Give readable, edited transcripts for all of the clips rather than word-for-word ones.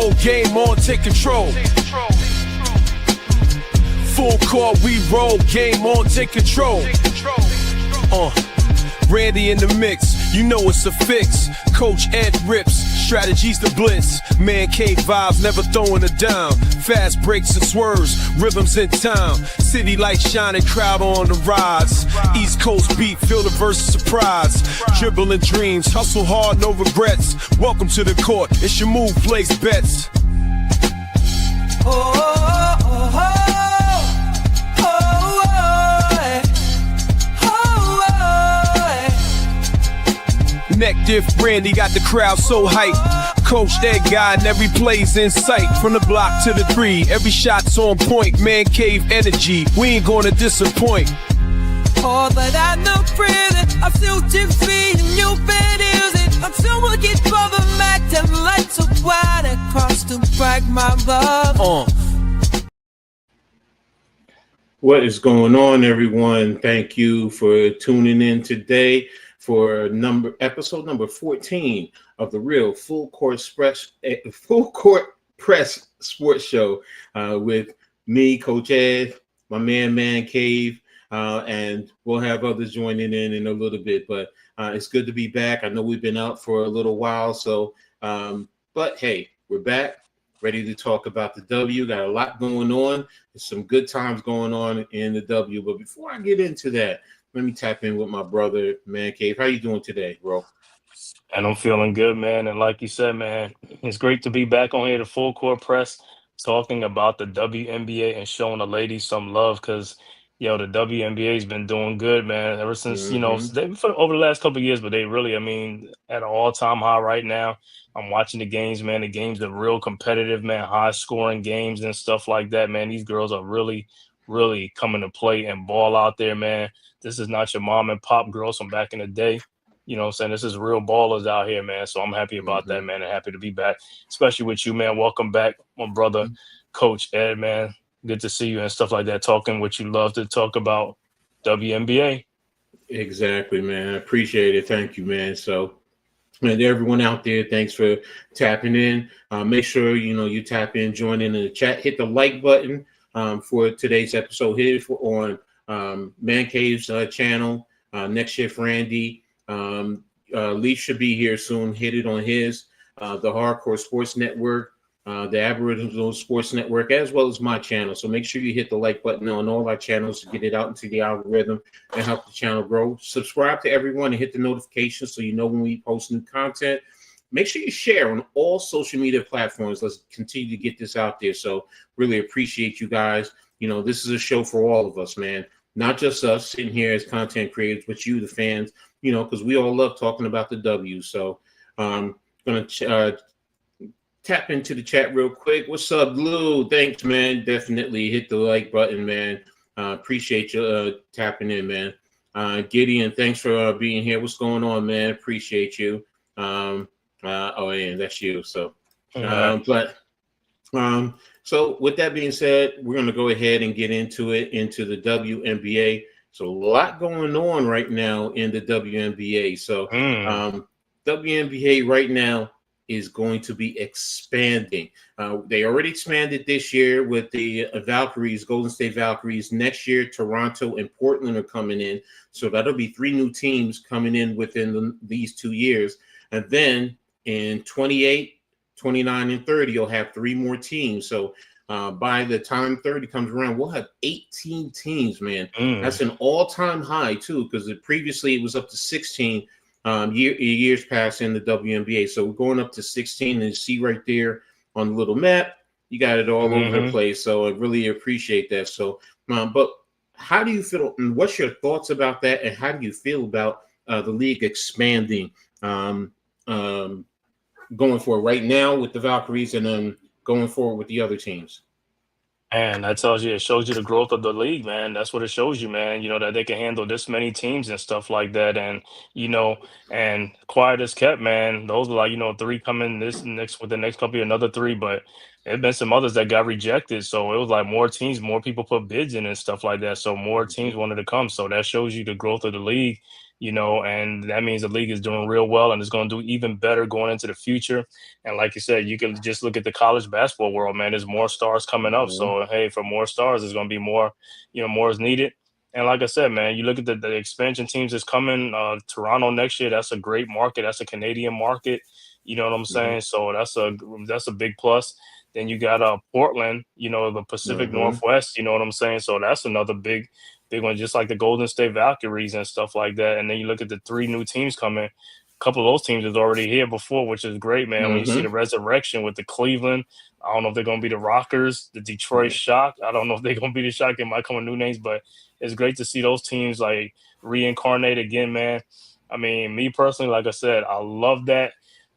roll, game on, take control. Full court, we roll, game on, take control. Randy in the mix, you know it's a fix. Coach Ed rips, strategies to blitz. Man cave vibes, never throwing a dime. Fast breaks and swerves, rhythms in time. City lights shining, crowd on the rise. East Coast beat, feel the verse surprise. Dribbling dreams, hustle hard, no regrets. Welcome to the court, it's your move, place bets. Neck diff Randy got the crowd so hyped. Coach that guy and every play's in sight. From the block to the three, every shot's on point. Man cave energy, we ain't gonna disappoint. Oh, but I'm not afraid. I'm still tipsy and you better use it. I'm someone get problematic. Them lights are wide across to break my love. What is going on, everyone? Thank you for tuning in today for episode number 14 of the Real Full Court Press Sports Show with me, Coach Ed, my man Cave, and we'll have others joining in a little bit. But it's good to be back. I know we've been out for a little while, so but hey, we're back, ready to talk about the W. Got a lot going on. There's some good times going on in the W. But before I get into that, let me tap in with my brother, Man Cave. How you doing today, bro? And I'm feeling good, man. And like you said, man, it's great to be back on here, the Full Court Press, talking about the WNBA and showing the ladies some love because, the WNBA's been doing good, man, ever since, over the last couple of years, but they really, at an all-time high right now. I'm watching the games, man. The games are real competitive, man, high-scoring games and stuff like that, man. These girls are really, really coming to play and ball out there, man. This is not your mom and pop girls from back in the day. You know what I'm saying? This is real ballers out here, man. So I'm happy about that, man, and happy to be back, especially with you, man. Welcome back, my brother, Coach Ed, man. Good to see you and stuff like that, talking what you love to talk about, WNBA. Exactly, man. I appreciate it. Thank you, man. So, and everyone out there, thanks for tapping in. Make sure, you tap in, join in the chat. Hit the like button for today's episode. Hit it on Man Cave's channel. Next Shift Randy. Leaf should be here soon. Hit it on his. The Hardcore Sports Network. The Aboriginal Sports Network, as well as my channel. So make sure you hit the like button on all our channels to get it out into the algorithm and help the channel grow. Subscribe to everyone and hit the notifications so you know when we post new content. Make sure you share on all social media platforms. Let's continue to get this out there. So really appreciate you guys. This is a show for all of us, man. Not just us sitting here as content creators, but you, the fans, because we all love talking about the W. So I'm going to tap into the chat real quick. What's up, Lou? Thanks, man. Definitely hit the like button, man. Appreciate you tapping in, man. Gideon, thanks for being here. What's going on, man? Appreciate you. And that's you. So, so with that being said, we're going to go ahead and get into the WNBA. So a lot going on right now in the WNBA. So WNBA right now is going to be expanding. They already expanded this year with the Valkyries, Golden State Valkyries. Next year, Toronto and Portland are coming in. So that'll be 3 new teams coming in within these 2 years. And then in 28, 29, and 30, you'll have 3 more teams. So by the time 30 comes around, we'll have 18 teams, man. That's an all-time high, too, because previously it was up to 16 years past in the WNBA. So we're going up to 16, and you see right there on the little map, you got it all over the place. So I really appreciate that. So, but how do you feel? And what's your thoughts about that? And how do you feel about the league expanding going forward right now with the Valkyries and then going forward with the other teams? And that it shows you the growth of the league, man. That's what it shows you, man. That they can handle this many teams and stuff like that. And, and quiet as kept, man. Those are like, 3 coming with the next couple, another 3. But there have been some others that got rejected. So it was like more teams, more people put bids in and stuff like that. So more teams wanted to come. So that shows you the growth of the league. and that means the league is doing real well and it's going to do even better going into the future. And like you said, you can just look at the college basketball world, man. There's more stars coming up. Mhm. So, hey, for more stars, there's going to be more, more is needed. And like I said, man, you look at the expansion teams that's coming. Toronto next year, that's a great market. That's a Canadian market. You know what I'm Mhm. saying? So that's a big plus. Then you got Portland, the Pacific Mhm. Northwest. You know what I'm saying? So that's another big one, just like the Golden State Valkyries and stuff like that. And then you look at the three new teams coming. A couple of those teams is already here before, which is great, man. When you see the Mhm. resurrection with the Cleveland, I don't know if they're going to be the Rockers, the Detroit Yeah. Shock. I don't know if they're going to be the Shock. They might come with new names, but it's great to see those teams like reincarnate again, man. I mean, me personally, like I said, I love that.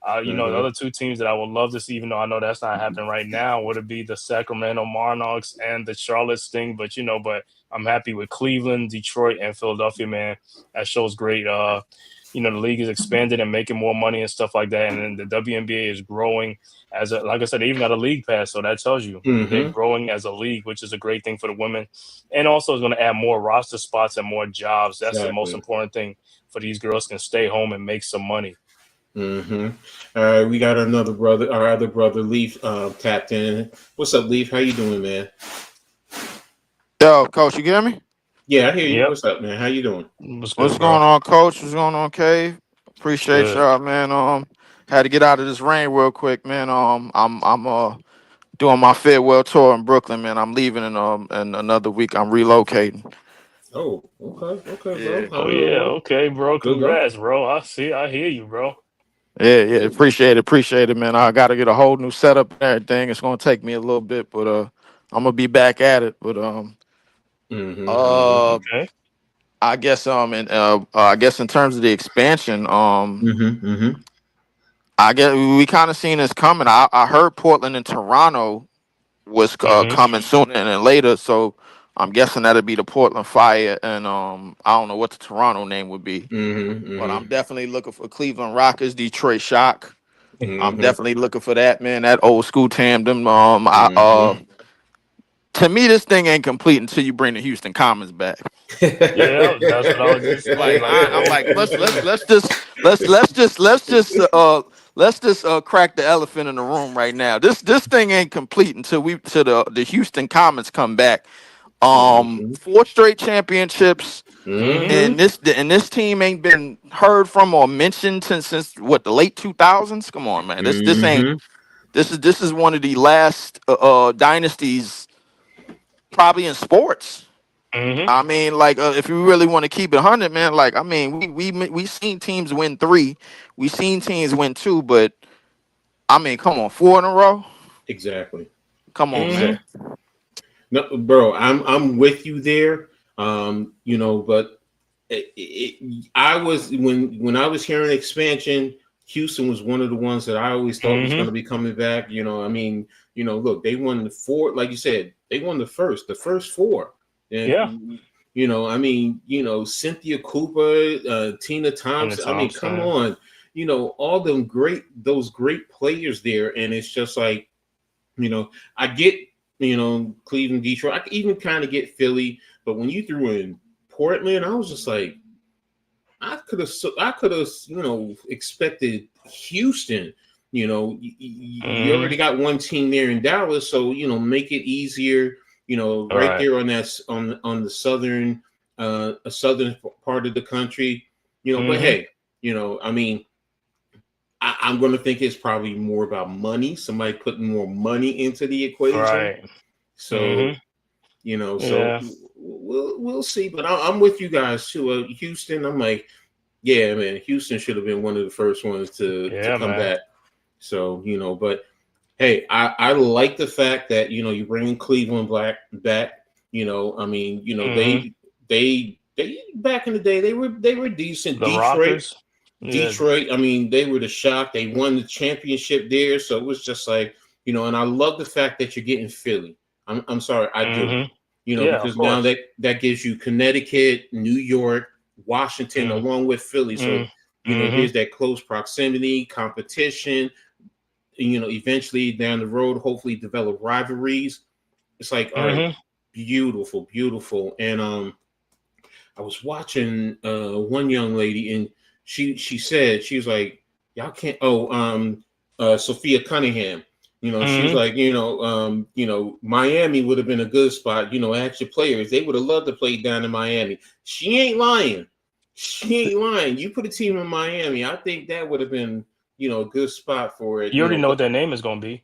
The Mhm. other two teams that I would love to see, even though I know that's not happening right now, would it be the Sacramento Monarchs and the Charlotte Sting? But I'm happy with Cleveland, Detroit, and Philadelphia, man. That shows great. The league is expanded and making more money and stuff like that. And then the WNBA is growing like I said, they even got a league pass. So that tells you they're Mhm. growing as a league, which is a great thing for the women. And also is going to add more roster spots and more jobs. That's the most Exactly. important thing for these girls can stay home and make some money. Mhm. All right, we got another brother, our other brother, Leaf, tapped in. What's up, Leaf? How you doing, man? Yo, coach, you get me? Yeah, I hear you. Yep. What's up, man? How you doing? What's What's good, bro? going on, coach? What's going on, Cave? It's Appreciate good. y'all, man. Had to get out of this rain real quick, man. I'm doing my farewell tour in Brooklyn, man. I'm leaving in another week. I'm relocating. Oh, okay, bro. Yeah, Oh yeah, okay, bro. Good luck. Congrats, bro. I hear you, bro. yeah. Appreciate it, man. I got to get a whole new setup and everything. It's gonna take me a little bit, but I'm gonna be back at it. But Mhm. Mhm. uh, Okay. I guess in terms of the expansion, Mhm. Mhm. I guess we kind of seen this coming. I heard Portland and Toronto was Mm-hmm. coming sooner than later, so I'm guessing that'd be the Portland Fire, and I don't know what the Toronto name would be, Mhm. but I'm Mhm. definitely looking for Cleveland Rockets, Detroit Shock. I'm Mhm. definitely looking for that, man. That old school tandem. Mhm. To me, this thing ain't complete until you bring the Houston Comets back. Yeah, that's what I was just saying. Like Like the I'm old like school let's team. let's just let's just crack the elephant in the room right now. This thing ain't complete until the Houston Comets come back. Mhm. 4 straight championships, Mm-hmm. Mhm. and this team ain't been heard from or mentioned since what, the late 2000s. Come on, man. This ain't Mhm. this is one of the last dynasties probably in sports. Mm-hmm. I mean, like, if you really want to keep it 100, man, like, I mean, we seen teams win 3, we seen teams win 2, but I mean, come on, 4 in a row, Exactly. come on, Mm-hmm. man. Exactly. No, bro, I'm with you there. But I was when I was hearing expansion, Houston was one of the ones that I always thought was going Mm-hmm. to be coming back. I mean, look, they won the 4, like you said, they won the first 4, Yeah. and I mean, Cynthia Cooper, Tina And the Thompson. I mean, come Thompson. on, all those great players there, and it's just like, I get, Cleveland, Detroit. I even kind of get Philly, but when you threw in Portland, I was just like, I could have, expected Houston. You Mm-hmm. already got one team there in Dallas, so make it easier. All Right right. there on on the southern, a southern part of the country. But Mm-hmm. hey, I mean, I'm going to think it's probably more about money. Somebody putting more money into the equation. Right. So Mm-hmm. so Yeah. we'll see. But I'm with you guys too. Houston, I'm like, yeah, man, Houston should have been one of the first ones to Yeah, come man. back. So but hey, I like the fact that you bring Cleveland back. I mean, Mm-hmm. they back in the day they were decent. The Rockers. Yeah. Detroit, I mean, they were the shock. They won the championship there, so it was just like, and I love the fact that you're getting Philly. I'm sorry, I do. Mm-hmm. Yeah, of Because now course. that gives you Connecticut, New York, Washington, along with Philly. So, Mm-hmm. there's that close proximity, competition, eventually down the road, hopefully develop rivalries. It's like, all right, Mm-hmm. beautiful, beautiful. And I was watching one young lady, and she said she was like, "Y'all can't." Oh, Sophia Cunningham. She was Mm-hmm. like, Miami would have been a good spot. Ask your players; they would have loved to play down in Miami. She ain't lying. She ain't lying. You put a team in Miami, I think that would have been, a good spot for it. You already know what their name is gonna be.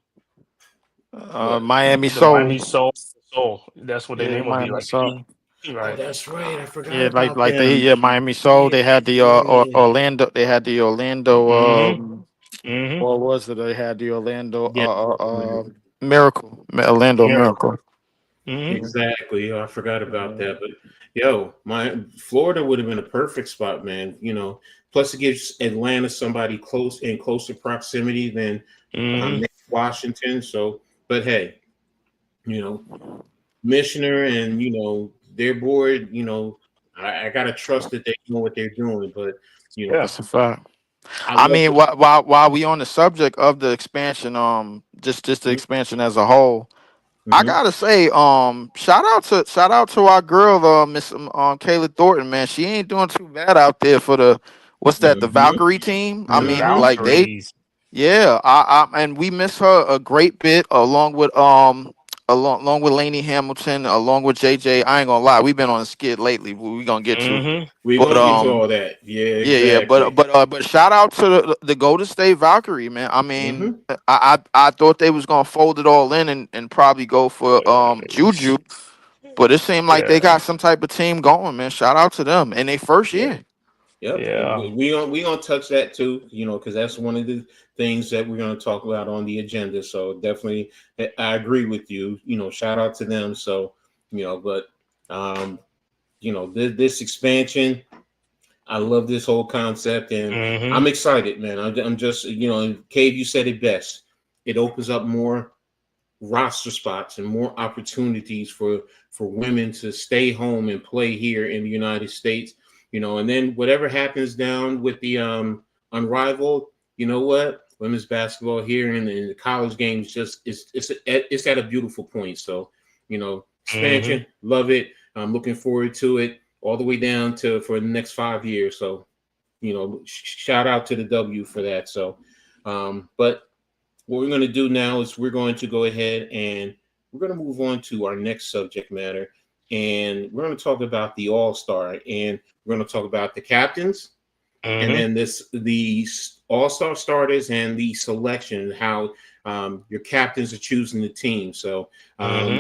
What? Miami The Soul. Miami Soul. Soul. That's what their Yeah, name would be, Miami like the Soul. heat. Oh, Right. that's right. I forgot Yeah, about like they them. yeah Miami Soul. They had the Yeah. Orlando. They had the Orlando. Mm-hmm. Mm-hmm. What was it? They had the Orlando Yeah. Miracle. Orlando Miracle. Miracle. Mm-hmm. Exactly. I forgot about that. But my Florida would have been a perfect spot, man. Plus it gives Atlanta somebody close in closer proximity than Mm-hmm. Washington. So, but hey, you know, Missioner and their board, I gotta trust that they know what they're doing. But Yeah. That's a fact. I I love mean, the. while we on the subject of the expansion, just the expansion as a whole, I Mhm. gotta say, shout out to our girl, Miss Kayla Thornton, man. She ain't doing too bad out there for the what's that, the Mhm. Valkyrie team. I The mean, Mhm. like they Valkyries. yeah, and we miss her a great bit along with Lainey Hamilton, along with JJ. I ain't gonna lie, we've been on a skid lately. We gonna get to, Mm-hmm. We're but gonna get to all that. Yeah, yeah, exactly. but shout out to the Golden State Valkyrie, man. I mean, Mhm. I thought they was gonna fold it all in and probably go for Juju, but it seemed like they Yeah. got some type of team going, man. Shout out to them in their first Yep. year. Yep, and Yeah. we gonna touch that too, because that's one of the things that we're gonna talk about on the agenda. So definitely, I agree with you. Shout out to them. So but um, this expansion, I love this whole concept, and Mm-hmm. I'm excited, man. I'm just and Cave, you said it best. It opens up more roster spots and more opportunities for women to stay home and play here in the United States. And then whatever happens down with the unrivaled, you know what? Women's basketball here in the college games just it's at a beautiful point. So, Mm-hmm. expansion, love it. I'm looking forward to it all the way down to for the next 5 years. So, shout out to the W for that. So, but what we're going to do now is we're going to go ahead and we're going to move on to our next subject matter. And we're going to talk about the All Star. And we're going to talk about the captains and Mm-hmm. then the All Star starters and the selection, how your captains are choosing the team. So, Mm-hmm.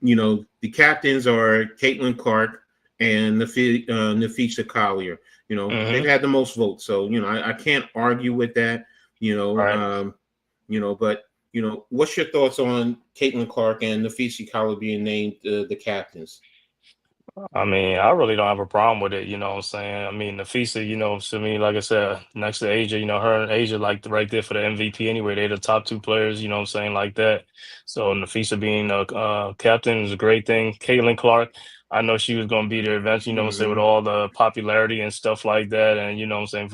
the captains are Caitlin Clark and Nafisa Collier. They've Mm-hmm. had the most votes. So, I can't argue with that, you know. Right. Um, but what's your thoughts on Caitlin Clark and Nafisi Collier being named the captains? I mean, I really don't have a problem with it, you know what I'm saying? I mean, Nafisa, to me, like I said, next to Asia, her and Asia like right there for the MVP anyway. They're the top two players, you know what I'm saying, like that. So Nafisa being a captain is a great thing. Caitlin Clark, I know she was going to be there eventually, you know what I'm saying, with Mm-hmm. all the popularity and stuff like that. And, you know what I'm saying,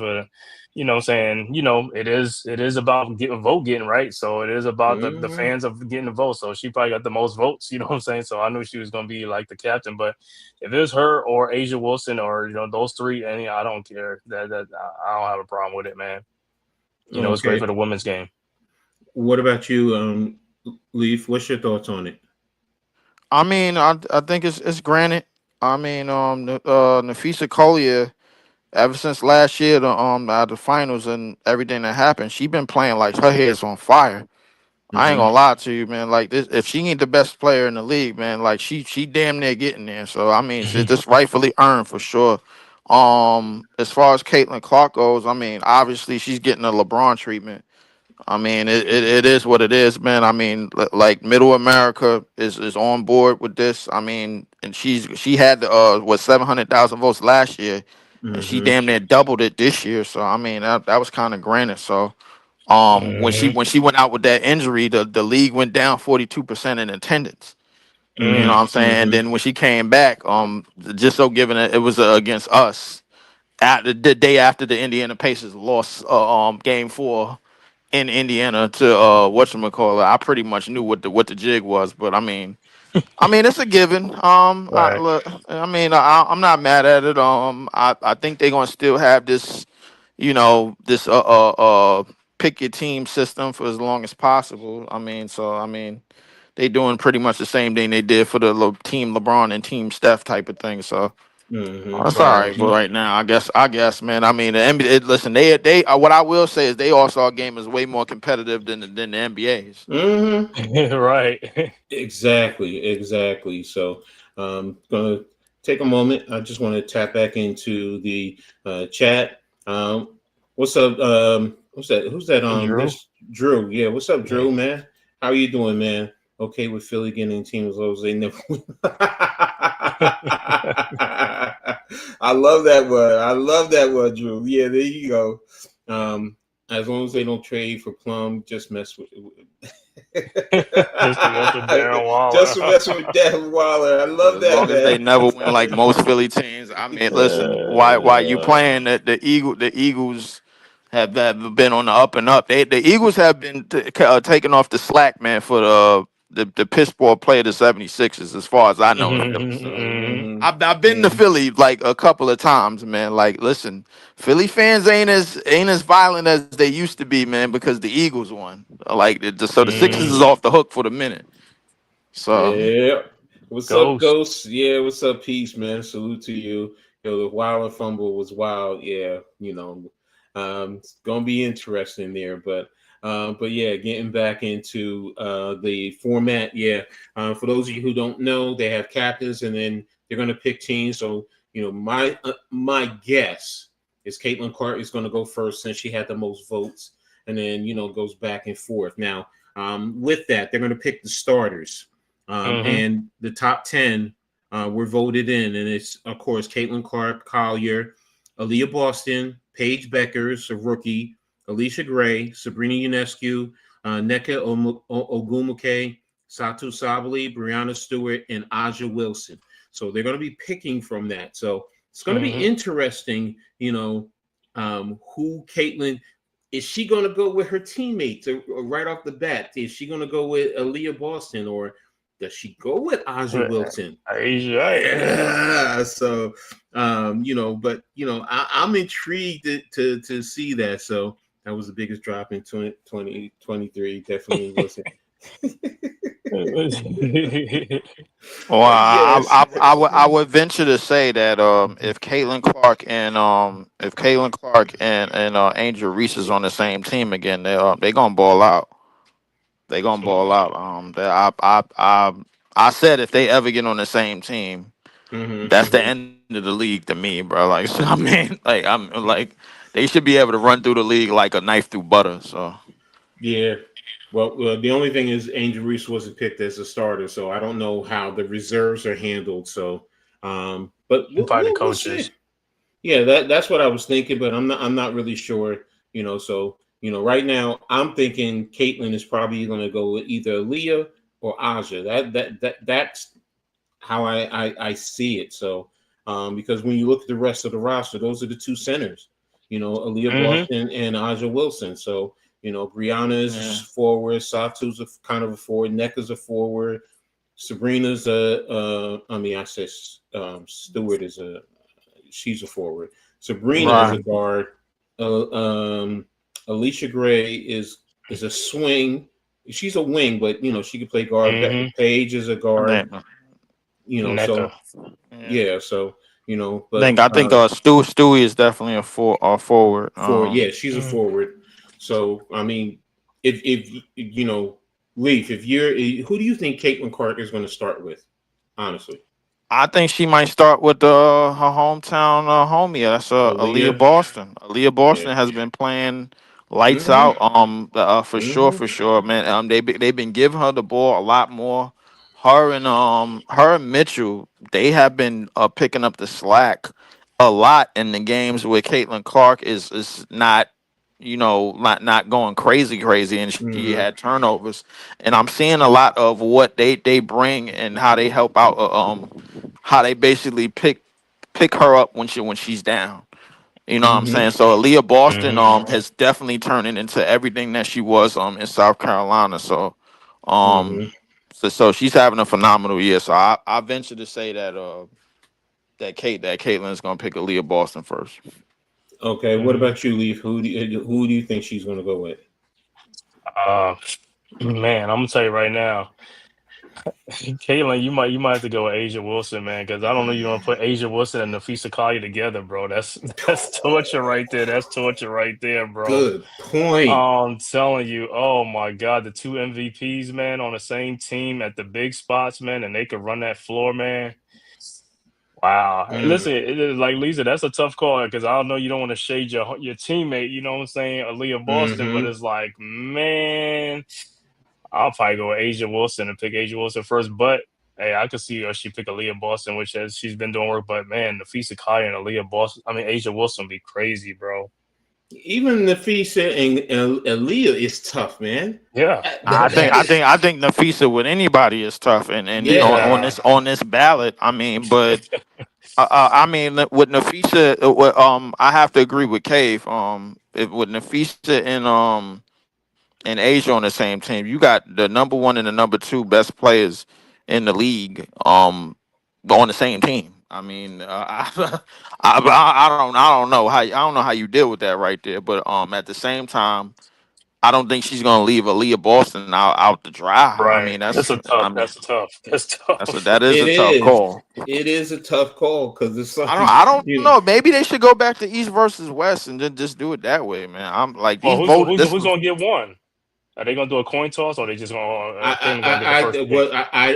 it is about getting right. So it is about the Mm-hmm. fans of getting the vote. So she probably got the most votes, you know what I'm saying? So I knew she was going to be like the captain, but if it's her or Asia Wilson or those three, and I don't care. That I don't have a problem with it, man. It's great Okay. for the women's game. What about you, Leaf? What's your thoughts on it? I mean, I think it's granted. I mean, Nafisa Collier, ever since last year, at the finals and everything that happened, she been playing like her head's on fire. I ain't Mm-hmm. gonna lie to you, man. Like this, if she ain't the best player in the league, man, like she damn near getting there. So I mean, she's just rightfully earned for sure. As far as Caitlin Clark goes, I mean, obviously she's getting a LeBron treatment. I mean, it is what it is, man. I mean, like Middle America is on board with this. I mean, and she had 700,000 votes last year, and she Mm-hmm. damn near doubled it this year. So I mean, that was kind of granted. So when she Hmm. when she went out with that injury, the league went down 42% in attendance. You know Mm. what I'm saying? And Mm-hmm. then when she came back, just so given it was against us at the day after the Indiana Pacers lost game 4 in Indiana to whatchamacallit. I pretty much knew what the jig was, but I mean, it's a given. Right. Look, I'm not mad at it. I think they're gonna still have this, this pick your team system for as long as possible. They doing pretty much the same thing they did for the team LeBron and team Steph type of thing. So that's all Right. right for right now. I guess, man. I mean, the NBA. Listen, what I will say is they All-Star game is way more competitive than the NBA's. Mm-hmm. Right. Exactly. So, gonna take a moment. I just want to tap back into the chat. What's up? What's that? Who's that? Drew. This Drew. Yeah. What's up, Yeah. Drew? Man, how you doing, man? Okay, with Philly getting teams those they never win. I love that word. I love that word, Drew. Yeah, there you go. As long as they don't trade for Plum, just mess with. Just to mess with Darren Just to Waller. mess with Devin Waller. I love As that, long as they man. never win like most Philly teams. I mean, listen, why you playing the Eagles have been on the up and up. The Eagles have been taking off the slack, man, for the piss poor play of the 76ers, as far as I know in Philly. So Mhm. I've been to Yeah. Philly like a couple of times, man. Like, listen, Philly fans ain't as violent as they used to be, man, because the Eagles won. Like, so the Sixers is Mhm. off the hook for the minute. So. Yeah. What's up, Ghost. Ghost? Yeah, what's up, Peace, man? Salute to you. The wild and fumble was wild. Yeah, it's gonna be interesting there, but yeah, getting back into the format. Yeah, for those of you who don't know, they have captains, and then they're gonna pick teams. So my guess is Caitlin Clark is gonna go first since she had the most votes, and then goes back and forth. Now, with that, they're gonna pick the starters. Mhm. And the top 10 were voted in. And it's, of course, Caitlin Clark, Collier, Aaliyah Boston, Paige Beckers, a rookie, Alicia Gray, Sabrina Ionescu, Nneka Ogwumike, Satu Sabali, Brianna Stewart, and Aja Wilson. So they're going to be picking from that. So it's going to be Mhm. interesting, who Caitlin is she going to go with her teammates right off the bat? Is she going to go with Aaliyah Boston or does she go with Aja Wilson? He's right. Yeah. So, but I'm intrigued to see that. So that was the biggest drop in 2023. Definitely wasn't. Well, But yes. I would venture to say that if Caitlin Clark and Angel Reese is on the same team again, they gonna ball out. They gonna ball out. I said if they ever get on the same team, that's the end of the league to me, bro. Like, so, I mean, they should be able to run through the league like a knife through butter. So Yeah. Well, the only thing is Angel Reese wasn't picked as a starter, so I don't know how the reserves are handled. So, but By the we'll see. coaches. Yeah, that's what I was thinking, but I'm not really sure. So right now I'm thinking Caitlin is probably going to go with either Leah or Aja. That's how I see it. So, because when you look at the rest of the roster, those are the two centers. Aaliyah Mhm. Boston and Aja Wilson. So, Brianna is yeah, forward, Satu's kind of a forward, Nneka's a forward, Sabrina's I mean, I said Stewart is she's a forward. Sabrina is right. a guard. Uh, um, Alicia Gray is a swing. She's a wing, but she can play guard. Mhm. Paige is a I guard. think, So Neca. yeah, yeah. so I but think I think Stewie is definitely a forward. yeah, she's a Mhm. forward. So I mean, if Leaf, if you're who do you think Caitlin Clark is going to start with? Honestly, I think she might start with her hometown homie. That's Aaliyah Aaliyah. Boston. Aaliyah Yeah. Boston has been playing lights Mm-hmm. out. For Mm-hmm. sure, man. They've been giving her the ball a lot more. Her and Mitchell, they have been picking up the slack a lot in the games where Caitlin Clark is not. Not going crazy, and she Mm-hmm. had turnovers, and I'm seeing a lot of what they bring and how they help out how they basically pick her up when she's down. You know what I'm saying? So Aaliyah Boston Mm-hmm. has definitely turned into everything that she was in South Carolina. So Mm-hmm. so she's having a phenomenal year. So I venture to say that that Caitlin's gonna pick Aaliyah Boston first. Okay, what Mm-hmm. about you, Leaf? Who do you think she's going to go with? Uh, man, I'm gonna tell you right now, Caitlin, you might have to go with Asia Wilson, man, because I don't know you want to put Asia Wilson and Nafisa Collier together, bro. That's torture right there. That's torture right there, bro. Good point. I'm telling you, oh my God, the two MVPs, man, on the same team at the big spots, man, and they could run that floor, man. Wow. Listen, it is like Lisa, that's a tough call because I don't know you don't want to shade your teammate, you know what I'm saying, Aaliyah Boston, but Mm-hmm. it's like, man, I'll probably go with Asia Wilson and pick Asia Wilson first. But hey, I could see her she pick Aaliyah Boston, which has she's been doing work. But man, Nafisa Kai and Aaliyah Boston, I mean Asia Wilson be crazy, bro. Even Nafisa and Aaliyah is tough, man. Yeah. I think That I is, think I think Nafisa with anybody is tough, and on yeah. Yeah. this ballot, I mean, but I mean with Nafisa, I have to agree with Cave. With Nafisa and Asia on the same team, you got the number one and the number two best players in the league, on the same team. I mean, I don't know how you deal with that right there, but at the same time. I don't think she's gonna leave Aaliyah Boston out to dry. I Right. mean, That's tough. That's tough. that is It a tough is. call. It is a tough call because it's like I don't you. know. Maybe they should go back to East versus West and then just do it that way, man. I'm like Well, these vote this. who's gonna get one? Are they gonna do a coin toss or are they just gonna Caitlin gonna get the I, first pick? what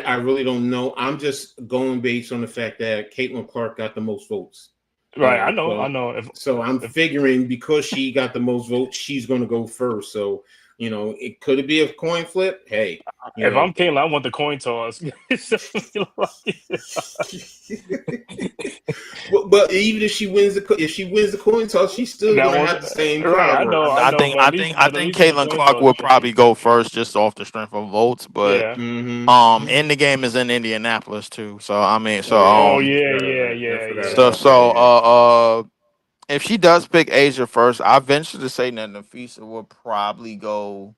I really don't know. I'm just going based on the fact that Caitlin Clark got the most votes. Right, I know. So I'm If figuring because she got the most votes, she's going to go first. So it could be a coin flip. Hey, you if know. I'm Caitlin, I want the coin toss. But even if she wins the coin toss, she's still That going to was have the same right. power. I know, I but at think least with the Caitlin coin Clark toss, would you can. probably go first just off the strength of votes, but Yeah. Mm-hmm. and the game is in Indianapolis too. So I mean, Oh yeah, Oh I yeah, forgot yeah, about I yeah, forgot yeah. about that. if she does pick Asia first, I venture to say that Nafisa will probably go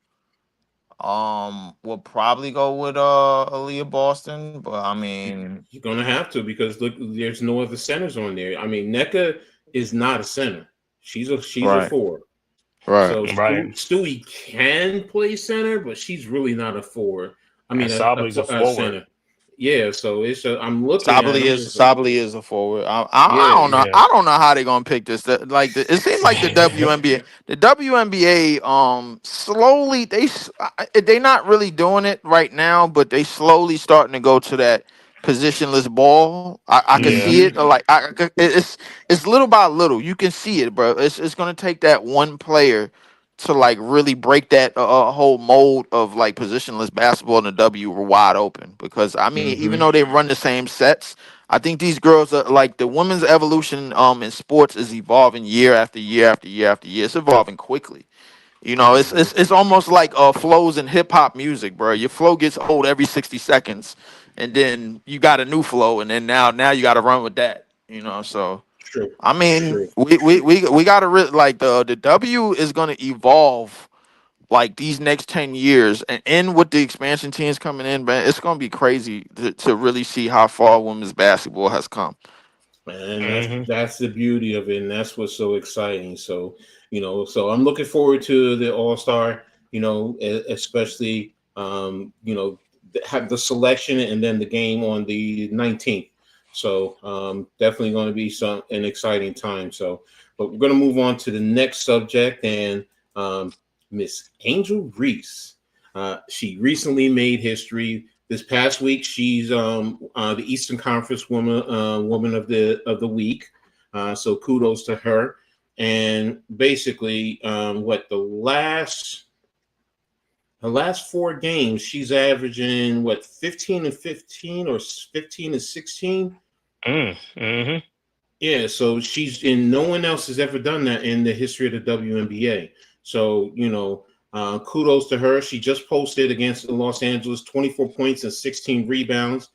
with Aaliyah Boston, but I mean, You're going to have to because look, there's no other centers on there. I mean, NECA is not a center. She's a right, four. right. So Right. Stewie can play center, but she's really not a forward. I And mean, Sabli's a a forward. center. Yeah. So I'm looking at. I'm just like, Sably is a forward. I yeah. don't know. Yeah. I don't know how they're gonna pick this. It seems like the WNBA slowly they not really doing it right now, but they slowly starting to go to that positionless ball. I can Yeah. see it. Mm-hmm. It's little by little. You can see it, bro. It's gonna take that one player to like really break that whole mold of like positionless basketball in the W were wide open because I mean even Mm-hmm. though they run the same sets, I think these girls are like the women's evolution in sports is evolving year after year after year after year. It's evolving quickly. You know, Mm-hmm. it's almost like flows in hip hop music, bro. Your flow gets old every 60 seconds, and then you got a new flow, and then now you got to run with that. You know, so True. I mean, True. we got to like the W is going to evolve like these next 10 years and in with the expansion teams coming in, man, it's going to be crazy to really see how far women's basketball has come. And Hmm. that's the beauty of it, and that's what's so exciting. So so I'm looking forward to the All Star. Especially have the selection and then the game on the 19th. So definitely going to be an exciting time. So, but we're going to move on to the next subject and Miss Angel Reese. She recently made history. This past week, she's the Eastern Conference woman of the week. So kudos to her. And basically, her last four games, she's averaging 15 and 15 or 15 and 16. Mm-hmm. Yeah, so no one else has ever done that in the history of the WNBA. So, kudos to her. She just posted against Los Angeles 24 points and 16 rebounds.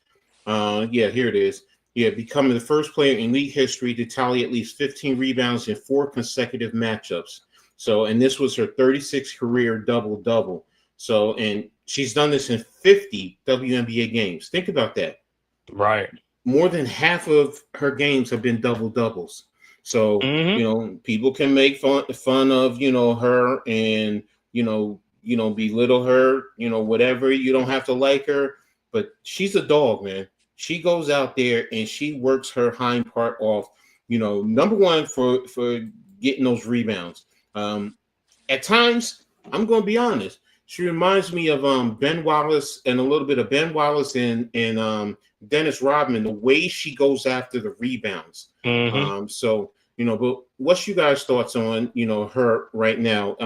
Yeah, here it is. Yeah, becoming the first player in league history to tally at least 15 rebounds in 4 consecutive matchups. So, and this was her 36th career double-double. So, and she's done this in 50 WNBA games. Think about that. Right. More than half of her games have been double-doubles. So, Mm-hmm. people can make fun of, her and, belittle her, whatever. You don't have to like her, but she's a dog, man. She goes out there and she works her hind part off, number one for getting those rebounds. At times, I'm going to be honest, she reminds me of Ben Wallace and a little bit of Ben Wallace and Dennis Rodman, the way she goes after the rebounds. Mm-hmm. But what's you guys' thoughts on, her right now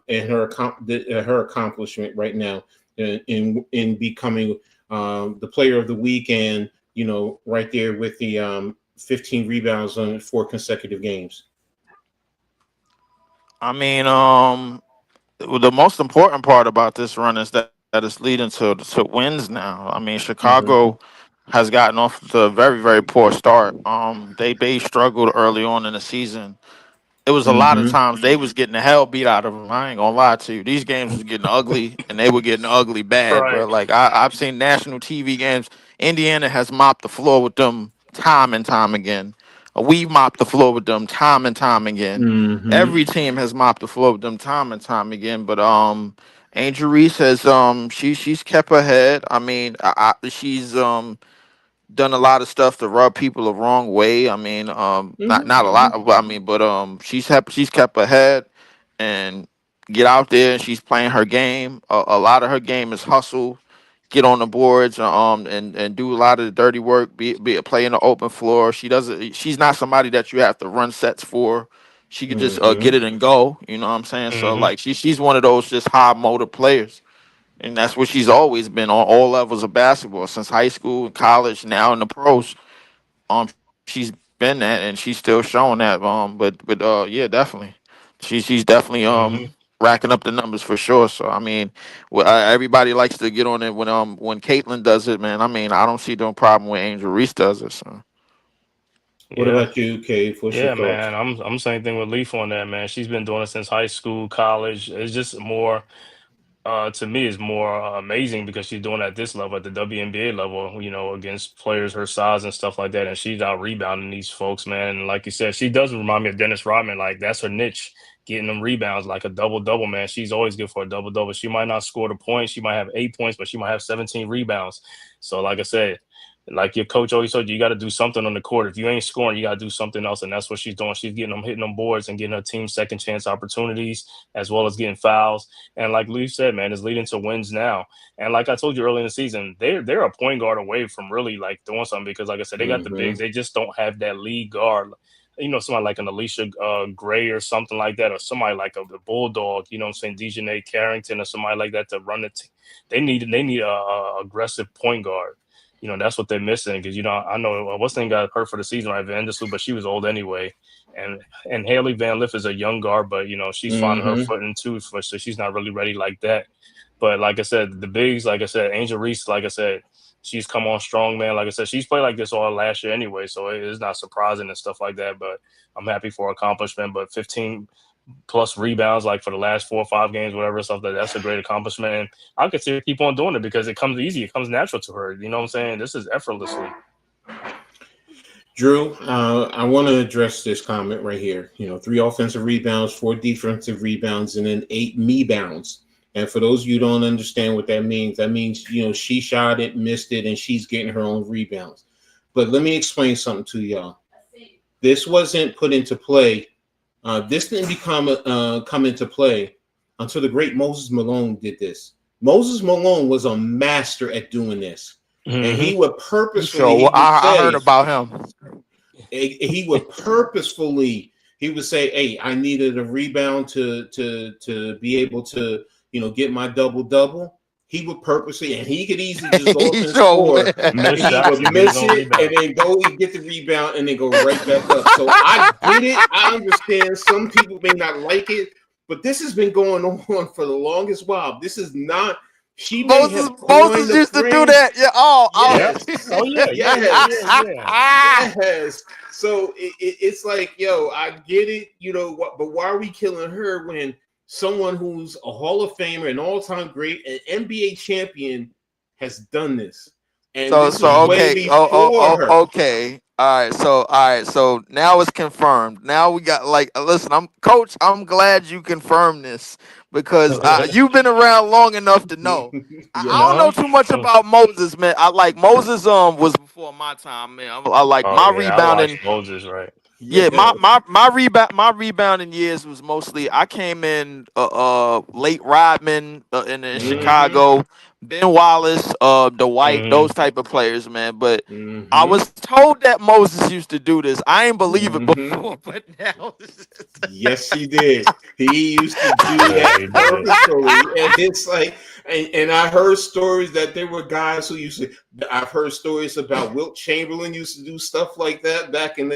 and her accomplishment right now in becoming the player of the week and, right there with the 15 rebounds on 4 consecutive games? I mean, the most important part about this run is that it's leading to wins now. I mean, Mm-hmm. Chicago has gotten off to a very, very poor start. They struggled early on in the season. It was a lot of Mm-hmm. times they was getting the hell beat out of them. I ain't gonna lie to you. These games was getting ugly, and they were getting ugly bad, bro. Right. Like I've seen national TV games. Indiana has mopped the floor with them time and time again. We've mopped the floor with them time and time again. Mm-hmm. Every team has mopped the floor with them time and time again. But Angel Reese has she's kept her head. I mean, she's done a lot of stuff to rub people the wrong way. I mean, not a lot, but I mean, but she's kept her head and get out there. And she's playing her game. A lot of her game is hustle, get on the boards, and do a lot of the dirty work. Be play in the open floor. She doesn't. She's not somebody that you have to run sets for. She could just Mm-hmm. get it and go. You know what I'm saying? So Mm-hmm. like she's one of those just high motor players. And that's what she's always been on all levels of basketball since high school, college, now in the pros. She's been that, and she's still showing that. But yeah, definitely, she's definitely Mm-hmm. racking up the numbers for sure. So I mean, everybody likes to get on it when Caitlyn does it, man. I mean, I don't see no problem when Angel Reese does it. So What Yeah. about you, Cave? What's your Yeah, thoughts? man. I'm same thing with Leaf on that, man. She's been doing it since high school, college. It's just more to me is more amazing because she's doing it at this level, at the WNBA level, against players her size and stuff like that. And she's out rebounding these folks, man. And like you said, she does remind me of Dennis Rodman. Like that's her niche, getting them rebounds, like a double double, man. She's always good for a double double. She might not score the points, she might have 8 points, but she might have 17 rebounds. So, like I said, like your coach always told you, you got to do something on the court. If you ain't scoring, you got to do something else, and that's what she's doing. She's getting them, hitting them boards, and getting her team second chance opportunities, as well as getting fouls. And like Lee said, man, it's leading to wins now. And like I told you early in the season, they're a point guard away from really like doing something because, like I said, they got the Mm-hmm. bigs. They just don't have that lead guard. Somebody like an Alicia Gray or something like that, or somebody like the Bulldog. You know what I'm saying, Dejanay Carrington or somebody like that to run the team. They need a aggressive point guard. That's what they're missing because I know what's name got hurt for the season, right, Van Distel, but she was old anyway. And Haley Van Lith is a young guard, but she's finding her Mm-hmm. footing too, so she's not really ready like that. But like I said, the bigs, like I said, Angel Reese, like I said, she's come on strong, man. Like I said, she's played like this all last year anyway, so it is not surprising and stuff like that. But I'm happy for her accomplishment. But 15 plus rebounds, like for the last 4 or 5 games, whatever stuff, that's a great accomplishment. And I could see her keep on doing it because it comes easy, it comes natural to her. You know what I'm saying? This is effortlessly. Drew, I want to address this comment right here. 3 offensive rebounds, 4 defensive rebounds, and then 8 me-bounds. And for those of you who don't understand what that means she shot it, missed it, and she's getting her own rebounds. But let me explain something to y'all. This wasn't put into play. This didn't come into play until the great Moses Malone did this. Moses Malone was a master at doing this. Mm-hmm. And he would purposefully. so I heard about him. He would purposefully. He would say, "Hey, I needed a rebound to be able to get my double." He would purposely, and he could easily just go up and score. Miss He shots, would miss it and then go and get the rebound and then go right back up. So I get it. I understand. Some people may not like it, but this has been going on for the longest while. This is not She may Moses have coined Moses the used to do phrase. that. Yeah. Oh, Yeah. oh. Yes, Oh yeah, yeah, yeah, yes, yeah, yeah. yes. So it's like, yo, I get it, but why are we killing her when someone who's a Hall of Famer, an all-time great, an NBA champion has done this? And this is Mhm. way Okay. before her. Okay. All right. So now it's confirmed. Now we got listen. I'm glad you confirmed this because you've been around long enough to know. I Yes. don't know No. too much about Moses, man. I like Moses. Was before my time, man. I like Oh my yeah, I rebounding. watched Moses, right? Yeah, Yeah. my rebounding years was mostly I came in late Rodman in Mm-hmm. Mm-hmm. Chicago, Ben Wallace, Dwight, those Mm-hmm. type of players, man. But I Mm-hmm. was told that Moses used to do this. I ain't believe it Mm-hmm. before, but now Yes, he did. He used to do Yeah, that he did. purposefully, and it's like, and I heard stories that there were guys who used to. I've heard stories about Wilt Chamberlain used to do stuff like that back in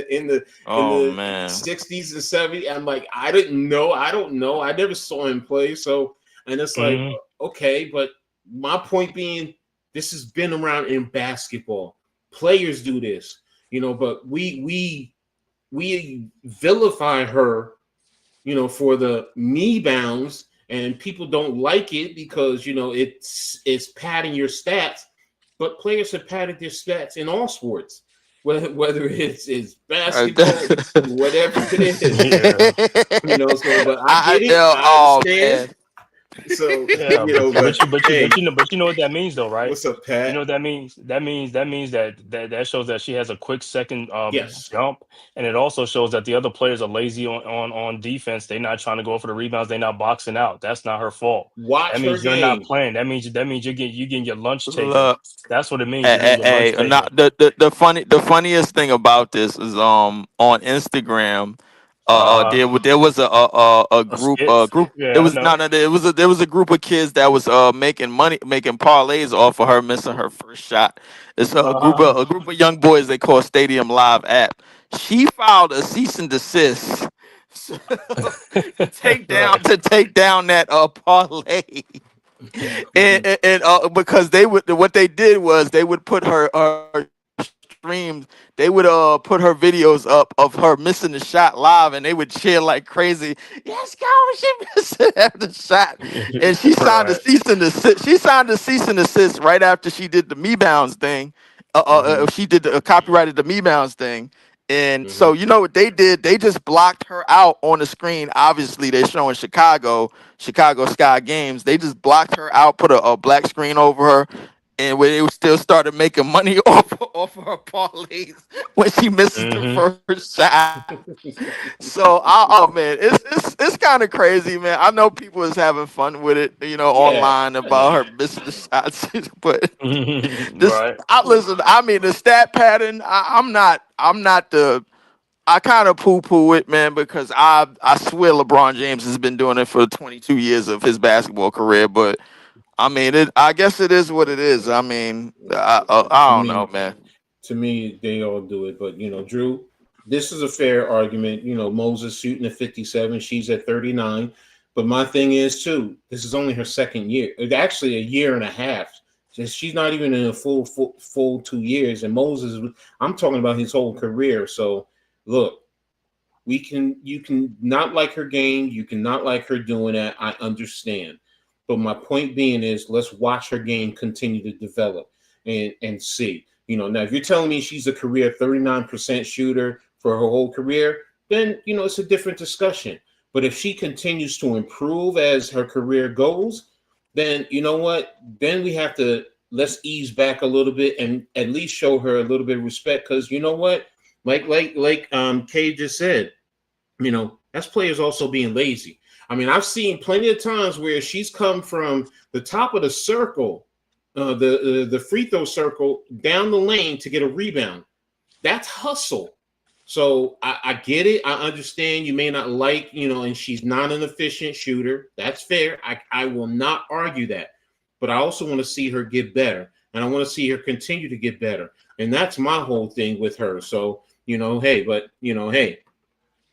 oh the man. 60s and 70s. I'm like, I didn't know. I don't know. I never saw him play. So, and it's like, Mm-hmm. okay, but my point being, this has been around in basketball. Players do this, but we vilify her, for the knee bounds, and people don't like it because it's padding your stats. But players have padded their stats in all sports, whether it's basketball, whatever it is. Yeah. So, but I get it, I Oh understand. man. So, Yeah, but hey, but you know what that means though, right? what's up, You know Pat? what that means? That means that shows that she has a quick second Yes, jump, and it also shows that the other players are lazy on defense. They're not trying to go for the rebounds. They're not boxing out. That's not her fault. That watch her means you're not game. playing. That means you're getting your lunch taken. Look. That's what it means. You're getting Hey, your lunch hey, taken. not the funniest thing about this is on Instagram, Uh, there was a a group skit. it Yeah, I was no know. no there was a group of kids that was making money, making parlays off of her missing her first shut. It's Uh-huh. a group of young boys they call Stadium Live app. She filed a cease and desist Right. to take down that parlay. And because they would what they did was they would put her streams, they would put her videos up of her missing the shot live, and they would cheer like crazy. Yes, go, she missed it after the shot, and she signed a Right. cease and desist. She signed a cease and desist right after she did the me bounds thing. Hmm. She did the copyrighted the me bounds thing. And so Hmm. you know what they did? They just blocked her out on the screen. Obviously, they're showing Chicago Sky games. They just blocked her out, put a black screen over her, and where they still started making money off of her parlays when she misses the Mm-hmm. first shot. So, oh man, it's kind of crazy, man. I know people is having fun with it, Yeah, online about her missing the shots, but this, Right. I listen. I mean, the stat pattern. I'm not the. I kind of poo poo it, man, because I swear LeBron James has been doing it for 22 years of his basketball career. But I mean, I guess it is what it is. I mean, to I don't know, me, man. they all do it. But Drew, this is a fair argument. Moses shooting at 57, she's at 39. But my thing is too, this is only her second year. It's actually a year and a half. She's not even in a full 2 years. And Moses, I'm talking about his whole career. So look, you can not like her game, you can not like her doing that. I understand. But my point being is let's watch her game continue to develop and see. Now if you're telling me she's a career 39% shooter for her whole career, then it's a different discussion. But if she continues to improve as her career goes, then you know what? Then we have to let's ease back a little bit and at least show her a little bit of respect. Because you know what? Like Kay just said, that's players also being lazy. I mean, I've seen plenty of times where she's come from the top of the circle, the free throw circle, down the lane to get a rebound. That's hustle. So I get it. I understand you may not like, and she's not an efficient shooter. That's fair. I will not argue that. But I also want to see her get better. And I want to see her continue to get better. And that's my whole thing with her. So, hey,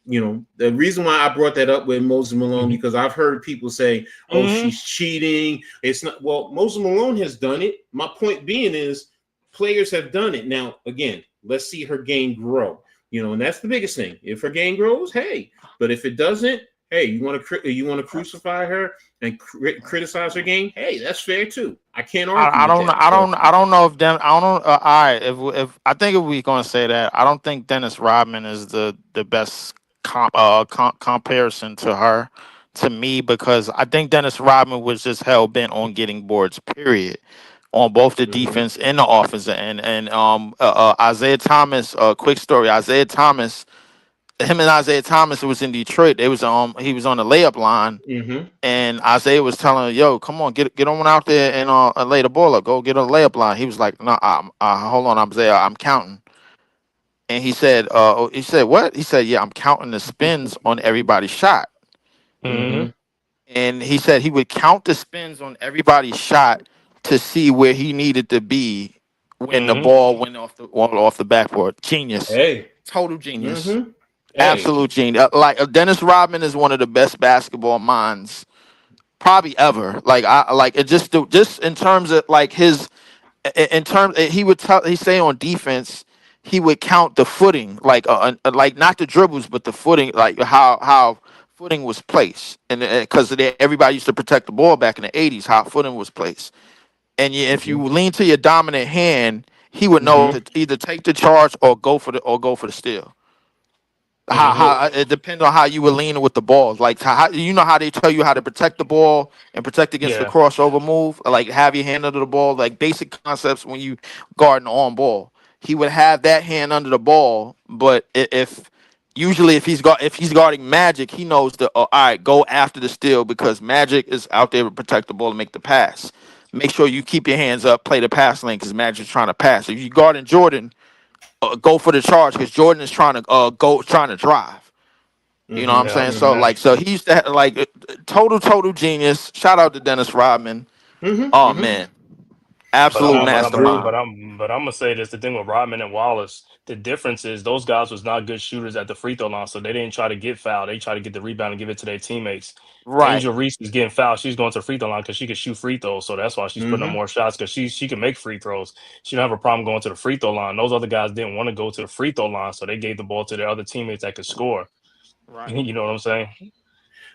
the reason why I brought that up with Moses Malone, because I've heard people say, "Oh, Mhm. she's cheating." It's not. Well, Moses Malone has done it. My point being is, players have done it. Now, again, let's see her game grow. And that's the biggest thing. If her game grows, hey. But if it doesn't, hey, you want to crucify her and criticize her game? Hey, that's fair too. I can't argue I with don't know. that. So, I don't know if I don't. All right. If I think if we gonna say that, I don't think Dennis Rodman is the best comparison to her, to me, because I think Dennis Rodman was just hell bent on getting boards. Period. On both the mhm, defense and the offensive end. And Isaiah Thomas. Quick story. Isaiah Thomas. Him and Isaiah Thomas was in Detroit. They was he was on the layup line. mhm, And Isaiah was telling him, "Yo, come on, get on out there and lay the ball up. Go get a layup line." He was like, "No, hold on, Isaiah, I'm counting." And he said, "What?" He said, "Yeah, I'm counting the spins on everybody's shot." Mhm. mhm, And he said he would count the spins on everybody's shot to see where he needed to be when the Mhm. ball went off the backboard. Genius, hey, total genius, mhm, hey, absolute genius. Like Dennis Rodman is one of the best basketball minds probably ever. Like I like it just in terms of like his in terms he would tell he say on defense he would count the footing like not the dribbles but the footing, like how footing was placed, and because everybody used to protect the ball back in the 80s, how footing was placed. And if you mhm, lean to your dominant hand, he would know mhm. to either take the charge or go for the steal. Well, How it depends on how you were leaning with the ball. Like how you know how they tell you how to protect the ball and protect against the Yeah. crossover move, like have your hand under the ball, like basic concepts when you guard an on ball. He would have that hand under the ball, but if usually if he's guarding Magic, he knows all right, go after the steal because Magic is out there to protect the ball and make the pass. Make sure you keep your hands up, play the pass lane because Magic's trying to pass. If you guarding Jordan, go for the charge because Jordan is trying to drive. You know what I'm mhm, Yeah. saying? So mhm, like, so he used to like total genius. Shout out to Dennis Rodman. mhm, Oh mhm. man, absolute Drew. mastermind. I'm gonna say this. The thing with Rodman and Wallace, the difference is those guys was not good shooters at the free throw line, so they didn't try to get fouled. They try to get the rebound and give it to their teammates. Right, Angel Reese is getting fouled. She's going to the free throw line because she can shoot free throws, so that's why she's putting up Mhm, more shots because she can make free throws. She don't have a problem going to the free throw line. Those other guys didn't want to go to the free throw line, so they gave the ball to their other teammates that could score. right. You know what I'm saying? Yeah,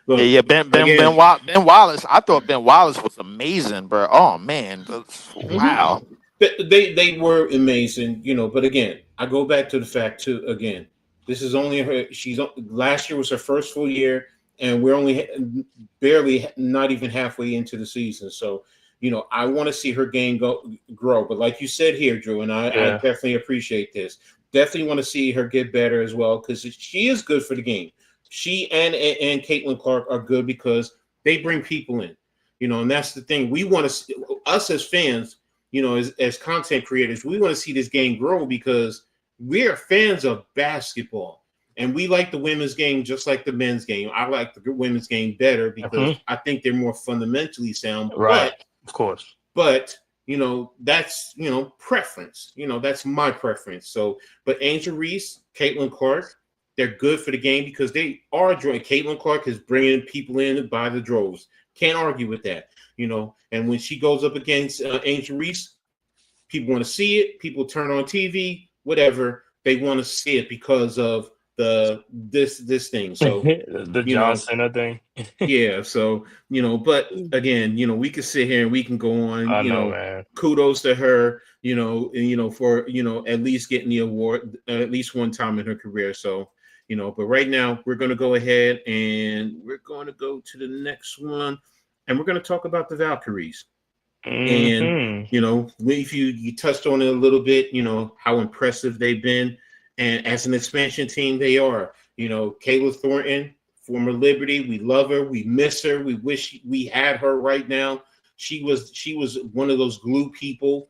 Look, yeah. again. Ben Wallace. I thought Ben Wallace was amazing, bro. Oh man, Mhm. wow. They were amazing, But again, I go back to the fact too. Again, this is only her. Last year was her first full year, and we're only barely, not even halfway into the season. So, I want to see her game grow. But like you said here, Drew, and I Yeah. definitely appreciate this. Definitely want to see her get better as well because she is good for the game. She and Caitlin Clark are good because they bring people in, and that's the thing. We want to us as fans, as content creators, we want to see this game grow because we're fans of basketball and we like the women's game just like the men's game. I like the women's game better because Mhm. I think they're more fundamentally sound. Right. Of course. But that's preference. That's my preference. So, but Angel Reese, Caitlin Clark, they're good for the game because they are drawing. Caitlin Clark is bringing people in by the droves. Can't argue with that. And when she goes up against Angel Reese, people want to see it. People turn on TV, whatever. They want to see it because of this thing. So, The you John know, Cena thing. yeah. So, but again, we can sit here and we can go on, I know, man. kudos to her, and, for, at least getting the award at least one time in her career. So, but right now we're going to go ahead and we're going to go to the next one and we're going to talk about the Valkyries. And, Hmm. if you touched on it a little bit, how impressive they've been. And as an expansion team, they are, Kayla Thornton, former Liberty. We love her. We miss her. We wish we had her right now. She was one of those glue people,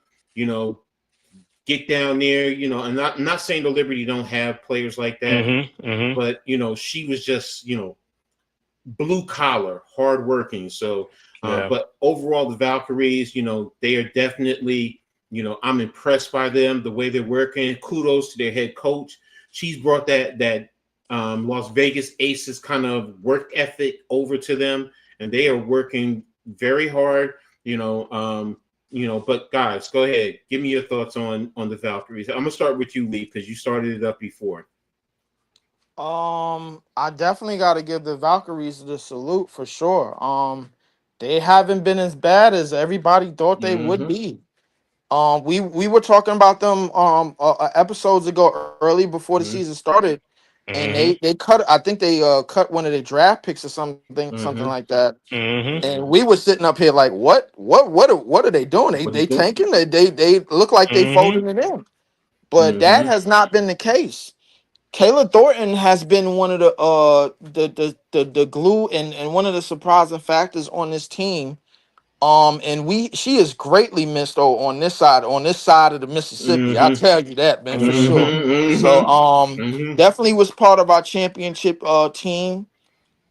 get down there, and not saying the Liberty don't have players like that, Hmm. Hmm. but, she was just, blue collar, hardworking. So, Yeah. but overall, the Valkyries, they are definitely, I'm impressed by them, the way they're working. Kudos to their head coach. She's brought that Las Vegas Aces kind of work ethic over to them, and they are working very hard. But guys, go ahead. Give me your thoughts on the Valkyries. I'm gonna start with you, Lee, because you started it up before. I definitely got to give the Valkyries the salute for sure. They haven't been as bad as everybody thought they would Mm-hmm. be. We were talking about them episodes ago, early before the season started, and Mm-hmm. they cut. I think they cut one of their draft picks or something Mm-hmm. like that. Mm-hmm. And we were sitting up here like, what are they doing? What are They you doing? tanking? They look like they Mm-hmm. folding it in, but that Mm-hmm. has not been the case. Kayla Thornton has been one of the glue and one of the surprising factors on this team. And she is greatly missed on this side of the Mississippi. I'll Mm-hmm. tell you that, man, for sure. So Mm-hmm. Mm-hmm. definitely was part of our championship team.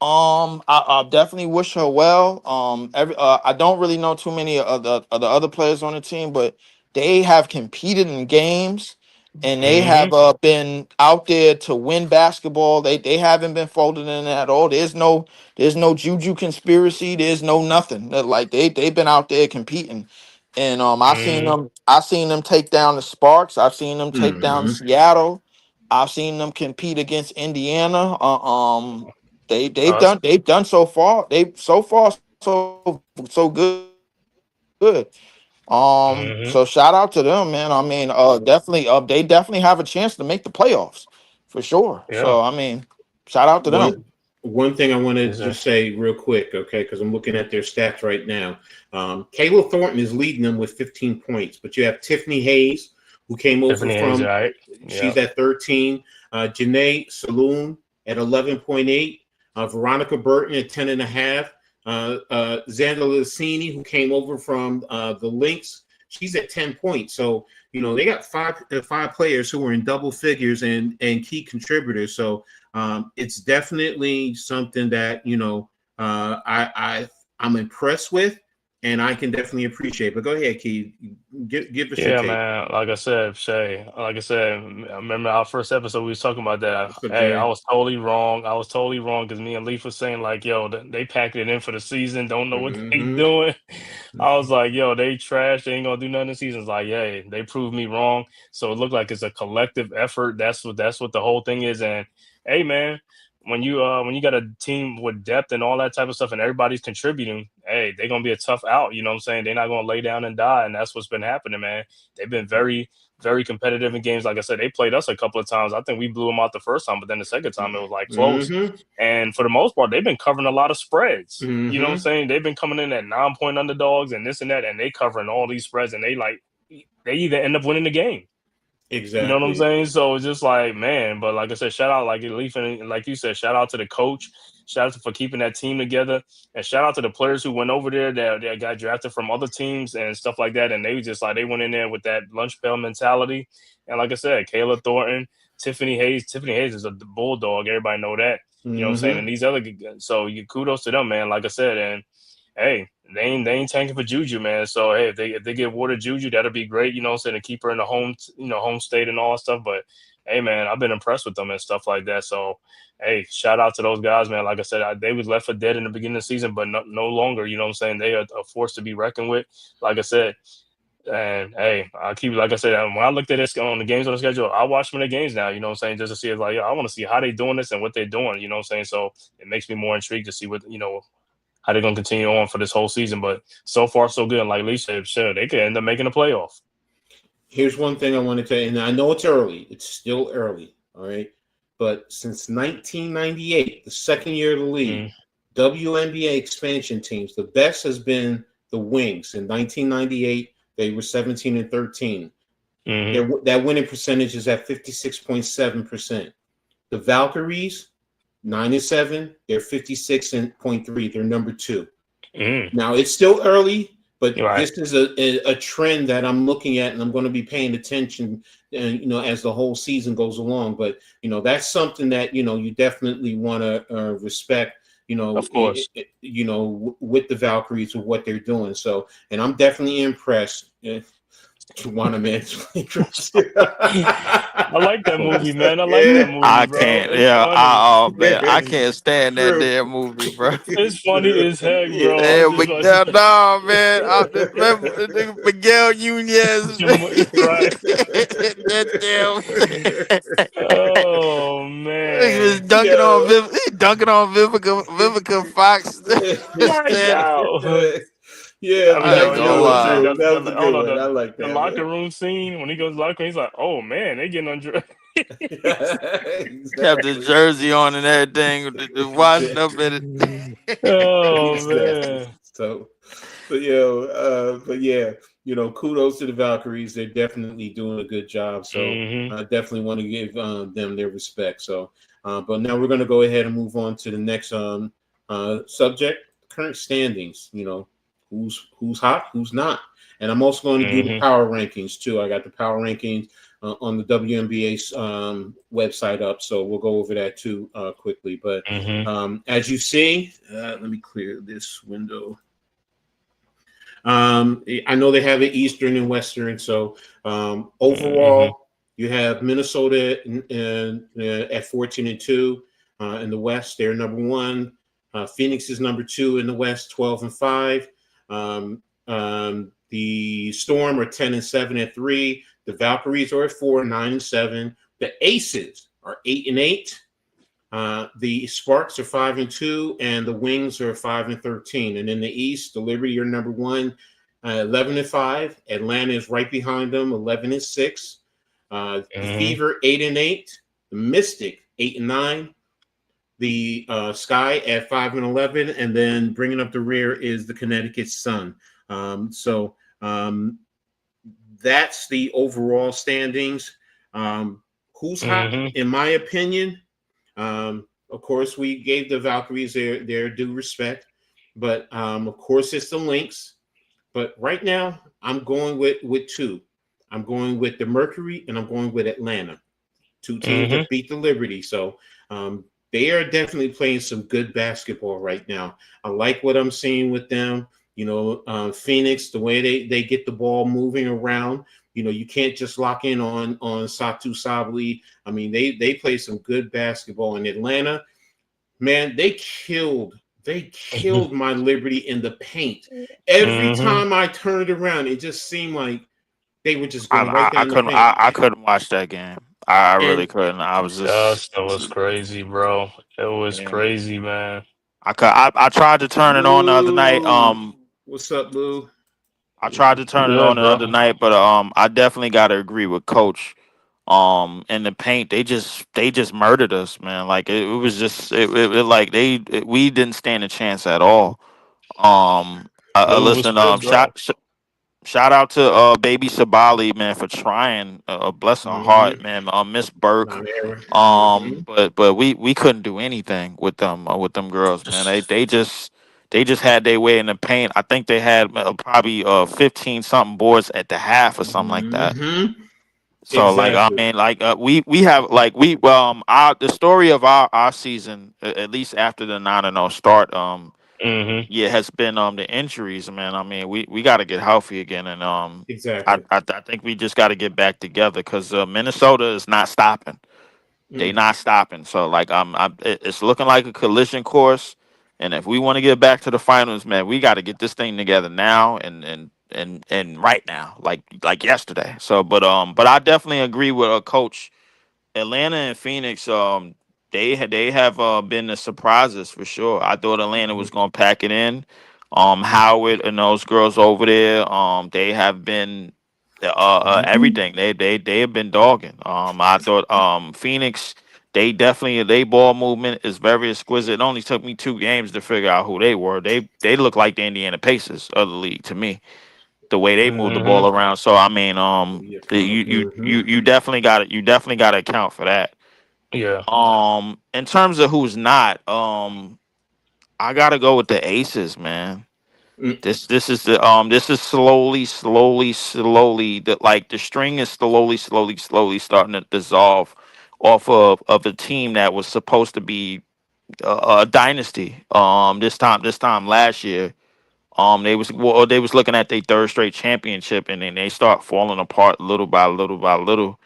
I definitely wish her well. I don't really know too many of the other players on the team, but they have competed in games and they have Mm-hmm. been out there to win basketball. They haven't been folded in at all. There's no juju conspiracy. There's no nothing. Like they've been out there competing. And Mm-hmm. I seen them take down the Sparks. I've seen them take down Mm-hmm. Seattle. I've seen them compete against Indiana. Us. They've done so far. So good. Mm-hmm. So shout out to them, man. I mean, definitely they definitely have a chance to make the playoffs for sure. Yeah. So I mean, shout out to them. One thing I want to Is that? just say real quick, okay, because I'm looking at their stats right now. Kayla Thornton is leading them with 15 points, but you have Tiffany Hayes, who came over Tiffany Hayes, from, right? she's Yeah. at 13. Janae Saloon at 11.8. Veronica Burton at 10.5. Xander Lassini, who came over from the Lynx, she's at 10 points. So, they got five players who are in double figures and key contributors. So it's definitely something that, I'm impressed with and I can definitely appreciate. But go ahead, Key. Give us your Yeah, take. man. Like I said, Shay, I remember our first episode, we was talking about that. What's up, Hey, I Jay? was totally wrong. I was totally wrong because me and Leaf was saying, like, yo, they packed it in for the season, don't know what they Mm-hmm. doing. I was like, yo, they trash. They ain't going to do nothing this season. It's like, yeah, they proved me wrong. So it looked like it's a collective effort. That's what the whole thing is. And hey, man, when you got a team with depth and all that type of stuff and everybody's contributing, hey, they're gonna be a tough out. You know what I'm saying? They're not gonna lay down and die, and that's what's been happening, man. They've been very, very competitive in games. Like I said, they played us a couple of times. I think we blew them out the first time, but then the second time it was like close. Mm-hmm. And for the most part, they've been covering a lot of spreads. You know what I'm Mm-hmm. saying? They've been coming in at 9-point underdogs and this and that, and they covering all these spreads, and they either end up winning the game. You know what I'm Exactly. saying? So it's just like, man, but like I said, shout out, like Leaf, and like you said, shout out to the coach, shout out for keeping that team together, and shout out to the players who went over there that got drafted from other teams and stuff like that. And they just they went in there with that lunch pail mentality. And like I said, Kayla Thornton, Tiffany Hayes is a bulldog. Everybody know that. You know what I'm saying? Mm-hmm. And these other, so you kudos to them, man. Like I said, and hey, they ain't tanking for Juju, man. So hey, if they get water Juju, that'll be great, you know what I'm saying, to keep her in the home state and all that stuff. But hey, man, I've been impressed with them and stuff like that. So hey, shout out to those guys, man. Like I said, they was left for dead in the beginning of the season, but no longer, you know what I'm saying? They are a force to be reckoned with, like I said. And hey, like I said, when I looked at this on the games on the schedule, I watch them in the games now, you know what I'm saying, just to see it's like, I want to see how they doing this and what they're doing, you know what I'm saying? So it makes me more intrigued to see what, how they're gonna continue on for this whole season. But so far, so good. And like Lee said, sure, they could end up making a playoff. Here's one thing I want to tell you, and I know it's early. It's still early, all right? But since 1998, the second year of the league, WNBA expansion teams, the best has been the Wings. In 1998, they were 17-13. That winning percentage is at 56.7%. The Valkyries, 9-7, they're 56.3. They're number 2. Now it's still early, but this is a trend that I'm looking at, and I'm going to be paying attention, as the whole season goes along. But that's something that you definitely want to respect. Of course. With the Valkyries with what they're doing. So, and I'm definitely impressed. Wanna man's I like that movie, man. I like Yeah, that movie, I bro. can't. It's Yeah, funny. oh man, I can't stand that true. damn movie, bro. It's funny as heck, bro. Yeah. I'm Yeah, just but like, no, man. Remember the nigga Miguel Nunez, man. right. That damn. Oh He was man. dunking on Yo. Vivica Fox. My Stand- God. Yeah, I mean, I that ain't yo, was gonna that yo, was lie. true. That the was a I don't good know one. I like the that locker one. room scene when he goes to the locker room, he's like, oh man, they getting undressed. Have the Exactly. jersey on and everything, washed up in Oh Exactly. man. So, but yeah, kudos to the Valkyries. They're definitely doing a good job. So Hmm. I definitely want to give them their respect. So, but now we're going to go ahead and move on to the next subject: current standings. Who's hot, who's not, and I'm also going to do the Hmm. power rankings too. I got the power rankings on the WNBA website up, so we'll go over that too quickly. But Hmm. as you see, let me clear this window. I know they have it Eastern and Western. So Hmm. overall, you have Minnesota at 14-2 in the West. They're number one. Phoenix is number two in the West, 12-5. The Storm are 10-7 at 3. The Valkyries are at 4, 9-7. The Aces are 8-8. The Sparks are 5-2, and the Wings are 5-13. And in the East, the Liberty are number one, 11-5. Atlanta is right behind them, 11-6. The Hmm. Fever 8-8. The Mystic 8-9. The Sky at 5-11, and then bringing up the rear is the Connecticut Sun. So that's the overall standings. Who's hot, Hmm. in my opinion? Of course, we gave the Valkyries their due respect, but of course, it's the Lynx. But right now, I'm going with two. I'm going with the Mercury, and I'm going with Atlanta. Two teams Hmm. that beat the Liberty. So they are definitely playing some good basketball right now. I like what I'm seeing with them. Phoenix, the way they get the ball moving around. You can't just lock in on Satu Sabli. I mean, they play some good basketball in Atlanta. Man, they killed my Liberty in the paint. Every Hmm. time I turned around, it just seemed like they were just I, going right I down the paint. I couldn't watch that game. I really And couldn't. I was just That was crazy, bro. It was man, crazy, man. I tried to turn it on the other night. Lou, what's up, Lou? I tried to turn it on Good, the bro. other night, but I definitely got to agree with Coach. In the paint, they just murdered us, man. Like it was just like we didn't stand a chance at all. Lou was Listen, good, bro. shout out to baby Sabali, man, for trying. Bless her heart, Mm-hmm. man. Miss Burke. Mm-hmm. But we couldn't do anything with them girls, man. They just had their way in the paint. I think they had probably 15 something boards at the half or something like that. Mm-hmm. So like I Exactly. mean like we have like we our the story of our season at least after the 9-0 start Hmm. yeah, has been the injuries, man. I mean, we got to get healthy again, and Exactly. I think we just got to get back together because Minnesota is not stopping. They Mm. not stopping. So like it's looking like a collision course, and if we want to get back to the finals, man, we got to get this thing together now and right now, like yesterday. So, but I definitely agree with Coach. Atlanta and Phoenix, they have been the surprises for sure. I thought Atlanta was gonna pack it in. Howard and those girls over there, they have been Mm-hmm. everything. They have been dogging. I thought Phoenix, they ball movement is very exquisite. It only took me 2 games to figure out who they were. They look like the Indiana Pacers of the league to me, the way they move the Hmm. ball around. So I mean, Mm-hmm. you definitely got it. You definitely got to account for that. Yeah. In terms of who's not, I gotta go with the Aces, man. This is slowly the string is slowly starting to dissolve off of a team that was supposed to be a dynasty. This time last year. They was looking at their third straight championship, and then they start falling apart little by little by little.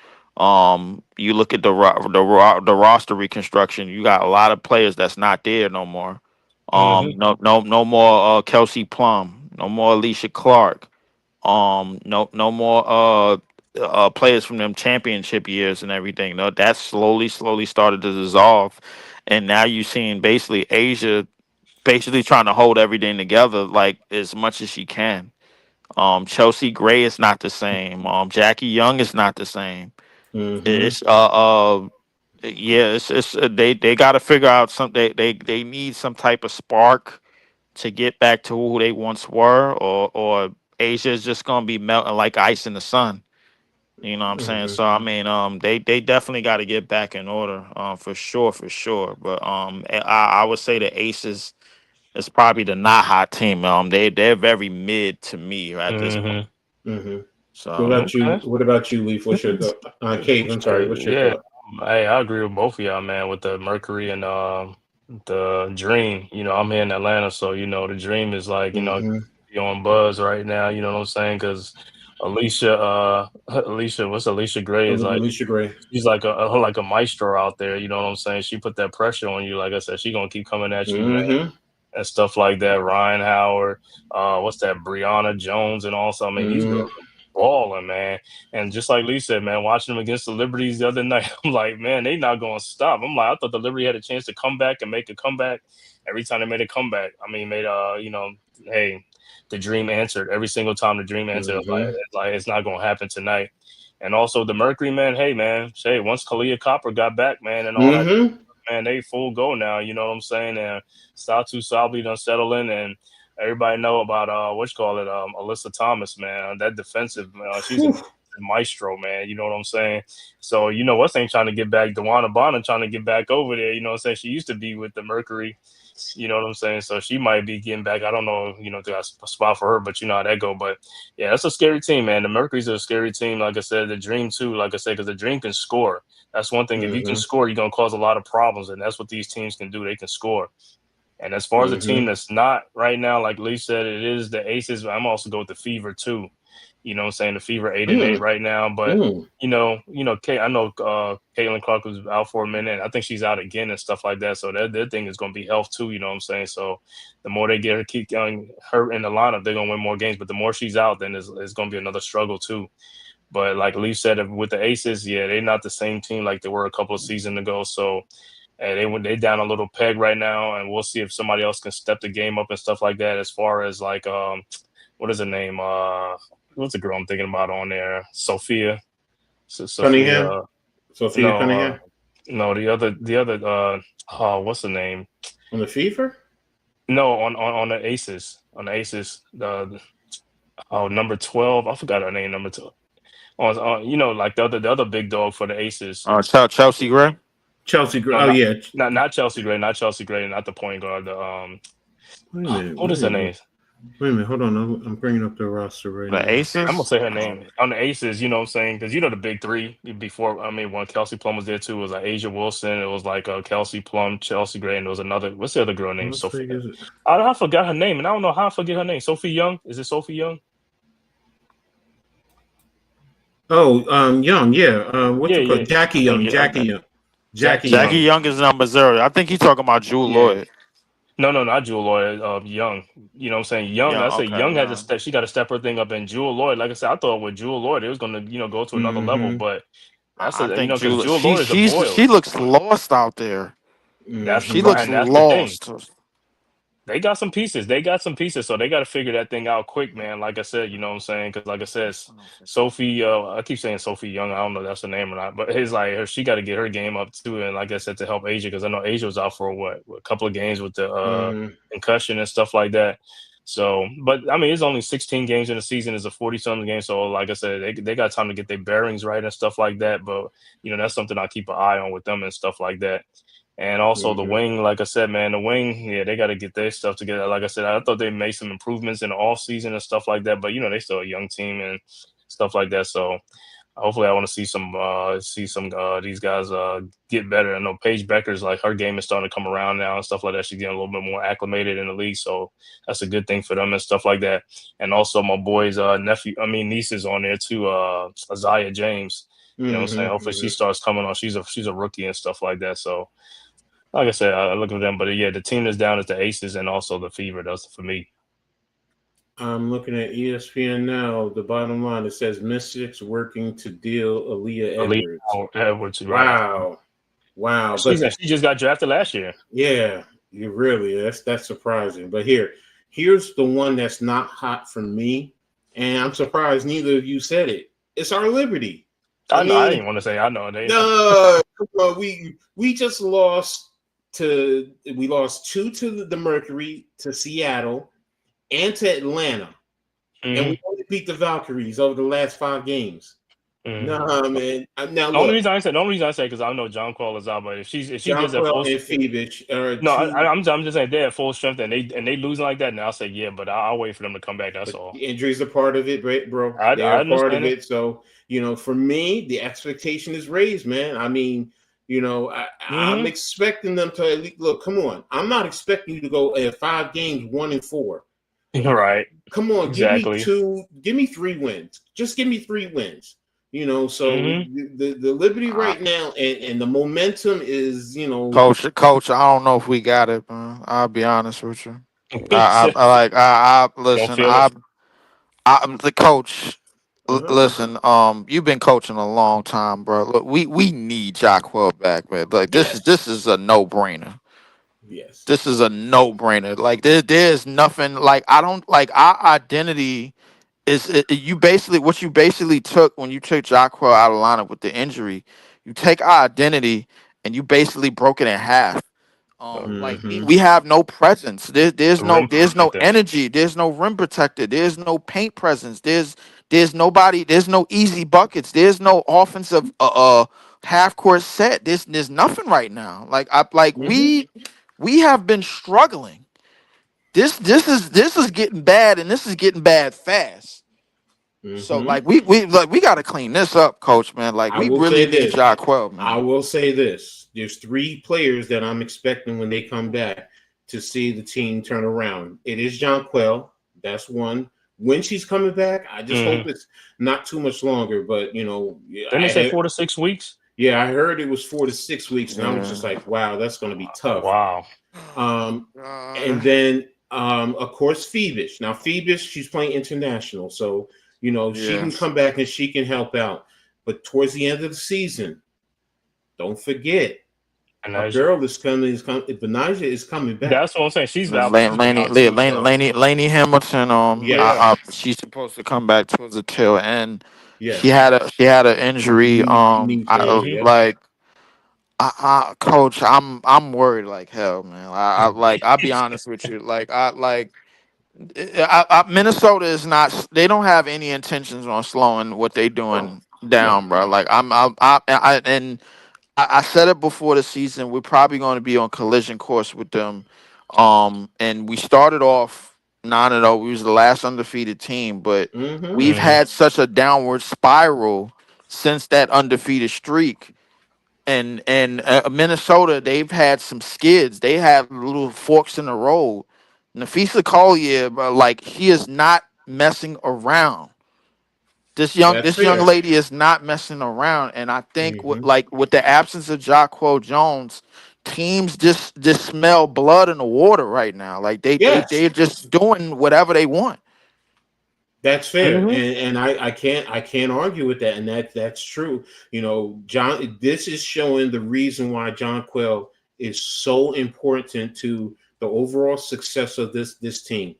You look at the roster reconstruction. You got a lot of players that's not there no more. Hmm. No more Kelsey Plum, no more Alicia Clark. No more players from them championship years and everything. No, that slowly started to dissolve, and now you're seeing basically Asia basically trying to hold everything together like as much as she can. Chelsea Gray is not the same. Jackie Young is not the same. Mm-hmm. It's yeah, it's they got to figure out they need some type of spark to get back to who they once were, or Asia is just gonna be melting like ice in the sun. You know what I'm saying? Mm-hmm. So I mean, they definitely got to get back in order, for sure. But I would say the Aces is probably the not hot team. They're very mid to me at this point. Hmm. Mm-hmm. What So about you? Okay. What about you, Leaf? What's your thought? Cave, I'm sorry. What's your Yeah. thought? Hey, I agree with both of y'all, man, with the Mercury and the Dream. I'm here in Atlanta, so the Dream is like, Mm-hmm. be on buzz right now, you know what I'm saying? Because Alicia, what's Alicia Gray is like, Alicia Gray. she's like a maestro out there, you know what I'm saying? She put that pressure on you. Like I said, she gonna keep coming at you, man, Mm-hmm. and stuff like that. Ryan Howard, what's that, Brianna Jones, and also, I mean, these Mm-hmm. girls are balling, man. And just like Lee said, man, watching them against the Liberties the other night, I'm like, man, they not gonna stop. I'm like, I thought the Liberty had a chance to come back and make a comeback. Every time they made a comeback, I mean, made hey, the Dream answered every single time. The Dream answered. I was like, Mm-hmm. it's not gonna happen tonight. And also the Mercury, man. Hey, man, say once Kalia Copper got back, man, and all that, Mm-hmm. man, they full go now. You know what I'm saying? And Satu Sabli done settling, and everybody know about what you call it, Alyssa Thomas, man. That defensive, she's a Whew. maestro, man. You know what I'm saying? So what's ain't trying to get back. Dewana Bonner trying to get back over there. You know what I'm saying? She used to be with the Mercury. You know what I'm saying? So she might be getting back. I don't know, if there's a spot for her, but you know how that go. But yeah, that's a scary team, man. The Mercury's are a scary team. Like I said, the Dream too. Like I said, because the Dream can score. That's one thing. If you can Mm-hmm. score, you're gonna cause a lot of problems, and that's what these teams can do. They can score. And as far as a team Mm-hmm. that's not right now, like Lee said, it is the Aces. I'm also go with the Fever too. You know what I'm saying? The Fever 8-8 right now. But Mm-hmm. I know Caitlin Clark was out for a minute. I think she's out again and stuff like that. So their thing is gonna be health too, you know what I'm saying? So the more they get her keep going her in the lineup, they're gonna win more games. But the more she's out, then it's gonna be another struggle too. But like Lee said, with the Aces, yeah, they're not the same team like they were a couple of seasons ago. So they down a little peg right now, and we'll see if somebody else can step the game up and stuff like that. As far as like what is her name? What's the girl I'm thinking about on there? Sophia. Cunningham. Sophia. Sophia No, Cunningham no, the other. Oh, what's the name? on the Fever. No, on the Aces. On the Aces, number 12. I forgot her name. Number 12. Like the other big dog for the Aces. Chelsea Gray. Chelsea Gray. No, Oh yeah. not Chelsea Gray, not Chelsea Gray, not the point guard. The Wait a minute. what is her name? Wait a minute. Hold on. I'm bringing up the roster right The now. I'm gonna Aces. say her name on the Aces. You know what I'm saying? Because the big three before. I mean, when Kelsey Plum was there too, it was like Asia Wilson. It was like Kelsey Plum, Chelsea Gray, and there was another. What's the other girl name? Let's Sophie. figure it. I forgot her name, and I don't know how I forget her name. Sophie Young. Is it Sophie Young? Oh, Young. Yeah. What's Yeah, it called? yeah, Jackie Young. Jackie Yeah, Young. Jackie Jackie Jackie Young. Young. Young is number 0. I think he's talking about Jewel Yeah. Lloyd. No, not Jewel Lloyd. Young. You know what I'm saying? Young. Yeah, I say okay, Young had to yeah. step. She got to step her thing up. And Jewel Lloyd, like I said, I thought with Jewel Lloyd, it was gonna go to another level. Mm-hmm. But that's I think because Jewel. Jewel Lloyd is a boil. She looks lost out there. That's the She Mm-hmm. pro- looks and that's the thing. lost. They got some pieces. They got some pieces, so they got to figure that thing out quick, man. Like I said, you know what I'm saying? Because like I said, Sophie, I keep saying Sophie Young. I don't know if that's the name or not, but it's like she got to get her game up too. And like I said, to help Asia, because I know Asia was out for a couple of games with the Mm-hmm. concussion and stuff like that. So, but I mean, it's only 16 games in the season. It's a 40-something game. So, like I said, they got time to get their bearings right and stuff like that. But that's something I keep an eye on with them and stuff like that. And also the Mm-hmm. wing, like I said, man, the wing, yeah, they got to get their stuff together. Like I said, I thought they made some improvements in the off season and stuff like that, but they still a young team and stuff like that. So Hopefully, I want to see some these guys get better. I know Paige Becker's like her game is starting to come around now and stuff like that. She's getting a little bit more acclimated in the league, so that's a good thing for them and stuff like that. And also my boy's niece is on there too, Isaiah James. You know what I'm saying? Hopefully she starts coming on. She's a rookie and stuff like that. So like I said, I look at them, but yeah, the team that's down is the Aces and also the Fever. That's for me. I'm looking at ESPN now. The bottom line, it says Mystics working to deal Aaliyah Edwards. Edwards, right. Wow. She just got drafted last year. Yeah, that's surprising. But here's the one that's not hot for me, and I'm surprised neither of you said it. It's our Liberty. I didn't want to say I know. No, we just lost two to the Mercury, to Seattle, and to Atlanta, and we only beat the Valkyries over the last 5 games. Nah, man. Now the only reason I say because I know John Call is out, but if she gets at full strength, I'm just saying they're at full strength and they losing like that, now I'll say yeah, but I'll wait for them to come back. That's all. Injuries are part of it, bro. They're a part of it. So for me, the expectation is raised, man. I mean, I'm expecting them to at least look. Come on, I'm not expecting you to go at 5 games 1-4. Right. Come on, exactly. Give me 3 wins. Just give me 3 wins. So the Liberty right now and the momentum is, Coach, I don't know if we got it, man. I'll be honest with you. I'm the coach. Listen, you've been coaching a long time, bro. Look, we need Jacquel back, man. Like this is a no-brainer. Yes. This is a no-brainer. Like there's nothing like I don't like our identity is you basically took when you took Jacquel out of lineup with the injury, you take our identity and you basically broke it in half. Like we have no presence. There's no energy. There's no rim protector. There's no paint presence. There's nobody. There's no easy buckets. There's no offensive half court set. There's nothing right now. We have been struggling. This is getting bad, and this is getting bad fast. So we got to clean this up, Coach, man. Like we really need Jacquel, man. I will say this: there's 3 players that I'm expecting when they come back to see the team turn around. It is Jonquel. That's one. When she's coming back, I just hope it's not too much longer. But didn't they say 4 to 6 weeks? Yeah, I heard it was 4 to 6 weeks, and I was just like, wow, that's going to be tough. Wow. And then of course, Phoebus. Now, Phoebus, she's playing international, so she can come back and she can help out. But towards the end of the season, don't forget, our girl is coming. Benijah is coming back. That's what I'm saying. She's Laney Hamilton. She's supposed to come back towards the tail end. Yeah, she had an injury. Coach, I'm worried like hell, man. I'll be honest with you. Minnesota is not. They don't have any intentions on slowing what they doing down, bro. Like I said it before the season. We're probably going to be on collision course with them. And we started off 9-0. We was the last undefeated team, but we've had such a downward spiral since that undefeated streak. And Minnesota, they've had some skids. They have little forks in the road. Nafisa Collier, he is not messing around. This young lady is not messing around, and I think with the absence of Jacquel Jones, teams just smell blood in the water right now. Like they're just doing whatever they want. That's fair, and I can't argue with that, and that's true. John, this is showing the reason why Jonquel is so important to the overall success of this team.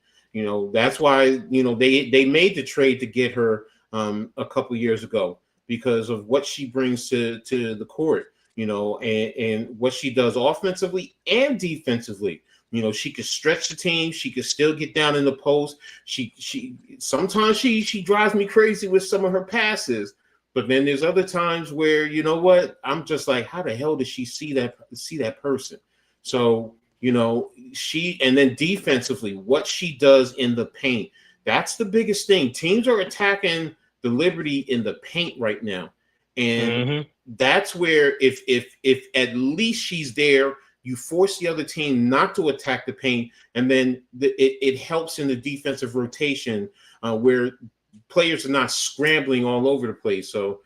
That's why they made the trade to get her a couple years ago because of what she brings to the court. And what she does offensively and defensively. She could stretch the team. She could still get down in the post. She sometimes she drives me crazy with some of her passes, but then there's other times where I'm just like, how the hell does she see that person? So and then defensively, what she does in the paint, that's the biggest thing. Teams are attacking the Liberty in the paint right now, and Mm-hmm. that's where if at least she's there, you force the other team not to attack the paint, and then it helps in the defensive rotation where players are not scrambling all over the place. So,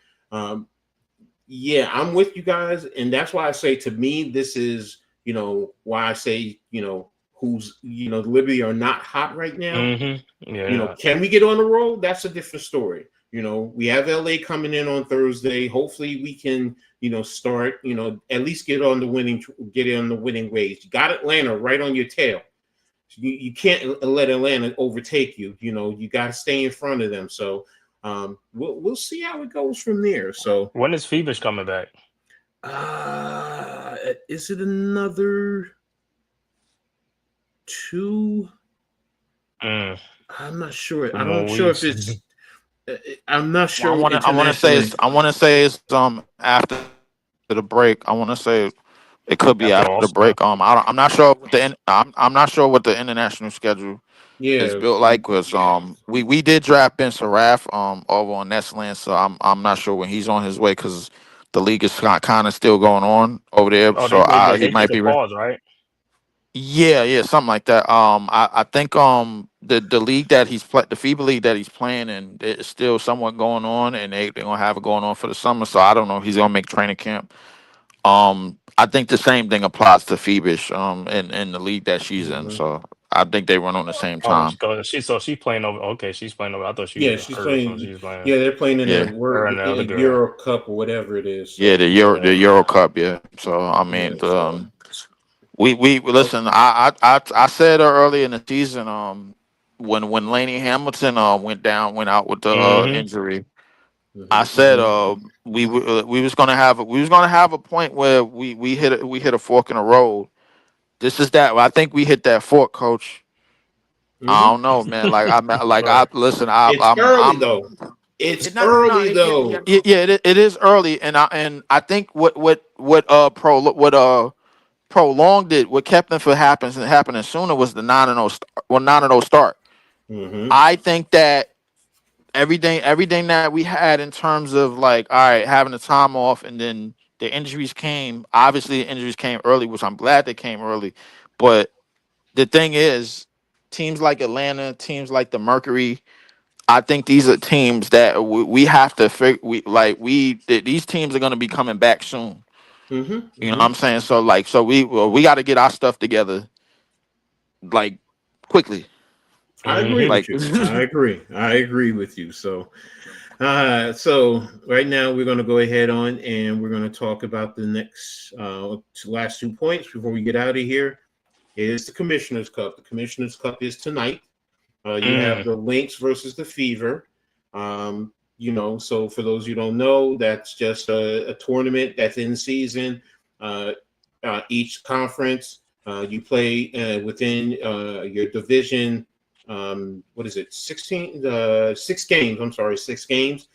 yeah, I'm with you guys, and that's why I say to me this is why I say who's the Liberty are not hot right now. Mm-hmm. Yeah. Can we get on the road? That's a different story. We have LA coming in on Thursday. Hopefully we can, start, at least get on the winning ways. You got Atlanta right on your tail. You can't let Atlanta overtake you. You got to stay in front of them. So we'll see how it goes from there. So When is Phoebus coming back? is it another 2? I'm not sure. I'm not sure if it's. I'm not sure. I want to say it's after the break. I want to say it could be after the break. I'm not sure what I'm not sure what the international schedule is built like, because we did draft Ben Saraf over on Nestland, so I'm not sure when he's on his way, because the league is kind of still going on over there. Oh, So they he might be pause, right? Yeah, something like that. I think the league that the FIBA league that he's playing in is still somewhat going on, and they're gonna have it going on for the summer. So I don't know if he's gonna make training camp. I think the same thing applies to Phoebus in the league that she's in. So I think they run on the same time. She's playing over. Okay, she's playing over. I thought she was she's hurt, playing. So she's playing. Yeah, they're playing in the Euro girl. Cup or whatever it is. So. Yeah, the Euro Cup. Yeah. So I mean, we listen. I said earlier in the season, when Lainey Hamilton went out with the injury, I said we was gonna have a point where we hit a fork in the road. This is that. I think we hit that fork, Coach. I don't know, man. It's early though. It's early though. Yeah, it is early, and I think what prolonged it, what kept them from happening sooner, was the 9-0 start. I think that everything that we had in terms of all right, having the time off, and then the injuries came. Obviously, the injuries came early, which I'm glad they came early. But the thing is, teams like Atlanta, teams like the Mercury, I think these are teams that we have to figure. These teams are going to be coming back soon. You know what I'm saying? So we got to get our stuff together, quickly. I agree with you. I agree with you. So, so right now we're going to go ahead on and we're going to talk about the next last 2 points before we get out of here. It is the Commissioner's Cup. The Commissioner's Cup is tonight. You have the Lynx versus the Fever. So for those who don't know, that's just a tournament that's in season. Each conference, you play within your division. What is it? 6 games. I'm sorry, 6 games,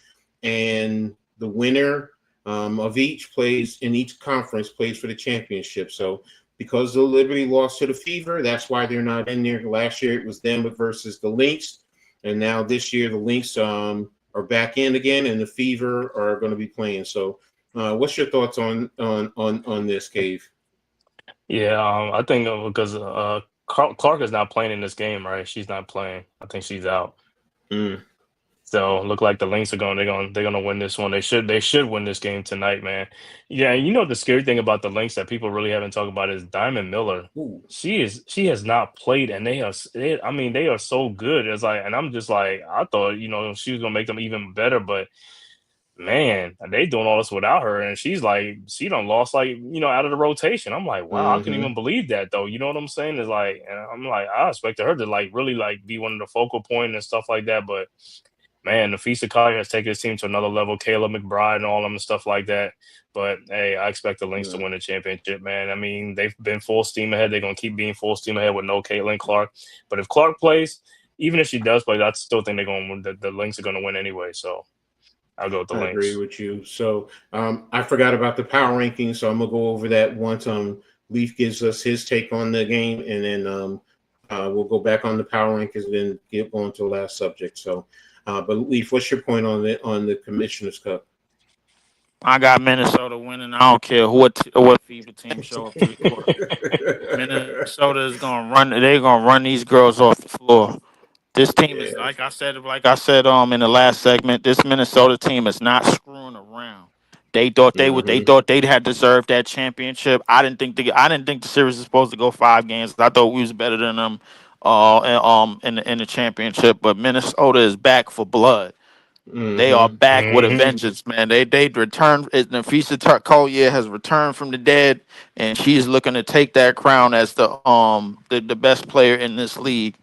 and the winner of each plays in each conference plays for the championship. So because the Liberty lost to the Fever, that's why they're not in there. Last year it was them versus the Lynx, and now this year the Lynx are back in again, and the Fever are going to be playing. So, what's your thoughts on this, Cave? Yeah, I think because Clark is not playing in this game, right? She's not playing. I think she's out. So look like the Lynx are they're gonna win this one. They should win this game tonight, man. Yeah, the scary thing about the Lynx that people really haven't talked about is Diamond Miller. Ooh. She has not played, and they are so good. It's and I'm just I thought she was gonna make them even better, but man, they doing all this without her, and she's she done lost out of the rotation. I'm wow, I couldn't even believe that though. You know what I'm saying? It's and I'm I expected her to really be one of the focal point and stuff like that, but man, the Feast of Collier has taken his team to another level. Kayla McBride and all them and stuff like that. But hey, I expect the Lynx to win the championship, man. I mean, they've been full steam ahead. They're gonna keep being full steam ahead with no Caitlin Clark. But if Clark plays, even if she does play, I still think they're going to win. The Lynx are going to win anyway. So I'll go with the Lynx. I agree with you. So I forgot about the power rankings, so I'm gonna go over that once Leaf gives us his take on the game, and then we'll go back on the power rankings and then get on to the last subject. So But Leaf, what's your point on the Commissioner's Cup? I got Minnesota winning. I don't care what FIBA team show up to the court. Minnesota is gonna run. They're gonna run these girls off the floor. This team is Yeah. like I said in the last segment. This Minnesota team is not screwing around. They thought they would. They Mm-hmm. thought they had deserved that championship. I didn't think the series was supposed to go 5 games. I thought we was better than them. In the championship, but Minnesota is back for blood. They are Mm-hmm. back with a Hmm. vengeance, man. They returned. Nafisa Collier has returned from the dead, and she's looking to take that crown as the best player in this league.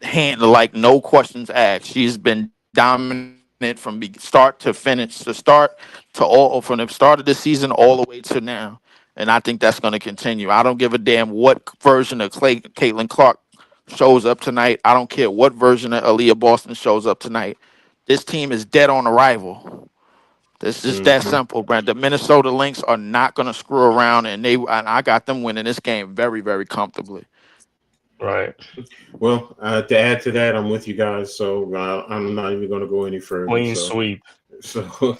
Hand like no questions asked. She's been dominant from start to finish, from the start of the season all the way to now, and I think that's going to continue. I don't give a damn what version of Caitlin Clark shows up tonight. I don't care what version of Aaliyah Boston shows up tonight. This team is dead on arrival. This is that Mm-hmm. simple, Brent. The Minnesota Lynx are not going to screw around, and I got them winning this game very, very comfortably. Right. Well, to add to that, I'm with you guys, so I'm not even going to go any further. Clean sweep. So,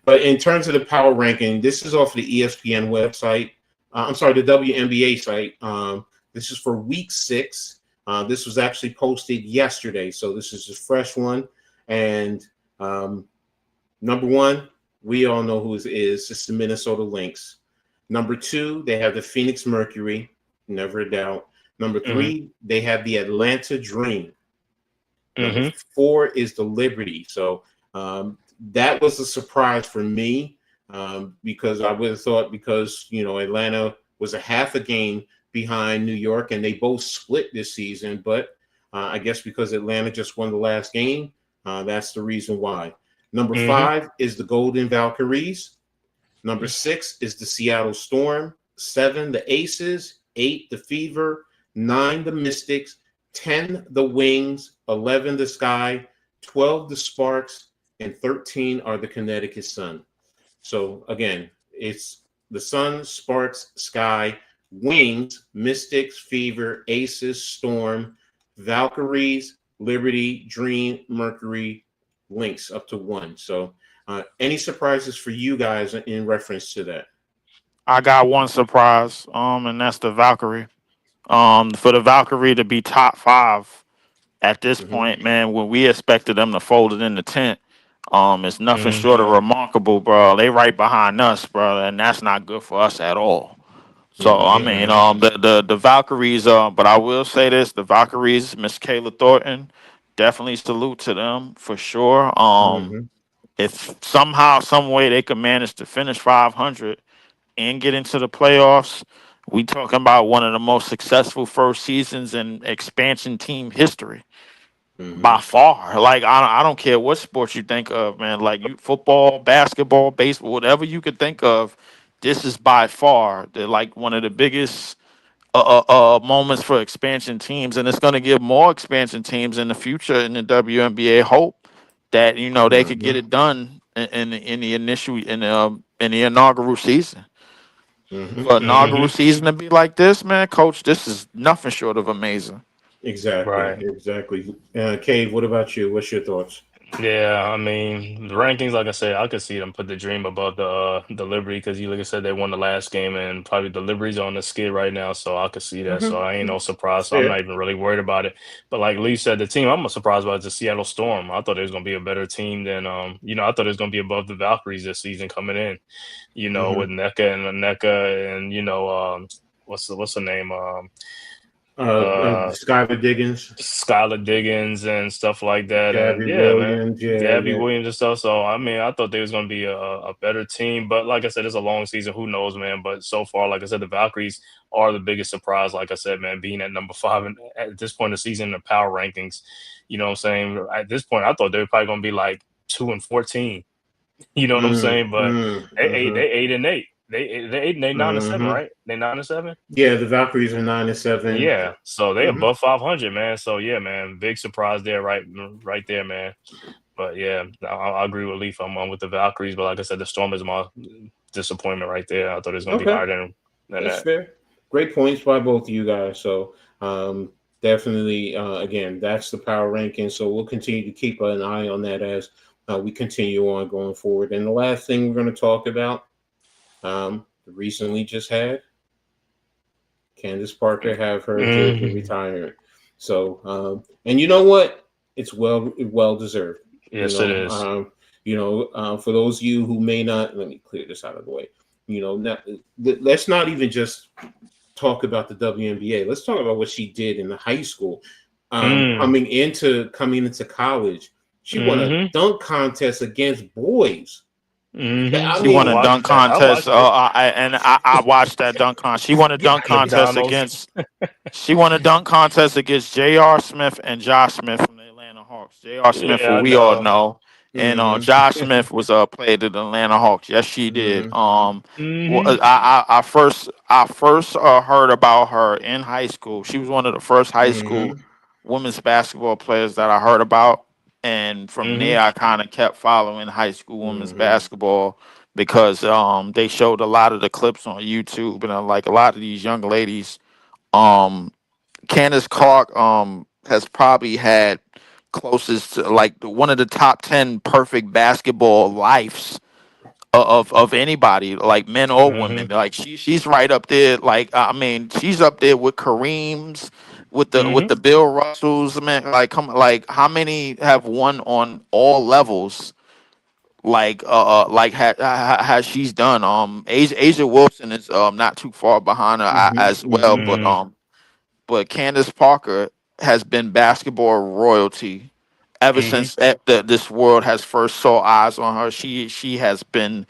but in terms of the power ranking, this is off the ESPN website. I'm sorry, the WNBA site. This is for week 6. This was actually posted yesterday, so this is a fresh one. And number 1, we all know who it is. It's the Minnesota Lynx. Number 2, they have the Phoenix Mercury, never a doubt. Number 3, they have the Atlanta Dream. Number 4 is the Liberty. So that was a surprise for me because I would have thought because, Atlanta was a half a game behind New York and they both split this season. But I guess because Atlanta just won the last game, that's the reason why. Number 5 is the Golden Valkyries. Number 6 is the Seattle Storm. 7, the Aces. 8, the Fever. 9, the Mystics. 10, the Wings. 11, the Sky. 12, the Sparks. And 13 are the Connecticut Sun. So, again, it's the Sun, Sparks, Sky, Wings, Mystics, Fever, Aces, Storm, Valkyries, Liberty, Dream, Mercury, Lynx, up to 1. So, any surprises for you guys in reference to that? I got one surprise, and that's the Valkyrie. For the Valkyrie to be top 5 at this point, man, when we expected them to fold it in the tent, it's nothing short of remarkable, bro. They right behind us, bro, and that's not good for us at all. So I mean, the Valkyries, but I will say this: the Valkyries, Miss Kayla Thornton, definitely salute to them for sure. If somehow, some way they could manage to finish 500 and get into the playoffs, we talking about one of the most successful first seasons in expansion team history. By far. Like I don't care what sports you think of, man. Like football, basketball, baseball, whatever you could think of, this is by far like one of the biggest moments for expansion teams, and it's going to give more expansion teams in the future in the WNBA hope that they could get it done in the inaugural season. For inaugural season to be like this, man, Coach, this is nothing short of amazing. Exactly. Right. Exactly. Cave, what about you? What's your thoughts? Yeah, I mean, the rankings, like I said, I could see them put the Dream above the Liberty because like I said, they won the last game and probably the Liberty's on the skid right now, so I could see that. So I ain't no surprise. So I'm not even really worried about it. But like Lee said, the team I'm surprised about is the Seattle Storm. I thought it was gonna be a better team than I thought it was gonna be above the Valkyries this season coming in. With NECA and what's the name? Skylar Diggins, Skylar Diggins and stuff like that. Gabby And yeah, man. Williams, Gabby Williams and stuff. So I mean, I thought they was gonna be a better team. But like I said, it's a long season. Who knows, man? But so far, like I said, the Valkyries are the biggest surprise, like I said, man, being at number 5 and at this point of the season in the power rankings. You know what I'm saying? At this point, I thought they were probably gonna be like 2-14. You know what I'm saying? But they 8-8. They 8 and they 9-7, right? They 9-7. Yeah, the Valkyries are 9-7. Yeah, so they above 500, man. So yeah, man, big surprise there, right there, man. But yeah, I agree with Leaf. I'm on with the Valkyries, but like I said, the Storm is my disappointment right there. I thought it was going to be higher than That's that. fair. Great points by both of you guys. So definitely. Again, that's the power ranking. So we'll continue to keep an eye on that as we continue on going forward. And the last thing we're going to talk about, recently just had Candace Parker have her jersey Hmm. retired. So, and you know what? It's well deserved. You Yes, it know, is. for those of you who may not, let me clear this out of the way. Let's not even just talk about the WNBA. Let's talk about what she did in the high school. Mm. Coming into college, she won a Hmm. dunk contest against boys. Hmm. I She I won a mean, dunk watched that. I contest. watched it. I watched that dunk contest. She won a dunk contest McDonald's. against. She won a dunk contest against J.R. Smith and Josh Smith from the Atlanta Hawks. J.R. Smith, who Yeah, I we all know. know, and mm-hmm, Josh Smith was played at the Atlanta Hawks. Yes, she did. mm-hmm, Hmm. I first heard about her in high school. She was one of the first high school mm-hmm, women's basketball players that I heard about, and from Hmm. there I kind of kept following high school women's mm-hmm, basketball because they showed a lot of the clips on YouTube, and like a lot of these young ladies. Um, Candace Clark has probably had closest to like one of the top 10 perfect basketball lives of anybody, like men or women. Hmm. Like she's right up there. Like I mean, she's up there with Kareem's, with Hmm. the Bill Russells. Man, like come like how many have won on all levels? Like has she's done. Asia Wilson is not too far behind her as well, mm-hmm, but Candace Parker has been basketball royalty ever Hmm. since this world has first saw eyes on her. She has been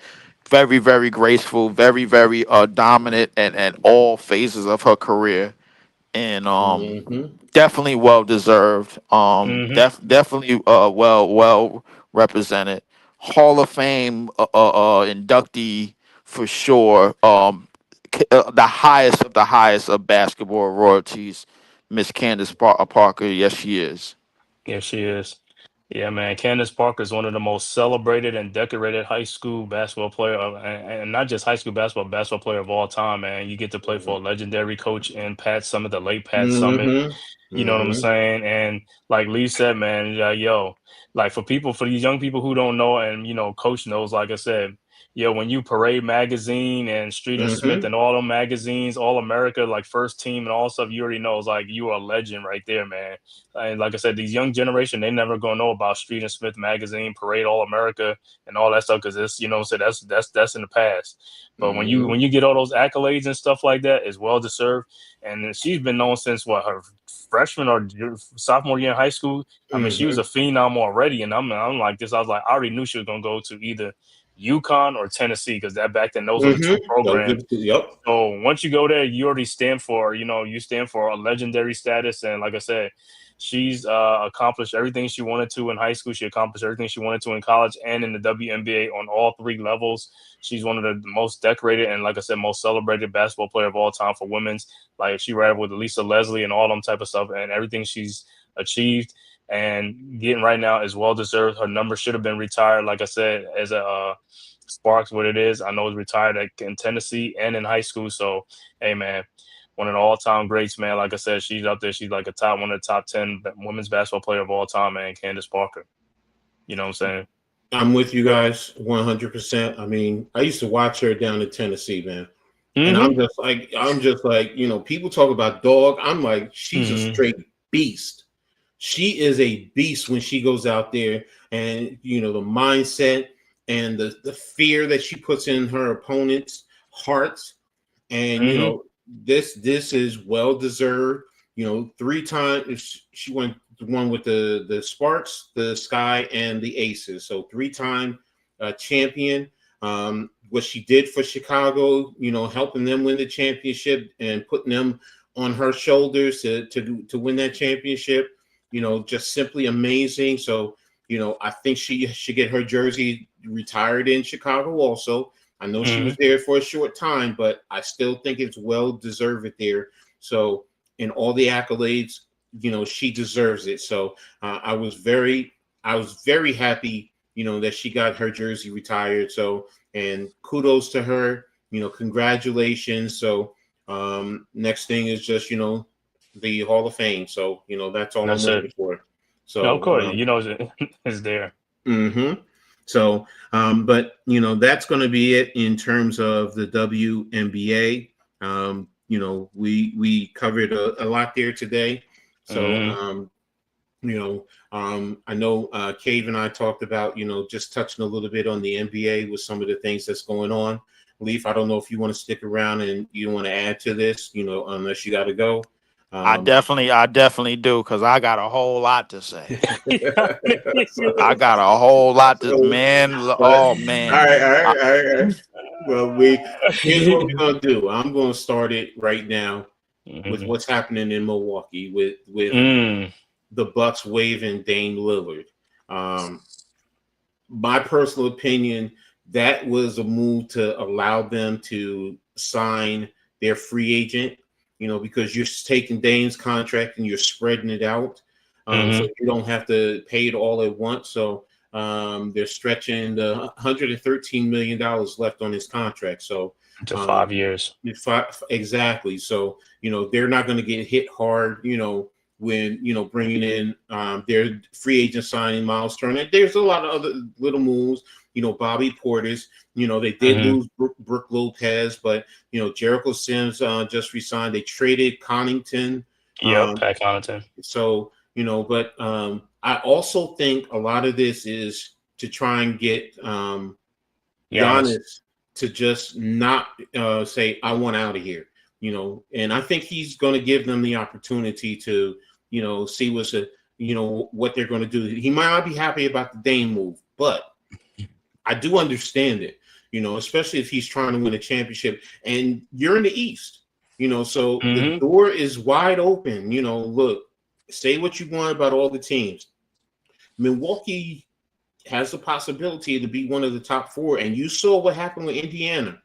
very very graceful, very very dominant at all phases of her career, and mm-hmm, definitely well deserved. Hmm. Definitely well represented. Hall of Fame inductee for sure. The highest of the highest of basketball royalties, Miss Candace Parker. Yes, she is. Yeah, she is. Yeah, man. Candace Parker is one of the most celebrated and decorated high school basketball player, and not just high school basketball player of all time, man. You get to play for a legendary coach in Pat Summit, the late Pat Summit. mm-hmm, You know what I'm mm-hmm, saying? And like Lee said, man, yo, like for these young people who don't know, and Coach knows, like I said, yo, when you Parade Magazine and Street and Smith mm-hmm, and all them magazines, All America, like First Team and all stuff, you already know, it's like you are a legend right there, man. And like I said, these young generation, they never gonna know about Street and Smith magazine, Parade All America, and all that stuff because it's so that's in the past. But when you mm-hmm, when you get all those accolades and stuff like that, it's well deserved. And she's been known since what, her freshman or sophomore year in high school. I mean, she was mm-hmm, a phenom already, and I'm like this. I was like, I already knew she was gonna go to either UConn or Tennessee because that back then those are the two programs. Yep. So once you go there, you already stand for, you stand for a legendary status. And like I said, she's accomplished everything she wanted to in high school. She accomplished everything she wanted to in college and in the WNBA on all three levels. She's one of the most decorated and, like I said, most celebrated basketball player of all time for women's. Like she ran with Lisa Leslie and all them type of stuff, and everything she's achieved and getting right now is well deserved. Her number should have been retired, like I said, as a Sparks what it is. I know he's retired in Tennessee and in high school. So, hey, man, one of the all-time greats, man. Like I said, she's up there. She's like one of the top 10 women's basketball player of all time, man. Candace Parker. You know what I'm saying? I'm with you guys 100%. I mean, I used to watch her down in Tennessee, man. And Mm-hmm. I'm just like, people talk about dog. I'm like, she's a Mm-hmm. straight beast. She is a beast when she goes out there, and the mindset and the fear that she puts in her opponents' hearts. And Mm-hmm. this is well deserved. 3 times she won with the Sparks, the Sky, and the Aces. So 3-time champion. What she did for Chicago, helping them win the championship and putting them on her shoulders to win that championship. Just simply amazing. So I think she should get her jersey retired in Chicago also. I know she Mm-hmm. was there for a short time, but I still think it's well deserved there. So, in all the accolades, she deserves it. So, I was very happy, that she got her jersey retired. So, and kudos to her. Congratulations. So, next thing is just, the Hall of Fame. So that's all I'm That's it. waiting for. No, of So course, it's there. hmm So, but that's going to be it in terms of the WNBA. We covered a lot there today. So, Hmm. I know Cave and I talked about just touching a little bit on the NBA with some of the things that's going on. Leaf, I don't know if you want to stick around and you want to add to this, unless you got to go. I definitely do, because I got a whole lot to say. I got a whole lot to, So, man. but Oh all man. right, all right, I- all right, all right. Well, here's what we're gonna do. I'm gonna start it right now with Mhm. what's happening in Milwaukee with Mm. the Bucks waving Dame Lillard. Um, my personal opinion, that was a move to allow them to sign their free agent. Because you're taking Dame's contract and you're spreading it out, so Hmm. you don't have to pay it all at once. So they're stretching the $113 million left on his contract. So To um, 5 years. exactly. So they're not going to get hit hard. When bringing in their free agent signing Miles Turner. There's a lot of other little moves. Bobby Portis. They did Hmm. lose Brooke Lopez, but Jericho Sims just resigned. They traded Connington. Yep, Um, Pat Connaughton. so but I also think a lot of this is to try and get Giannis. Giannis to just not say I want out of here. And I think he's going to give them the opportunity to see what they're going to do. He might not be happy about the Dame move, but I do understand it. Especially if he's trying to win a championship, and you're in the East. So the Hmm. door is wide open. Look, say what you want about all the teams. Milwaukee has the possibility to be one of the top four, and you saw what happened with Indiana.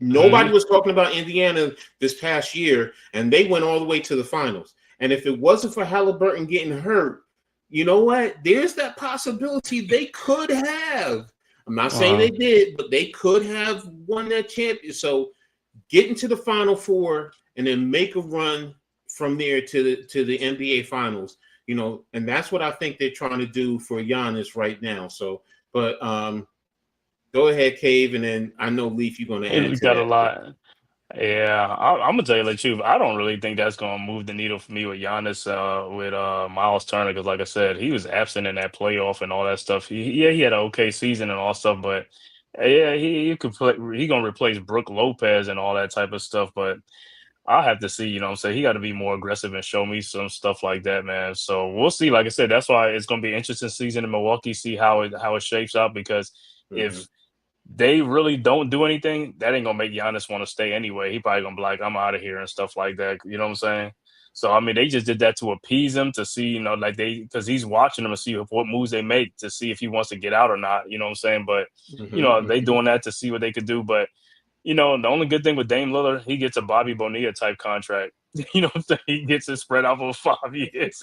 Hmm. Nobody was talking about Indiana this past year, and they went all the way to the finals. And if it wasn't for Halliburton getting hurt, you know what? There's that possibility they could have. I'm not saying Uh, they did, but they could have won that championship. So get into the Final Four and then make a run from there to the NBA Finals. And that's what I think they're trying to do for Giannis right now. So, but go ahead, Cave, and then I know Leaf, you're going to add he's to got a that. lot. Yeah, I'm gonna tell you the truth. I don't really think that's gonna move the needle for me with Giannis, with Miles Turner, because like I said, he was absent in that playoff and all that stuff. He had an okay season and all stuff, but yeah, he could play. He gonna replace Brooke Lopez and all that type of stuff. But I'll have to see. What I'm saying, he got to be more aggressive and show me some stuff like that, man. So we'll see. Like I said, that's why it's gonna be an interesting season in Milwaukee. See how it shapes out, because Mm-hmm. if they really don't do anything, that ain't gonna make Giannis want to stay anyway. He probably gonna be like, I'm out of here and stuff like that. You know what I'm saying? So I mean, they just did that to appease him, to see, like because he's watching them and see what moves they make to see if he wants to get out or not. You know what I'm saying? But they Mm-hmm. doing that to see what they could do. But the only good thing with Dame Lillard, he gets a Bobby Bonilla type contract. You know what I'm saying? He gets it spread out for 5 years.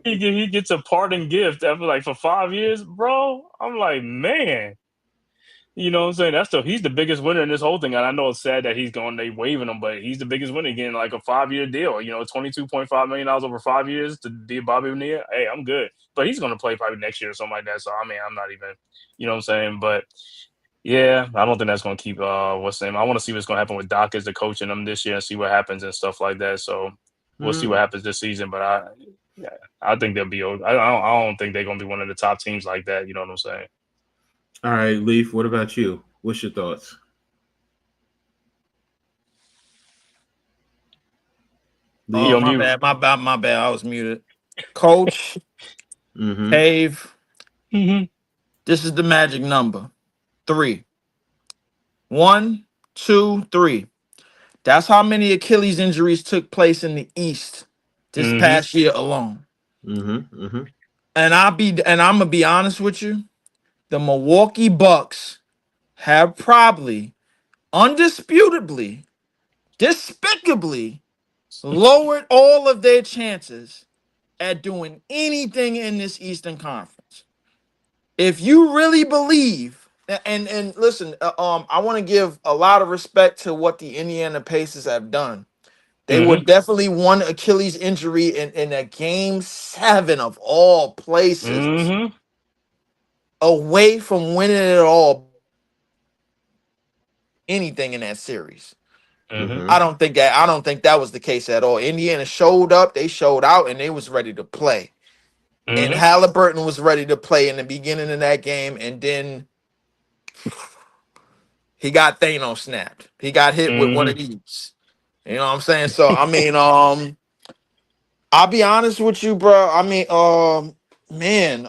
He gets a parting gift after, like, for 5 years, bro. I'm like, man. You know what I'm saying? He's the biggest winner in this whole thing. And I know it's sad that they waiving him, but he's the biggest winner, getting like a 5-year deal, $22.5 million over 5 years to be a Bobby Bonilla. Hey, I'm good. But he's gonna play probably next year or something like that. So I mean, I'm not even, you know what I'm saying? But yeah, I don't think that's gonna keep what's the name. I want to see what's gonna happen with Doc as the coach in them this year and see what happens and stuff like that. So we'll see what happens this season. But I think they'll be. I don't think they're gonna be one of the top teams like that. You know what I'm saying? All right, Leaf, what about you? What's your thoughts? Oh, Leaf? Yo, my mute. bad, my bad. I was muted. Coach, Mm-hmm. Cave, Hmm. this is the magic number. 3. 1, 2, 3. That's how many Achilles injuries took place in the East this Hmm. past year alone. Mm-hmm. Mm-hmm. And I'm gonna be honest with you. The Milwaukee Bucks have probably, undisputably, despicably lowered all of their chances at doing anything in this Eastern Conference. If you really believe, and listen, I want to give a lot of respect to what the Indiana Pacers have done. They were definitely one Achilles injury in a game 7 of all places, away from winning it all, anything in that series. I don't think that was the case at all. Indiana showed up, they showed out, and they was ready to play. And Halliburton was ready to play in the beginning of that game, and then he got Thanos snapped. He got hit with one of these. You know what I'm saying? So I mean, I'll be honest with you, bro. I mean,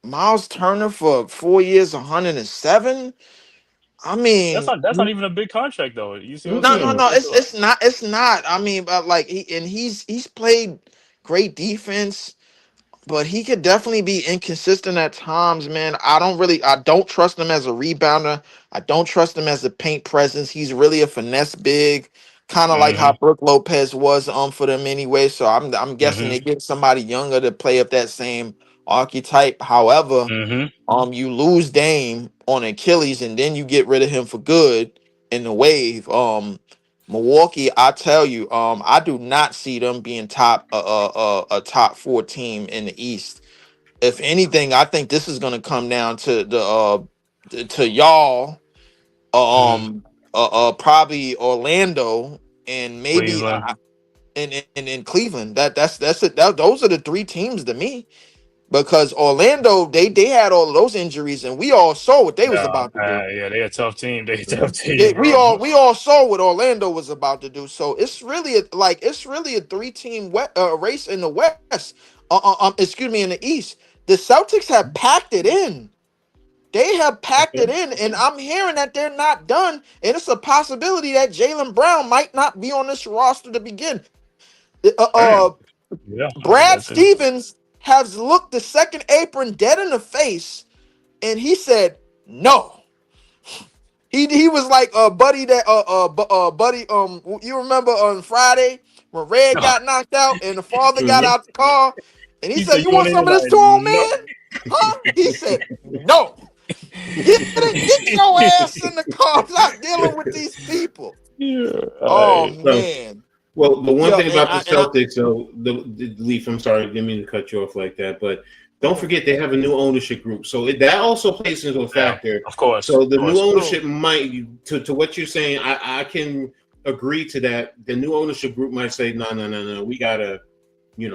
Miles Turner for 4 years, 107. I mean, that's not even a big contract though. You see what no, I'm saying? it's not. I mean, but like he's played great defense, but he could definitely be inconsistent at times, man. I don't trust him as a rebounder. I don't trust him as a paint presence. He's really a finesse big, kind of like how Brooke Lopez was for them anyway. So I'm guessing they get somebody younger to play up that same archetype. However, you lose Dame on Achilles and then you get rid of him for good in the wave. Milwaukee, I tell you, I do not see them being a top 4 team in the East. If anything, I think this is going to come down to to y'all, probably Orlando and maybe Cleveland. in Cleveland. That's it. Those are the 3 teams to me. Because Orlando, they had all of those injuries, and we all saw what they was about to do. Yeah, they a tough team. They a tough team, Yeah, bro. we all saw what Orlando was about to do. So it's really a 3-team race in the West. Excuse me, in the East. The Celtics have packed it in. They have packed it in, and I'm hearing that they're not done, and it's a possibility that Jaylen Brown might not be on this roster to begin. Brad Stevens has looked the second apron dead in the face, and he said no. He was like buddy buddy you remember on Friday when Red got knocked out and the father got out the car and he said, "You want some of this too, old man?" Huh? He said no. Get your ass in the car. I'm not dealing with these people. Man. Well, the one thing about the Celtics, the Leaf, I'm sorry, didn't mean to cut you off like that, but don't forget they have a new ownership group, so that also plays into a factor. Of course. So the new ownership might, to what you're saying, I can agree to that. The new ownership group might say, no, we gotta,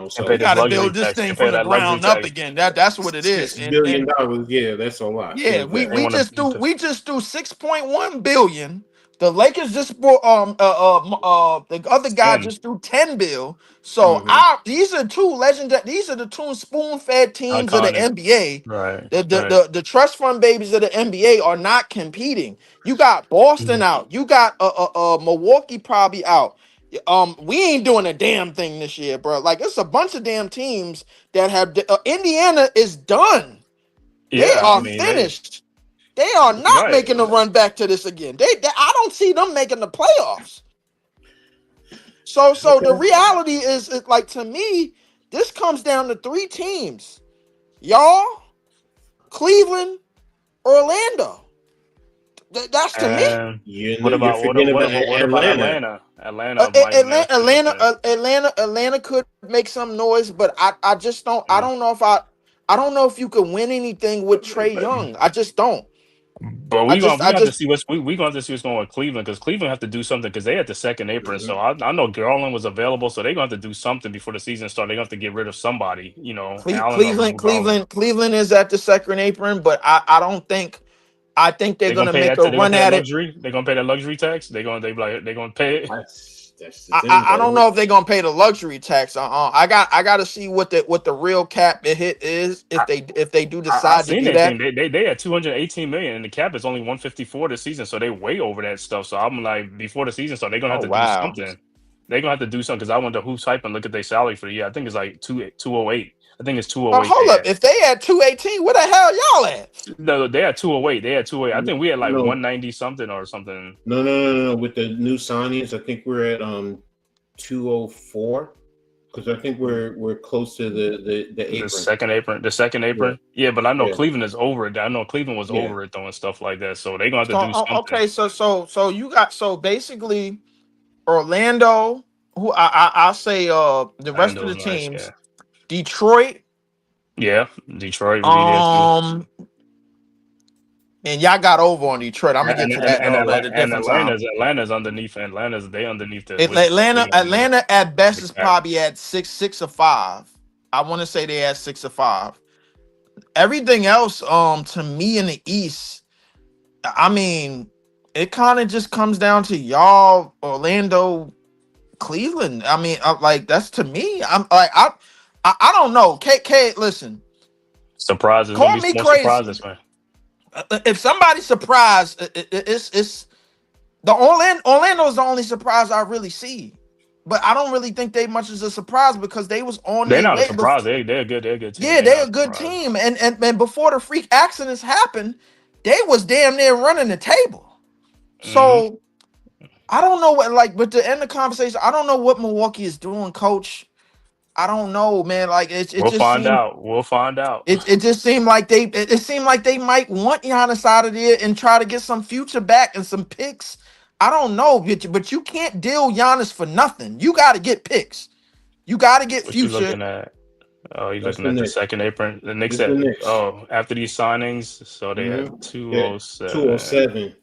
so we gotta build this thing from the ground up again. That's what it is. $6 billion, yeah, that's a lot. Yeah, we just do 6.1 billion. The Lakers just bought the other guy just threw 10 bill. So these are these are the 2 spoon-fed teams of the NBA. Right. The trust fund babies of the NBA are not competing. You got Boston out. You got Milwaukee probably out. We ain't doing a damn thing this year, bro. Like it's a bunch of damn teams that have Indiana is done. They are finished. They are not making a run back to this again. I don't see them making the playoffs. So the reality is like, to me, this comes down to 3 teams: y'all, Cleveland, Orlando. That's to me. What about Atlanta? Atlanta could make some noise, but I just don't. I don't know if you can win anything with Trae Young. I just don't. But we're gonna have to see what's going on with Cleveland, because Cleveland have to do something because they had the second apron. So I know Garland was available, so they're gonna have to do something before the season starts. They're gonna have to get rid of somebody, Cleveland is at the second apron, but I don't think. I think they're gonna make a run at it. They're gonna pay that luxury tax. They're gonna pay it. I don't know if they're gonna pay the luxury tax. I got to see what the real cap hit is if they do decide to do that. They had 218 million and the cap is only 154 this season, so they way over that stuff. So I'm like, before the season starts, they're gonna have to do something. They're gonna have to do something, because I went to Hoops Hype and look at their salary for the year. I think it's like 208. I think it's 208. Hold up, if they had 218, where the hell y'all at? No, they had 208. I think we had like 190 something or something. No. With the new signings, I think we're at 204, because I think we're close to the apron. The second apron. Yeah, but I know Cleveland is over it. I know Cleveland was over it though and stuff like that. So they're gonna have to do something. Okay, so basically Orlando, I'll say the rest of the Orlando's nice, teams. yeah. Detroit, Yeah, Detroit would be there too. um, and y'all got over on Detroit. I'm gonna get to that at a And different time. Atlanta's underneath. They underneath the Wizards. They Atlanta, gonna be Atlanta at best the is Cavs. probably at 6 or 5. I want to say they at 6 or 5. Everything else, to me in the East, I mean, it kind of just comes down to y'all, Orlando, Cleveland. I mean, like that's to me. I'm like I don't know. K, listen, Surprises. Gonna call be some me more crazy. surprises, man. If somebody's surprised, it's the Orlando is the only surprise I really see. But I don't really think they much as a surprise because they was on They're their not a way. surprise. They're good. They're a good team. Yeah, They're they're not a a good surprise. team, and before the freak accidents happened, they was damn near running the table. Hmm. So I don't know what, like, but to end the conversation, I don't know what Milwaukee is doing, Coach. I don't know, man. Like it We'll just find seemed out. We'll find out. it just seemed like it seemed like they might want Giannis out of there and try to get some future back and some picks. I don't know, but you can't deal Giannis for nothing. You got to get picks. You got to get What you future. looking at? Oh, you're That's looking the at the Knicks. second apron. The Knicks It's the at Knicks. after these signings, so they Mm-hmm. at Yeah, 207. 207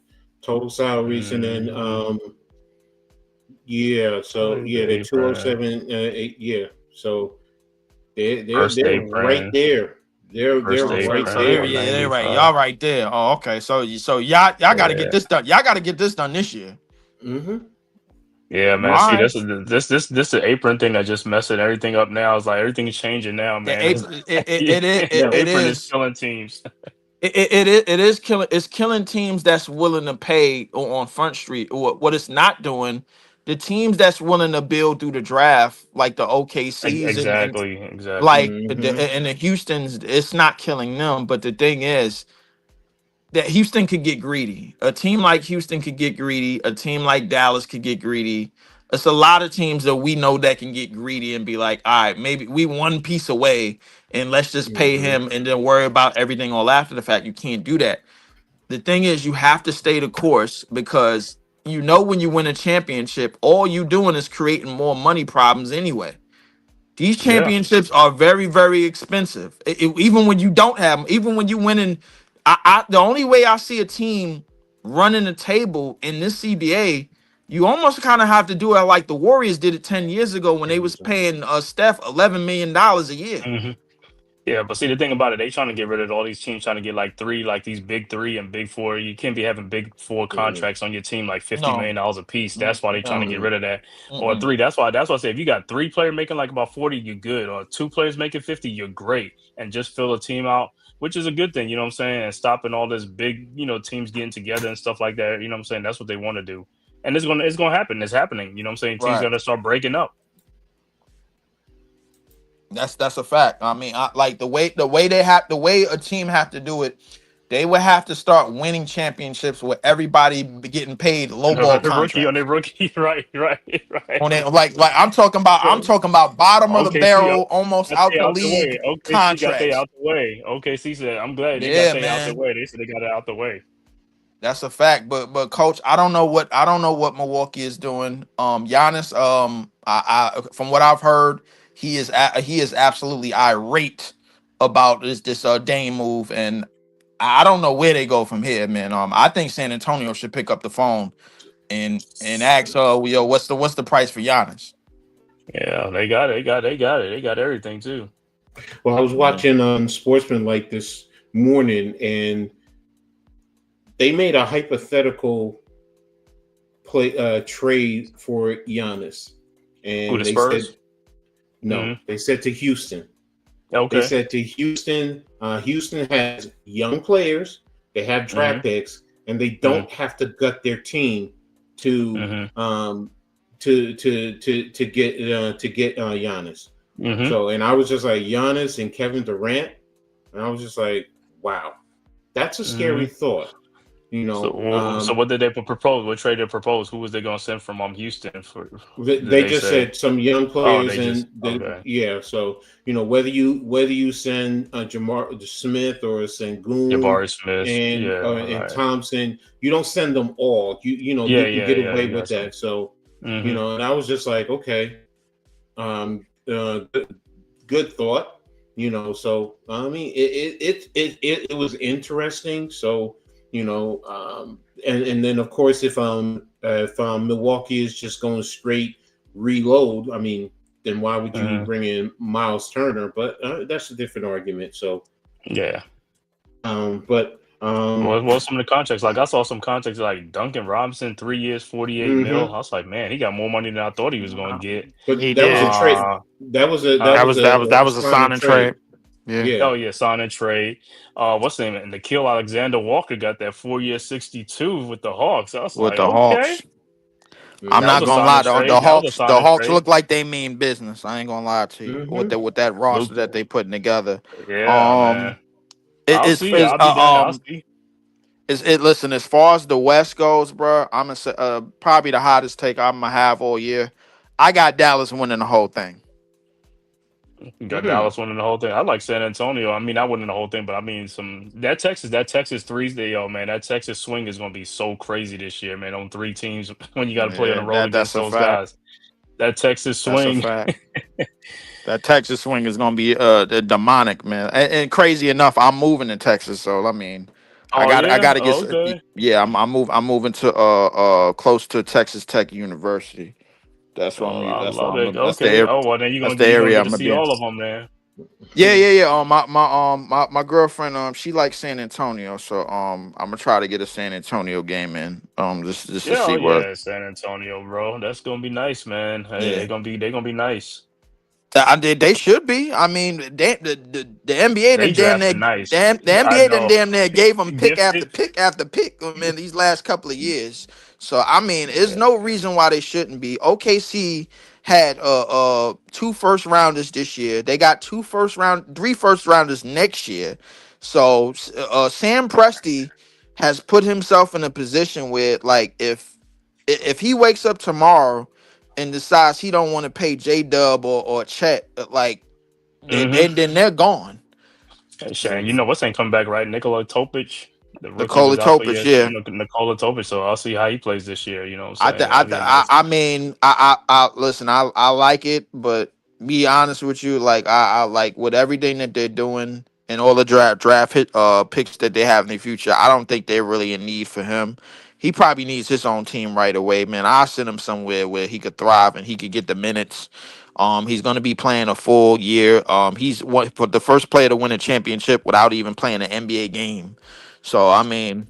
total salaries, and then Mm, yeah, so like yeah, the they're apron, 207. Yeah, so they're first they're right apron, there. They're first Oh, so right so apron, they're, there. yeah, they're right. 195. Y'all right there. Oh, okay. So y'all got to get Yeah, this done. Y'all got to get this done this year. Mm-hmm. yeah, man. All See, right. this the apron thing that just messing everything up now. It's like everything's changing now, The man. It's apron, yeah, the Yeah. it apron is is. killing teams. It is killing. It's killing teams that's willing to pay on Front Street. Or what it's not doing, the teams that's willing to build through the draft, like the OKCs and Exactly. like Mm-hmm. and the Houston's, it's not killing them. But the thing is that Houston could get greedy. A team like Houston could get greedy. A team like Dallas could get greedy. It's a lot of teams that we know that can get greedy and be like, all right, maybe we one piece away and let's just pay Mm-hmm. him and then worry about everything all after the fact. You can't do that. The thing is, you have to stay the course because you know when you win a championship, all you doing is creating more money problems anyway. These Yeah. championships are very, very expensive. Even when you don't have them, even when you winning, the only way I see a team running the table in this CBA, you almost kind of have to do it like the Warriors did it 10 years ago when they was paying Steph $11 million a year. Hmm. Yeah, but see the thing about it, they trying to get rid of all these teams trying to get like three, like these big three and big four. You can't be having big four Mm-hmm. contracts on your team like $50 No, million a piece. That's why they trying to no, get rid of that. Or mm-mm. three. That's why I say if you got three players making like about 40, you're good. Or two players making 50, you're great. And just fill a team out, which is a good thing, you know what I'm saying? And stopping all this big, teams getting together and stuff like that. You know what I'm saying? That's what they want to do. And it's gonna happen. It's happening. You know what I'm saying? Teams Right. gonna start breaking up. That's a fact. I mean, like the way a team have to do it. They would have to start winning championships with everybody getting paid low ball On their contracts. rookie, right, right. On it, like I'm talking about bottom of the OKC barrel, almost got out they the out the way. league OKC got they contracts. out the way. OKC said, "I'm glad they got Yeah, they out the man, way." They said they got it out the way. that's a fact. But coach, I don't know what Milwaukee is doing. Giannis, I from what I've heard, he is absolutely irate about this Dame move, and I don't know where they go from here, man. I think San Antonio should pick up the phone and ask, yo, what's the price for Giannis? Yeah, they got it. They got everything too. Well, I was watching Sportsman like this morning, and they made a hypothetical trade for Giannis, Who, and the they said Spurs? no. Mm-hmm. They said to Houston. They Okay. said to Houston, Houston has young players, they have Mm-hmm. draft picks, and they don't have to gut their team to Mm-hmm. get Giannis. Mm-hmm. So, and I was just like Giannis and Kevin Durant, and I was just like, wow, that's a scary Mm-hmm. thought. So what did they propose? What trade they propose? Who was they going to send from Houston for? Did they they just say? said some young Oh, players, they just and okay. yeah. So whether you send Jamar Smith or Sengun Jabari Smith. and Yeah. and Right. Thompson, you don't send them all. You Yeah. you can Yeah. get Yeah. away You with got some. that. So You know, and I was just like, okay, good thought. You know, so I mean, it was interesting. So you know, and then of course, if Milwaukee is just going straight reload, I mean, then why would you bring in Miles Turner? But that's a different argument. So yeah. But what some of the contracts? Like I saw some contracts like Duncan Robinson, 3 years, 48 mil. I was like, man, he got more money than I thought he was going to get. But He that did. was a trade. That was a sign and trade. Yeah. Oh yeah, sign and trade. What's the name? And Nikhil Alexander Walker got that 4 year, 62 with the Hawks. I was With like, the okay. Hawks. I'm That not was a gonna lie, sign and the trade. That was a sign The and Hawks trade. look like they mean business. I ain't gonna lie to you with that roster that they putting together. Yeah, man. I'll see. I'll be there. I'll see. Listen, as far as the West goes, bro, I'm gonna say probably the hottest take I'm gonna have all year. I got Dallas winning the whole thing. You got Dallas winning the whole thing. I like San Antonio. I mean, not winning the whole thing, but I mean, that Texas threes, man, that Texas swing is going to be so crazy this year, man. On 3 teams when you got to play on the road against those guys. That Texas swing. That's a fact. That Texas swing is going to be demonic, man. And crazy enough, I'm moving to Texas, so I mean, I got to get. Okay. Yeah, I'm moving to close to Texas Tech University. That's what I that's love what it. that's Okay. the Well, then you're that's gonna the area get I'm to gonna see be in. all of them, man. Yeah. My girlfriend, she likes San Antonio, so I'm gonna try to get a San Antonio game in. Just to see what. San Antonio, bro. That's gonna be nice, man. Hey, Yeah. they're gonna be nice. They should be. I mean, the NBA They drafted nice. the NBA damn near gave them pick after pick after pick. Man, these last couple of years. So I mean, there's no reason why they shouldn't be. OKC had 2 first rounders this year. They got 3 first rounders next year. So Sam Presti has put himself in a position where, like, if he wakes up tomorrow and decides he don't want to pay J-Dub or Chet, like, and then they're gone. Hey, Shane, you know what's ain't coming back, right? Nikola Topic, the rookie Nikola Topic, yeah. Nikola Topic. So I'll see how he plays this year. You know what I'm saying? I mean, I listen. I like it, but be honest with you, like I like with everything that they're doing and all the draft picks that they have in the future. I don't think they're really in need for him. He probably needs his own team right away, man. I'll send him somewhere where he could thrive and he could get the minutes. He's going to be playing a full year. He's for the first player to win a championship without even playing an NBA game. So I mean,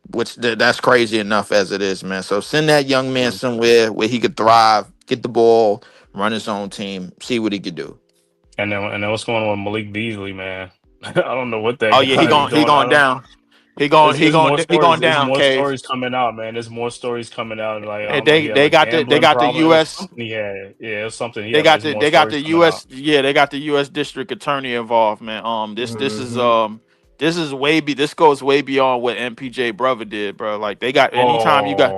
that's crazy enough as it is, man. So send that young man somewhere where he could thrive, get the ball, run his own team, see what he could do. And then what's going on with Malik Beasley, man? I don't know what that. Oh yeah, he going down. He going down. There's more Cave. stories coming out, man. There's more stories coming out. Like and they got the U.S. Yeah, something. They got the U.S. Yeah, they got the U.S. District Attorney involved, man. This goes way beyond what MPJ brother did, bro. Like they got anytime you got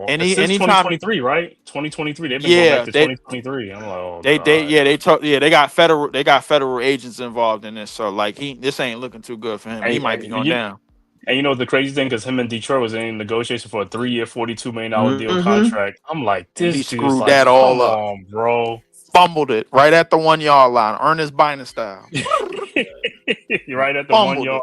anytime 2023, right? 2023. They've been going back to 2023. I'm like, they got federal agents involved in this. So like this ain't looking too good for him. He might be going down. And you know the crazy thing, because him and Detroit was in negotiation for a 3-year, $42 million deal contract. I'm like, this he screwed like, that all up, on, bro. Fumbled it right at the 1 yard line. Ernest Biner style. Right at the 1 yard.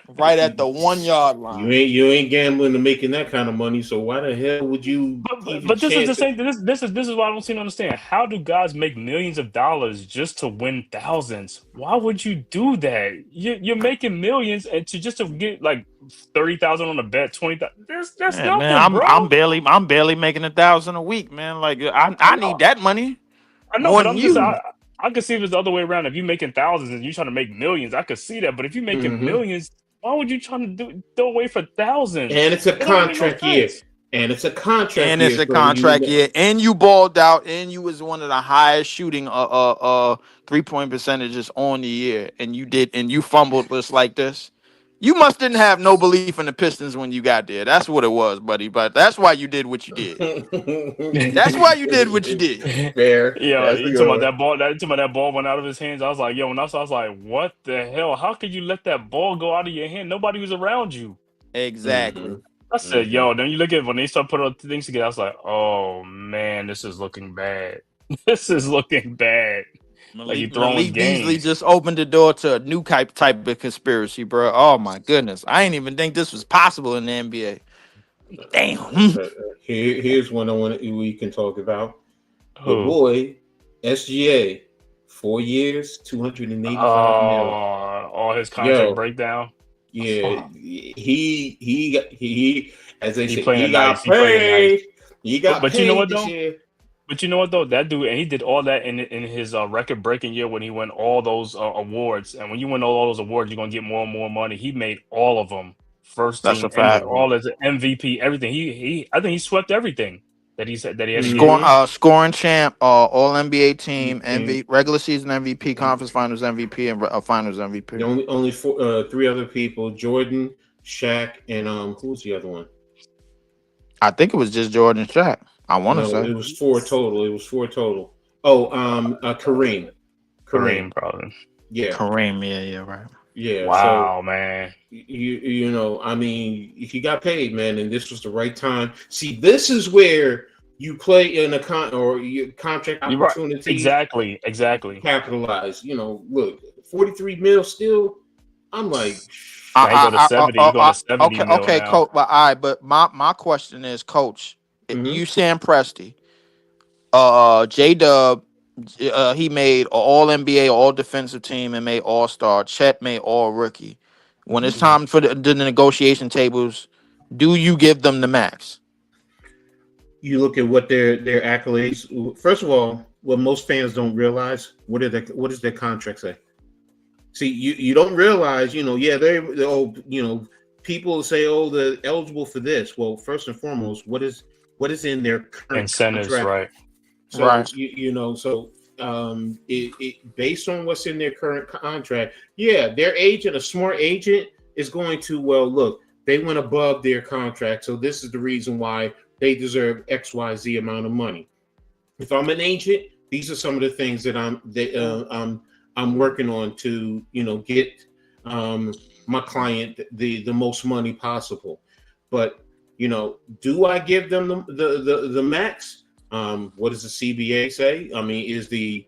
Right at the 1 yard line. You ain't gambling to making that kind of money. So why the hell would you? But this is the same. This is what I don't seem to understand. How do guys make millions of dollars just to win thousands? Why would you do that? You're making millions and to get like 30,000 on a bet, 20,000. That's nothing, man. Bro. I'm barely making 1,000 a week, man. Like I need that money. I know, but I'm just. I could see if it's the other way around. If you're making thousands and you're trying to make millions, I could see that. But if you're making millions, why would you try to throw away for thousands? And it's a contract year. And it's a contract year. And you balled out. And you was one of the highest shooting 3-point percentages on the year. And you fumbled just like this. You must didn't have no belief in the Pistons when you got there. That's what it was, buddy. But that's why you did what you did. That's why you did what you did. Fair. Yeah, you talking about that ball? That ball went out of his hands. I was like, yo, when I was like, what the hell? How could you let that ball go out of your hand? Nobody was around you. Exactly. I said, yo, then you look at when they start putting all the things together, I was like, oh man, this is looking bad. This is looking bad. Like you throwing Malik Beasley games. just opened the door to a new type of conspiracy, bro. Oh my goodness, I ain't even think this was possible in the NBA. Damn. Here's one I want we can talk about. Your Who? boy, SGA, 4 years, 285 mil. All his contract Yo, breakdown. yeah, Fuck. he, as they He say, playing he it got nice. He playing it nice. paid. He got But you know paid what this though? year. But you know what though? That dude, and he did all that in his record breaking year when he won all those awards. And when you win all those awards, you're gonna get more and more money. He made all of them first That's a team, and fact. all his MVP, everything. He I think he swept everything that he said that he had to get. Scoring champ, All NBA team, Mhm. regular season MVP, conference finals MVP, and finals MVP. The only three other people: Jordan, Shaq, and who's the other one? I think it was just Jordan Shaq. I want to No, say it was four total. Oh, Kareem. Kareem probably. Yeah, Kareem. Yeah, right. yeah. So Wow, man. you know, I mean, he got paid, man, and this was the right time. See, this is where you play in a contract You're right. opportunity. Exactly. Capitalize. You know, look, 43 mil still. I'm like, Now he go to 70. He going to 70 mil Okay, now. coach. But but my question is, coach, you Sam Presti, J Dub, he made All NBA, All Defensive Team, and made All Star. Chet made All Rookie. When it's time for the negotiation tables, do you give them the max? you look at what their accolades. First of all, what most fans don't realize, what does their contract say? See, you don't realize, you know, yeah, people say, oh, they're eligible for this. Well, first and foremost, what is in their current Incentives, contract? right? So Right. you know, so based on what's in their current contract, yeah, their agent, a smart agent, is going to, well, look, they went above their contract, so this is the reason why they deserve XYZ amount of money. If I'm an agent, these are some of the things that I'm working on to, you know, get my client the most money possible. But, you know, do I give them the max? What does the CBA say? I mean, is the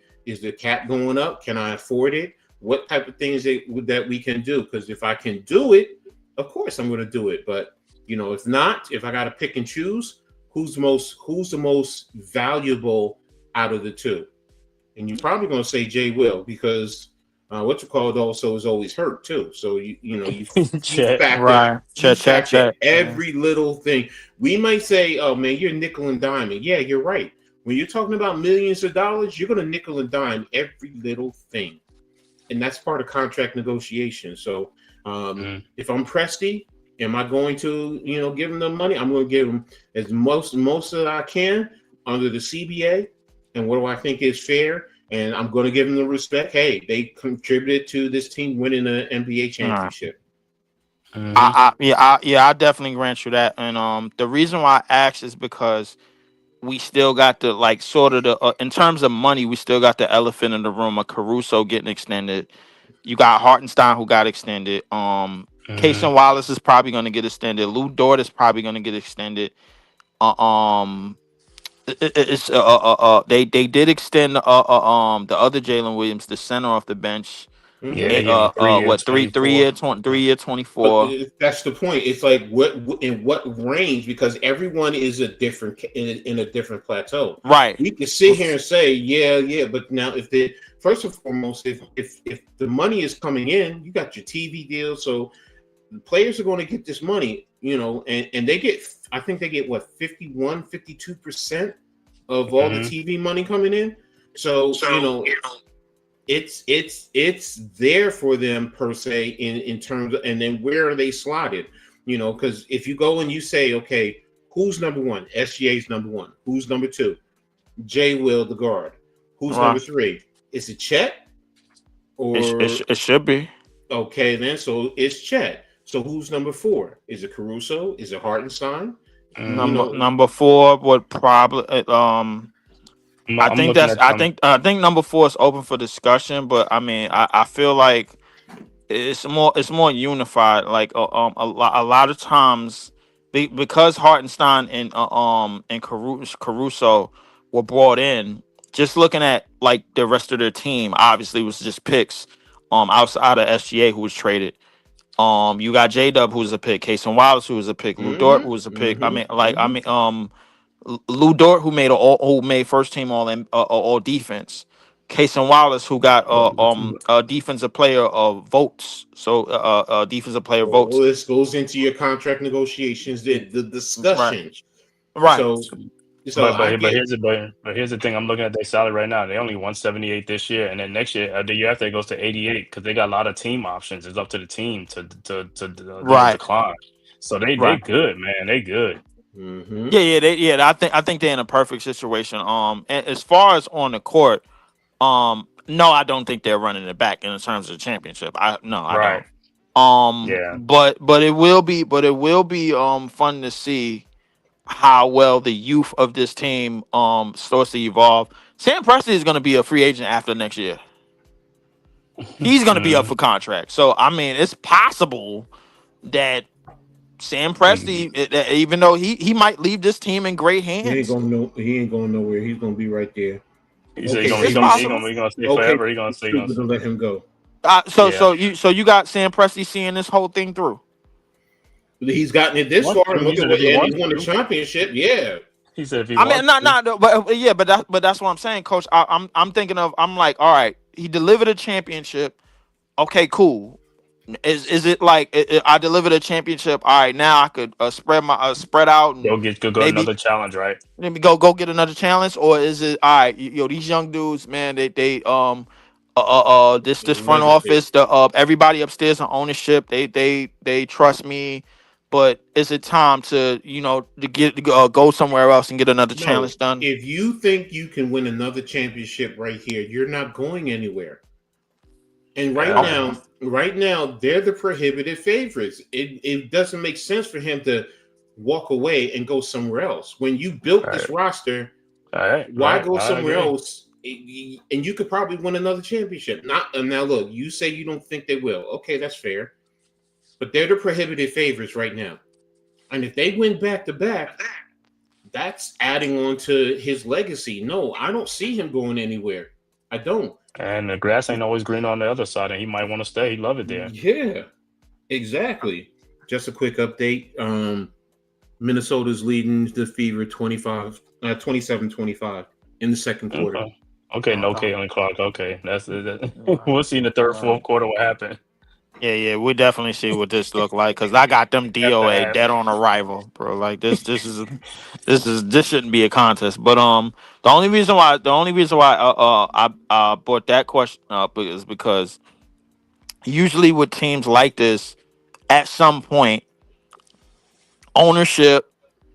cap going up? Can I afford it? What type of things that we can do? Because if I can do it, of course I'm going to do it. But, you know, if not, if I got to pick and choose, who's the most valuable out of the two? And you're probably going to say Jay Will, because what's it called also is always hurt too. So you factor every little thing. We might say, oh man, you're nickel and diming. Yeah, you're right. When you're talking about millions of dollars, you're going to nickel and dime every little thing, and that's part of contract negotiation. So if I'm Presti, am I going to, you know, give them the money? I'm going to give them as most that I can under the CBA. And what do I think is fair? And I'm going to give them the respect. Hey, they contributed to this team winning an NBA championship. I definitely grant you that. And the reason why I asked is because we still got the, like, sort of the in terms of money, we still got the elephant in the room of Caruso getting extended. You got Hartenstein who got extended. Casey Wallace is probably going to get extended. Lou Dort is probably going to get extended. They did extend the other Jalen Williams, the center off the bench. Yeah, 3 year 24. That's the point. It's like in what range, because everyone is a different in a different plateau. Right. We can sit here and say, yeah, but now if the first and foremost, if the money is coming in, you got your TV deal, so the players are going to get this money, you know, and they get, I think they get what, 52% of all the TV money coming in. So you know, it's there for them per se in terms of, and then where are they slotted? You know, because if you go and you say, okay, who's number one? SGA's number one. Who's number two? Jay Will, the guard. Who's number three? Is it Chet? Or it should be. Okay, then so it's Chet. So who's number four? Is it Caruso? Is it Hartenstein? Number four would probably I think number four is open for discussion, but I mean I feel like it's more unified. Like a lot of times because Hartenstein and Caruso were brought in. Just looking at like the rest of their team, obviously was just picks. Outside of SGA who was traded. You got J Dub who was a pick, Casey Wallace who was a pick, Lou Dort who was a pick. Lou Dort who made first team all defense. Casey Wallace who got defensive player votes. So defensive player votes. All this goes into your contract negotiations, the discussions. Right. So but here's the thing. I'm looking at their salary right now. They only 178 this year, and then next year, the year after, it goes to 88 because they got a lot of team options. It's up to the team to decline. So they good, man. They good. Mm-hmm. Yeah. I think they're in a perfect situation. And as far as on the court, no, I don't think they're running it back in terms of the championship. I don't. But it will be fun to see how well the youth of this team starts to evolve. Sam Presti is going to be a free agent after next year. He's going to be up for contract. So I mean, it's possible that Sam Presti, even though he might leave this team in great hands, he ain't going nowhere. He's going to be right there. He's going to stay forever. He's going to stay. To let him go. So you got Sam Presti seeing this whole thing through. He's gotten it this far, and he's won the championship. Yeah, he said. If he but that's what I'm saying, Coach. I'm thinking of. I'm like, all right, he delivered a championship. Okay, cool. Is it like I delivered a championship? All right, now I could spread out and go another challenge, right? Maybe go get another challenge, or is it all right? These young dudes, man, they this front office, everybody upstairs on ownership, they trust me. But is it time to go somewhere else and get another challenge done? If you think you can win another championship right here, you're not going anywhere. And right now, they're the prohibited favorites. It doesn't make sense for him to walk away and go somewhere else. When you built this roster, why go somewhere else? And you could probably win another championship. Now, look, you say you don't think they will. Okay, that's fair. But they're the prohibited favorites right now. And if they win back-to-back, that's adding on to his legacy. No, I don't see him going anywhere. I don't. And the grass ain't always green on the other side, and he might want to stay. He love it there. Yeah, exactly. Just a quick update. Minnesota's leading the Fever 27-25 in the second quarter. Okay, no Caitlin Clark. Okay, we'll see in the third, fourth quarter what happened. Yeah, we definitely see what this look like because I got them DOA dead on arrival, bro. Like this shouldn't be a contest. But the only reason why I brought that question up is because usually with teams like this, at some point, ownership,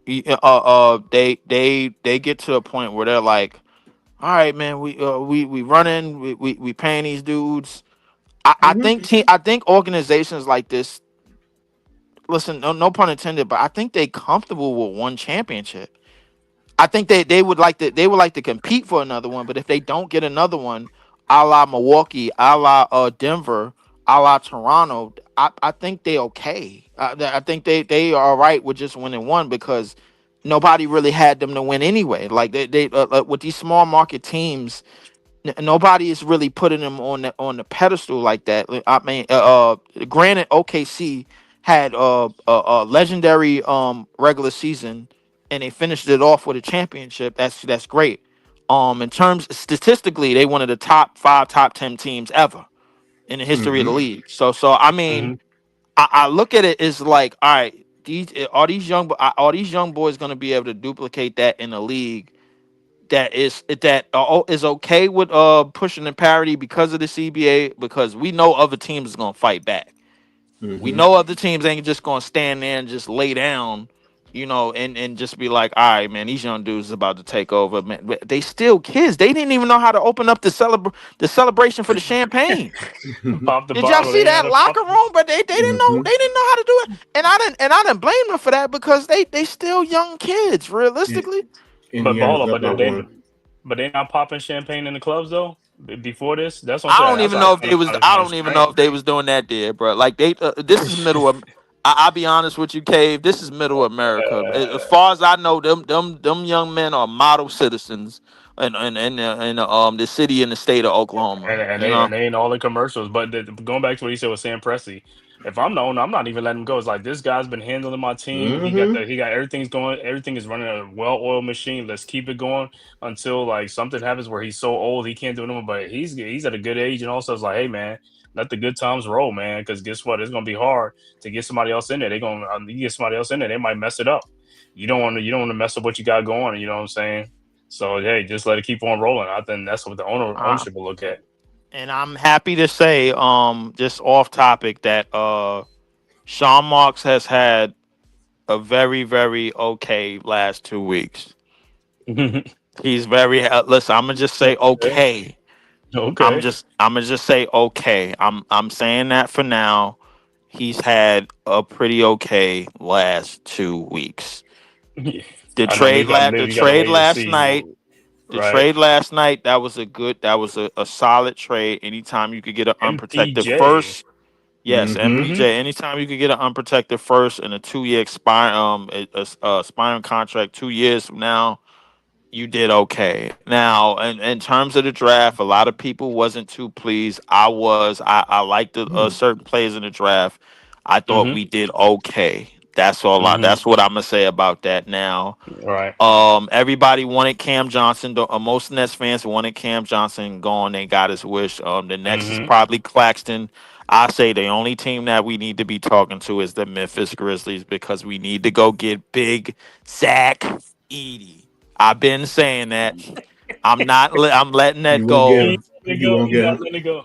they get to a point where they're like, all right, man, we running, we paying these dudes. I think organizations like this, listen, no pun intended, but I think they comfortable with one championship. I think they would like to compete for another one, but if they don't get another one, a la Milwaukee, a la Denver, a la Toronto, I think they okay. I think they are all right with just winning one because nobody really had them to win anyway. Like they with these small market teams. Nobody is really putting them on the pedestal like that. I mean, granted, OKC had a legendary regular season, and they finished it off with a championship. That's great. In terms statistically, they one of the top 5, top 10 teams ever in the history of the league. So I mean, I look at it as like, all right, are these young boys going to be able to duplicate that in the league? That is okay with pushing the parity because of the CBA, because we know other teams is gonna fight back. We know other teams ain't just gonna stand there and just lay down, and just be like, all right, man, these young dudes is about to take over. Man, but they still kids. They didn't even know how to open up the celebration for the champagne. Did y'all see that locker room? But they didn't know how to do it. And I didn't blame them for that because they still young kids, realistically. But they not popping champagne in the clubs though. Before this, that's what I don't even know if they was doing that there, bro. Like this is middle of I'll be honest with you, Cave. This is Middle America. As far as I know, them young men are model citizens in the city and the state of Oklahoma. and You know. they ain't all in commercials. But going back to what he said with Sam Presti, if I'm the owner, I'm not even letting him go. It's like this guy's been handling my team. Mm-hmm. He got everything's going. Everything is running a well-oiled machine. Let's keep it going until like something happens where he's so old he can't do it anymore. But he's at a good age, and also it's like, hey man, let the good times roll, man. Because guess what? It's gonna be hard to get somebody else in there. They gonna you get somebody else in there, they might mess it up. You don't want to mess up what you got going. You know what I'm saying? So hey, just let it keep on rolling. I think that's what the ownership will look at. And I'm happy to say, just off topic, that Sean Marks has had a very, very okay last 2 weeks. He's very listen. I'm gonna just say Okay. okay. Okay. I'm gonna just say okay. I'm saying that for now. He's had a pretty okay last 2 weeks. Yeah. The I know trade we gotta wait and see. the Right. trade last night, that was a solid trade. Anytime you could get an unprotected MPJ. first. Yes, Mm-hmm. MPJ. Anytime you could get an unprotected first and a 2 year expiring contract 2 years from now, you did okay. Now, in terms of the draft, a lot of people wasn't too pleased. I was. I liked the certain players in the draft. I thought Mm-hmm. we did okay. That's all. Mm-hmm. That's what I'm gonna say about that. Now, Right. everybody wanted Cam Johnson. Most Nets fans wanted Cam Johnson gone. They got his wish. The next is Mm-hmm. probably Claxton. I say the only team that we need to be talking to is the Memphis Grizzlies because we need to go get big Zach Edey. I've been saying that. I'm letting that You won't get go. him. You won't He's get not him. letting it go.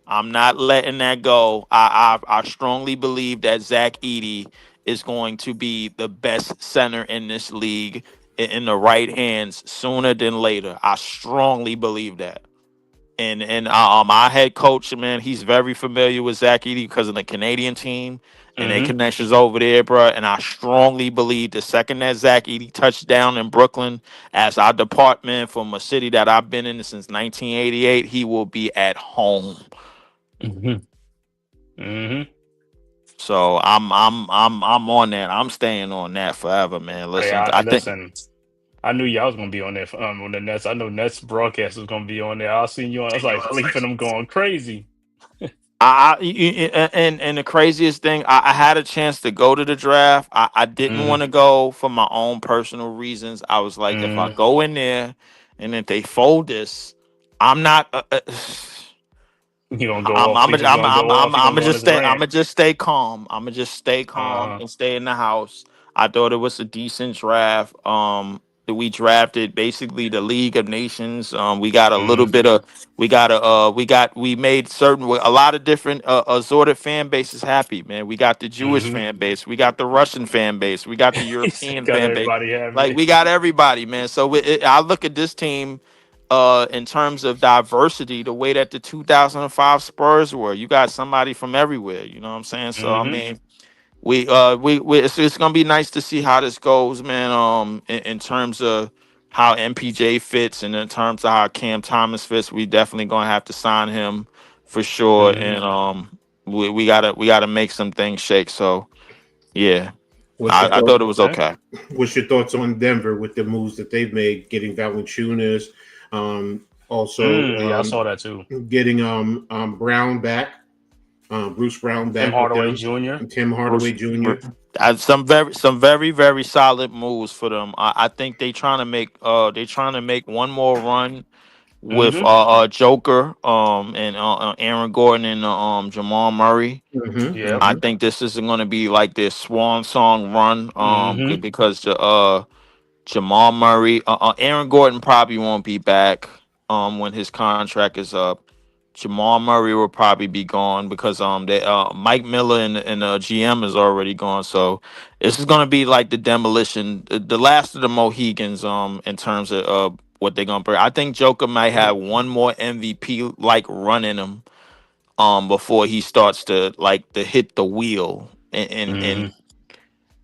I'm not letting that go. I strongly believe that Zach Edey is going to be the best center in this league in the right hands sooner than later. I strongly believe that. And our head coach, man, he's very familiar with Zach Edey because of the Canadian team and their Mm-hmm. connections over there, bro. And I strongly believe the second that Zach Edey touched down in Brooklyn as our department from a city that I've been in since 1988, he will be at home. Mm-hmm. Mm-hmm. So I'm on that. I'm staying on that forever, man. Hey, Listen, I think listen. I knew y'all was gonna be on there on the Nets. I know Nets broadcast was gonna be on there. I seen you on. I was like leaping them going crazy. and the craziest thing, I had a chance to go to the draft. I didn't Mm-hmm. want to go for my own personal reasons. I was like, if I Mm-hmm. go in there and if they fold this, I'm not. He gonna go off. He just gonna go off. He I'm gonna gonna go on just his stay. I'm rant. gonna just stay calm. I'm gonna just stay calm Uh-huh. and stay in the house. I thought it was a decent draft. That we drafted basically the League of Nations. We got a little Mm-hmm. bit of. We made certain a lot of different assorted fan bases happy. Man, we got the Jewish Mm-hmm. fan base. We got the Russian fan base. We got the European Got fan base. everybody Like happy. we got everybody, man. So I look at this team in terms of diversity, the way that the 2005 Spurs were. You got somebody from everywhere. You know what I'm saying? So I Mm-hmm. mean, we it's gonna be nice to see how this goes, man. In terms of how MPJ fits and in terms of how Cam Thomas fits, we definitely gonna have to sign him for sure. Mm-hmm. And we gotta make some things shake. So yeah, What's your I thought? thought it was Okay. okay. What's your thoughts on Denver with the moves that they've made, getting Valanciunas, also Yeah, I saw that too. getting Brown back, Bruce Brown Tim back with Hardaway them, Jr. and Tim Hardaway Bruce, Jr. some very very solid moves for them. I think they trying to make one more run with Mm-hmm. Joker and Aaron Gordon and Jamal Murray. Mm-hmm, Yep. I mm-hmm. think this is going to be like their swan song run Mm-hmm. because Jamal Murray, Aaron Gordon probably won't be back when his contract is up. Jamal Murray will probably be gone because Mike Miller and the GM is already gone. So this is gonna be like the demolition, the last of the Mohegans in terms of what they're gonna bring. I think Joker might have one more MVP like run in him before he starts to like to hit the wheel Mm-hmm.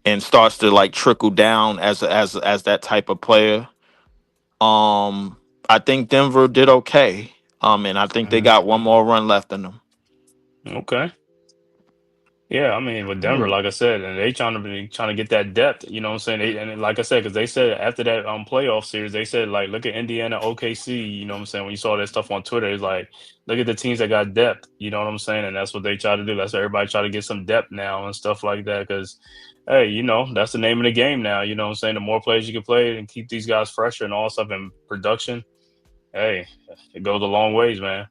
and starts to like trickle down as that type of player. I think Denver did okay. And I think they got one more run left in them. Okay. Yeah, I mean, with Denver, Hmm. like I said, and they trying to get that depth. You know what I'm saying? And like I said, because they said after that playoff series, they said like, look at Indiana, OKC. You know what I'm saying? When you saw that stuff on Twitter, it's like, look at the teams that got depth. You know what I'm saying? And that's what they try to do. That's what everybody try to get some depth now and stuff like that. Because hey, that's the name of the game now. You know what I'm saying? The more players you can play and keep these guys fresher and all stuff in production, hey, it goes a long ways, man.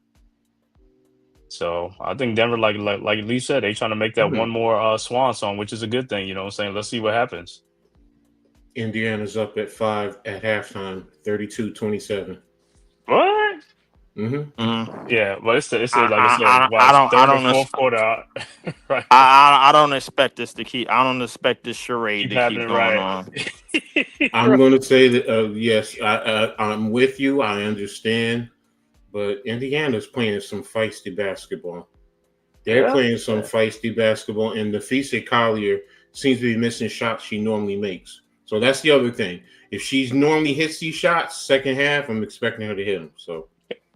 So I think Denver, like Lee said, they trying to make that one more swan song, which is a good thing. You know what I'm saying? Let's see what happens. Indiana's up at 5 at halftime, 32-27. What? Mm-hmm. Yeah, but it's like I said, I watch don't I third and don't fourth ex- quarter out. Right. I don't expect this to keep. I don't expect this charade Keep to keep happening, going right. on. I'm going to say that yes, I'm with you. I understand, but Indiana's playing some feisty basketball. They're Yeah. playing some feisty basketball, and Nafisa Collier seems to be missing shots she normally makes. So that's the other thing. If she's normally hits these shots, second half, I'm expecting her to hit them. So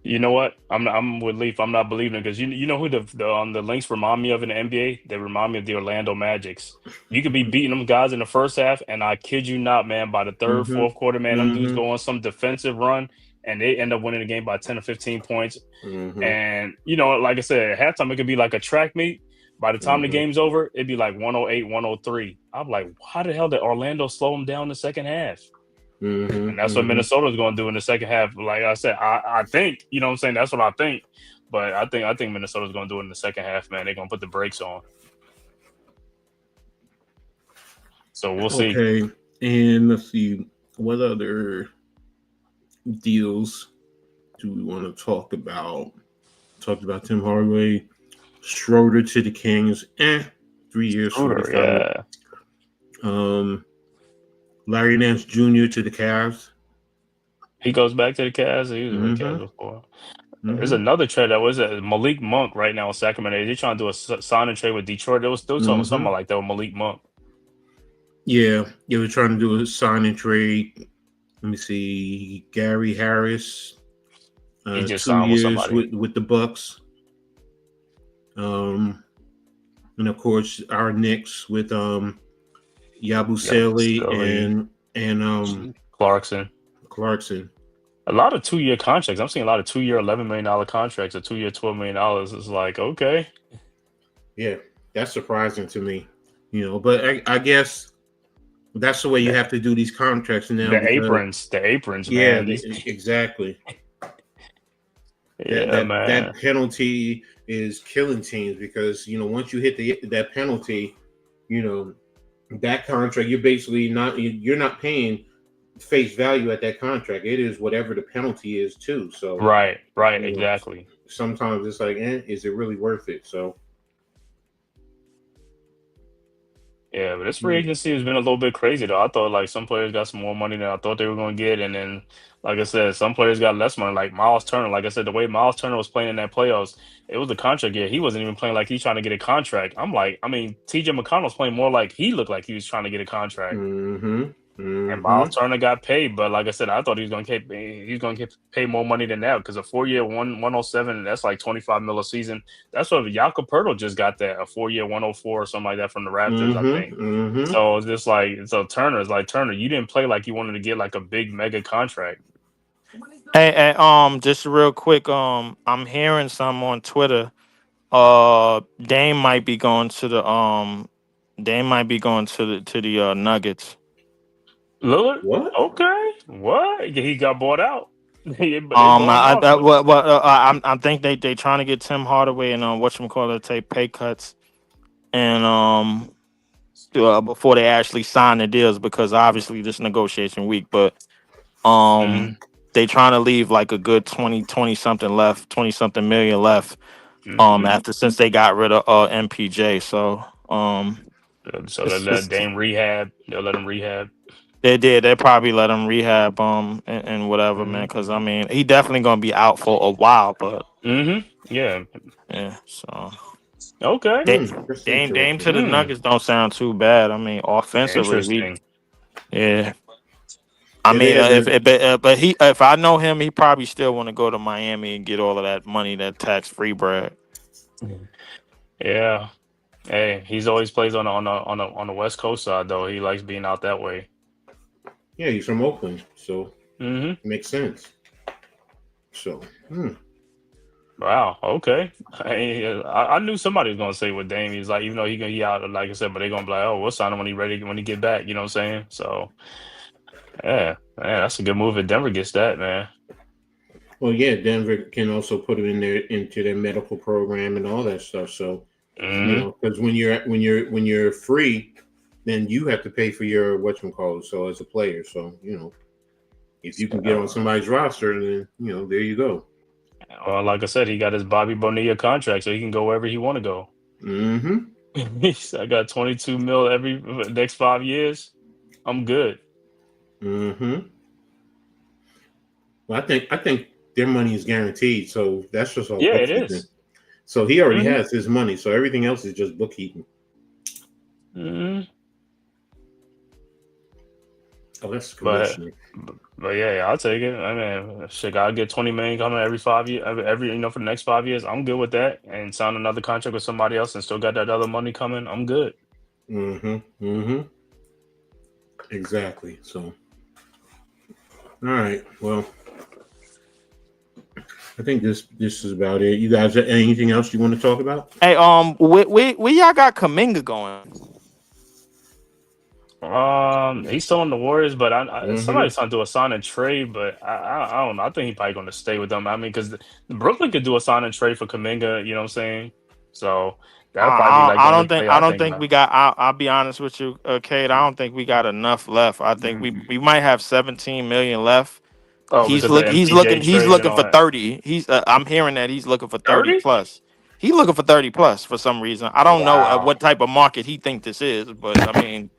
You know what? I'm with Leaf. I'm not believing it because you know who the Lynx remind me of in the NBA? They remind me of the Orlando Magics. You could be beating them guys in the first half, and I kid you not, man. By the third, mm-hmm, fourth quarter, man, them dudes mm-hmm, go on some defensive run, and they end up winning the game by 10 or 15 points. mm-hmm, And like I said, at halftime it could be like a track meet. By the time the mm-hmm, game's over, it'd be like 108, 103. I'm like, how the hell did Orlando slow them down in the second half? And mm-hmm, that's what mm-hmm. Minnesota's going to do in the second half. Like I said, I think, you know what I'm saying? That's what I think. But I think Minnesota's going to do it in the second half, man. They're going to put the brakes on. So we'll see. Okay, and let's see what other deals do we want to talk about? Talked about Tim Hardaway, Schroeder to the Kings, 3 years, Scooter, 45. yeah. Larry Nance Jr. to the Cavs. He goes back to the Cavs. He was with the Cavs Mm-hmm. before. There's Mm-hmm. another trade that was Malik Monk right now in Sacramento. They're trying to do a sign and trade with Detroit. They was still talking Mm-hmm. something like that with Malik Monk. Yeah, they were trying to do a sign and trade. Let me see, Gary Harris, He just 2 signed with years somebody. with the Bucks. And of course our Knicks with Yabusele Scully, and Clarkson. Clarkson. A lot of 2-year contracts. I'm seeing a lot of 2-year $11 million contracts, a 2-year $12 million. It's like, okay. Yeah, that's surprising to me. But I guess that's the way you have to do these contracts now. The Because, aprons, yeah, man. exactly. Yeah, man. That penalty is killing teams because once you hit that penalty, that contract you're not paying face value at that contract. It is whatever the penalty is too. So Right, you know, exactly. sometimes it's like, is it really worth it? So Yeah, but this free agency has been a little bit crazy though. I thought like some players got some more money than I thought they were going to get, and then like I said, some players got less money. Like Miles Turner, like I said, the way Miles Turner was playing in that playoffs, it was a contract year. He wasn't even playing like he's trying to get a contract. I'm like, I mean, TJ McConnell's playing more like he looked like he was trying to get a contract. And Miles Turner got paid, but like I said, I thought he was going to get paid more money than that because a 4-year 107, that's like 25 mil a season. That's what Jakob Poeltl just got, that a 4-year 104 or something like that from the Raptors, I think. So it's just like, Turner is like, Turner, you didn't play like you wanted to get like a big mega contract. Hey, just real quick, I'm hearing some on Twitter. Dame might be going to the Nuggets. Lillard? What? Okay. What? He got bought out. But they bought him out. I think they trying to get Tim Hardaway and whatchamacallit take pay cuts and before they actually sign the deals, because obviously this negotiation week, but they trying to leave like a good 20 something million left since they got rid of MPJ. So So they let Dame rehab. They'll let him rehab. they probably let him rehab and whatever, man, because I mean he definitely gonna be out for a while, but Yeah. So Okay. That's Dame to the interesting. Nuggets don't sound too bad. I mean, offensively, Interesting. I mean, if I know him, he probably still want to go to Miami and get all of that money, that tax free bread. Yeah. Hey, he's always plays on the West Coast side though. He likes being out that way. Yeah, he's from Oakland, so Mm-hmm. it makes sense. So, Wow. Okay. I knew somebody was gonna say what Dame is like, even though he out, like I said, but they're gonna be like, oh, we'll sign him when he get back. You know what I'm saying? So yeah, man, that's a good move if Denver gets that, man. well, yeah, Denver can also put him in there into their medical program and all that stuff. So, Mm-hmm. because when you're free, then you have to pay for your whatchamacallit. So as a player, so if you can get on somebody's roster, then there you go. Well, like I said, he got his Bobby Bonilla contract, so he can go wherever he want to go. Mm-hmm. I got 22 mil every next 5 years. I'm good. Mm-hmm. Well, I think their money is guaranteed, so that's just all Yeah, it bookkeeping. is. So he already Mm-hmm. has his money, so everything else is just bookkeeping. Mm-hmm. Oh, that's But commissioner. yeah, I'll take it. I mean, shit, I'll get 20 million coming every 5 years, every for the next 5 years. I'm good with that, and sign another contract with somebody else, and still got that other money coming. I'm good. Mm-hmm. Mm-hmm. Exactly. So, all right. Well, I think this is about it. You guys, anything else you want to talk about? Hey, where y'all got Kaminga going? He's still on the Warriors, but Mm-hmm. somebody's trying to do a sign and trade, but I don't know. I think he's probably going to stay with them. I mean, because Brooklyn could do a sign and trade for Kuminga. You know what I'm saying? So that'll probably be like the I only don't think play I I don't think think we about. got. I'll be honest with you, Cade. I don't think we got enough left. I think we might have 17 million left. Oh, because of the MPJ He's trade and looking all for that. 30. I'm hearing that he's looking for 30 30? plus. He's looking for 30 plus for some reason. I don't know Wow. what type of market he think this is, but I mean,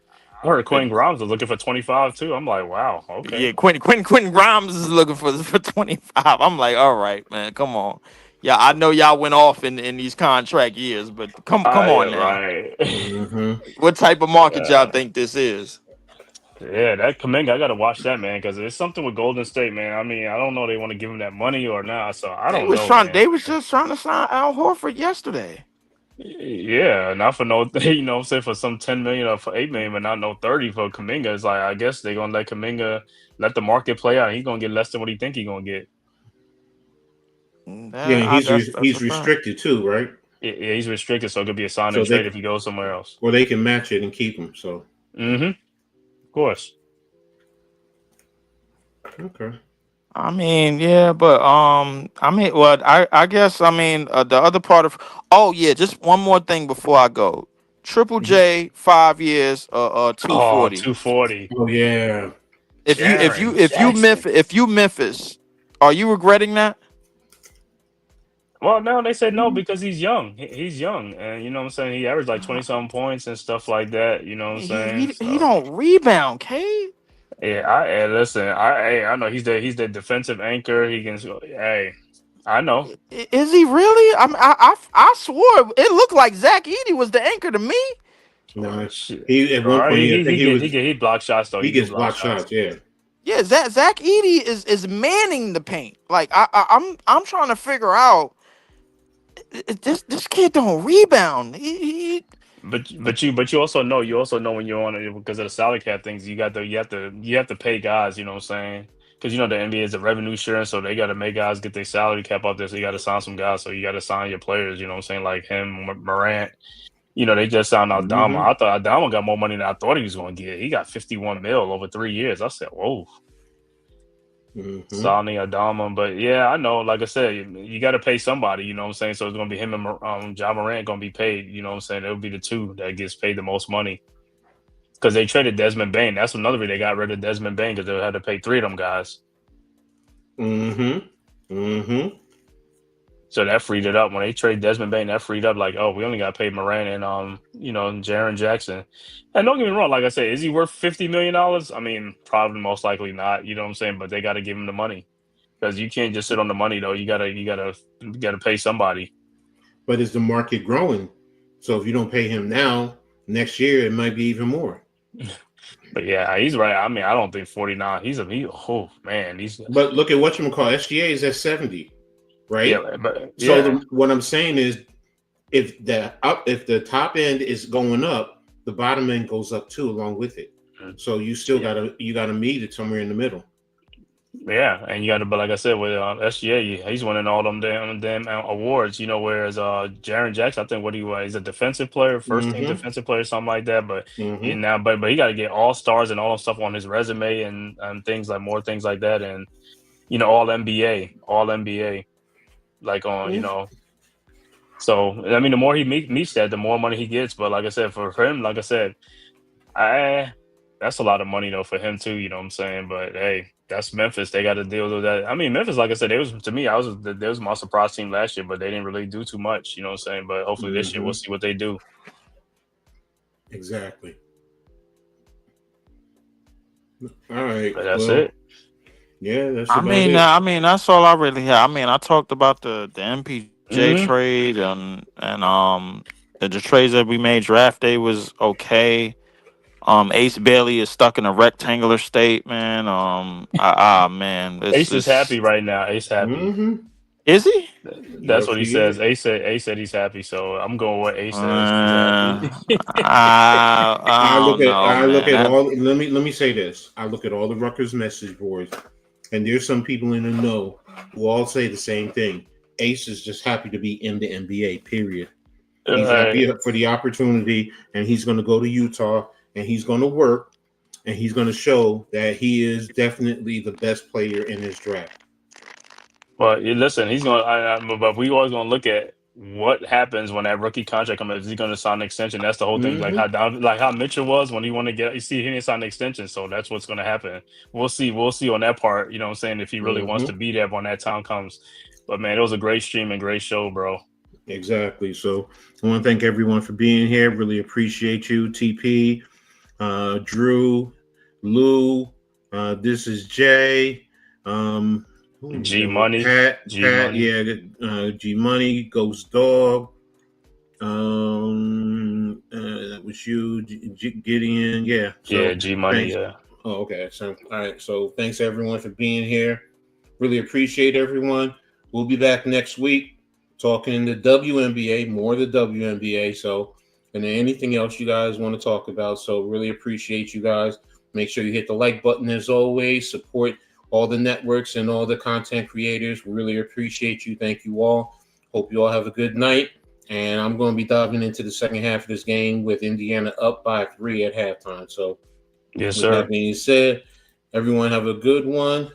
I heard Quentin Grimes was looking for 25 too. I'm like, wow, yeah, okay. Quentin Grimes is looking for 25. I'm like, all right, man, come on. Yeah, I know y'all went off in these contract years, but come Yeah, on now. right. Mm-hmm. What type of market y'all uh, think this is? yeah, that Kuminga, I got to watch that, man, because it's something with Golden State, man. I mean, I don't know if they want to give him that money or not, so I don't know, man. They was just trying to sign Al Horford yesterday. Yeah, not for no, what I'm saying, for some 10 million or for 8 million, but not no 30 for Kuminga. It's like, I guess they're gonna let Kuminga let the market play out. He's gonna get less than what he think he's gonna get. Yeah, That's a he's fact. restricted too, right? Yeah, he's restricted, so it could be a sign So and trade if he goes somewhere else. they can match it and keep him. So Mm-hmm. Of course. okay. I mean, yeah, but well, I guess the other part of just one more thing before I go. Triple Mhm. J 5 years, Oh, 240. 240. Oh yeah. Jaren Jackson. If you Memphis, are you regretting that? Well, no, they said no because he's young. He's young, and you know what I'm saying. He averaged like 20-something points and stuff like that. You know what I'm saying? He So don't rebound, Cade. yeah, listen. I know he's the defensive anchor. He can. Hey, I know. Is he really? I swore it looked like Zach Edey was the anchor to me. No, Shit. he at one All right, point I think he block shots though. he He do gets block block shots. shots. Yeah. Yeah, Zach Edey is manning the paint. Like I'm trying to figure out this kid don't rebound. But you also know when you're on it because of the salary cap things. You have to pay guys. You know what I'm saying? Because the NBA is a revenue sharing, so they got to make guys get their salary cap up there. So you got to sign some guys. So you got to sign your players. You know what I'm saying? Like him, Morant. They just signed Aldama. Mhm. I thought Aldama got more money than I thought he was going to get. He got 51 mil over 3 years. I said, whoa. Mhm. Sani Adama, but yeah, I know. Like I said, you got to pay somebody. You know what I'm saying? So it's going to be him and Ja Morant going to be paid. You know what I'm saying? It'll be the two that gets paid the most money because they traded Desmond Bain. That's another reason they got rid of Desmond Bain because they had to pay 3 of them guys. Mhm. Mhm. So that freed it up when they trade Desmond Bain. That freed up like, oh, we only got to pay Morant and Jaren Jackson. And don't get me wrong, like I said, is he worth $50 million? I mean, probably most likely not. You know what I'm saying? But they got to give him the money. Because you can't just sit on the money though. You gotta pay somebody. But is the market growing? So if you don't pay him now, next year it might be even more. But yeah, he's right. I mean, I don't think 49. Oh man, he's But look at what you call SGA is at 70, right? yeah, but So yeah. what I'm saying is, if the top end is going up, the bottom end goes up too along with it. So you still gotta meet it somewhere in the middle. Yeah, and you got to, but like I said, with SGA, he's winning all them damn awards, you know. Whereas Jaren Jackson, I think what he was, he's a defensive player, first team defensive player, something like that. But he now, but he got to get all stars and all that stuff on his resume and things like that, and you know, all NBA, like on you know. So I mean, the more he meets that, the more money he gets. But like I said, for him, like I said, that's a lot of money though for him too. You know what I'm saying? But hey. That's Memphis. They got to deal with that. I mean, Memphis, like I said, they was my surprise team last year, but they didn't really do too much. You know what I'm saying? But hopefully this year we'll see what they do. Exactly. All right. But that's it. Yeah, that's. I mean, that's all I really have. I mean, I talked about the MPJ trade and the trades that we made. Draft day was okay. Ace Bailey is stuck in a rectangular state, man. Man, Ace is happy right now. Ace happy. Is he? That's what he says. Ace said he's happy, so I'm going with Ace says. I look at all. Let me say this. I look at all the Rutgers message boards, and there's some people in the know who all say the same thing. Ace is just happy to be in the NBA. Period. He's happy for the opportunity, and he's going to go to Utah. And he's going to work, and he's going to show that he is definitely the best player in his draft. Well, listen, he's going. But we always going to look at what happens when that rookie contract comes. Is he going to sign an extension? That's the whole thing. Like how Mitchell was when he wanted to get. You see, he didn't sign an extension, so that's what's going to happen. We'll see on that part. You know what I'm saying? If he really wants to be there when that time comes. But man, it was a great stream and great show, bro. Exactly. So I want to thank everyone for being here. Really appreciate you, TP. Drew, Lou, this is Jay, G Money, Pat, yeah, G Money, Ghost Dog, that was you, Gideon, yeah, so, G Money, yeah. Oh, okay. So, all right. So, thanks everyone for being here. Really appreciate everyone. We'll be back next week talking the WNBA, more of the WNBA. So. And then anything else you guys want to talk about. So really appreciate you guys. Make sure you hit the like button as always. Support all the networks and all the content creators. We really appreciate you. Thank you all. Hope you all have a good night. And I'm going to be diving into the second half of this game with Indiana up by 3 at halftime. So yes, sir. With that being said, everyone have a good one.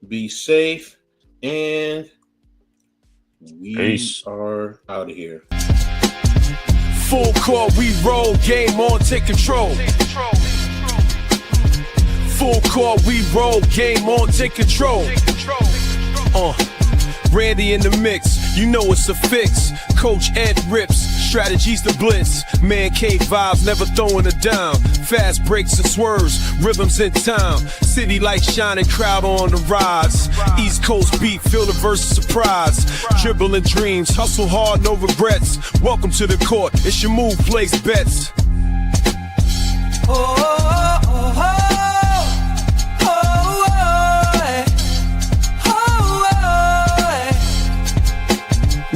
Be safe. And we are out of here. Full court, we roll, game on, take control. Full court, we roll, game on, take control. Randy in the mix, you know it's a fix. Coach Ed rips, strategies to blitz. Man cave vibes, never throwing a dime. Fast breaks and swerves, rhythms in time. City lights shining, crowd on the rise. East Coast beat, feel the verse surprise. Dribbling dreams, hustle hard, no regrets. Welcome to the court, it's your move, place bets.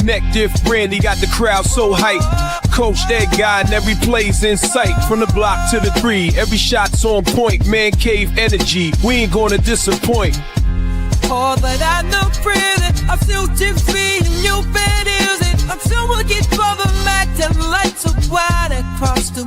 Neck diff Randy got the crowd so hyped. Coach that guy and every play's in sight. From the block to the 3, every shot's on point. Man cave energy, we ain't gonna disappoint. All that I know really, I'm still tipsy and you better use it. Until we get problematic and lights are wide across the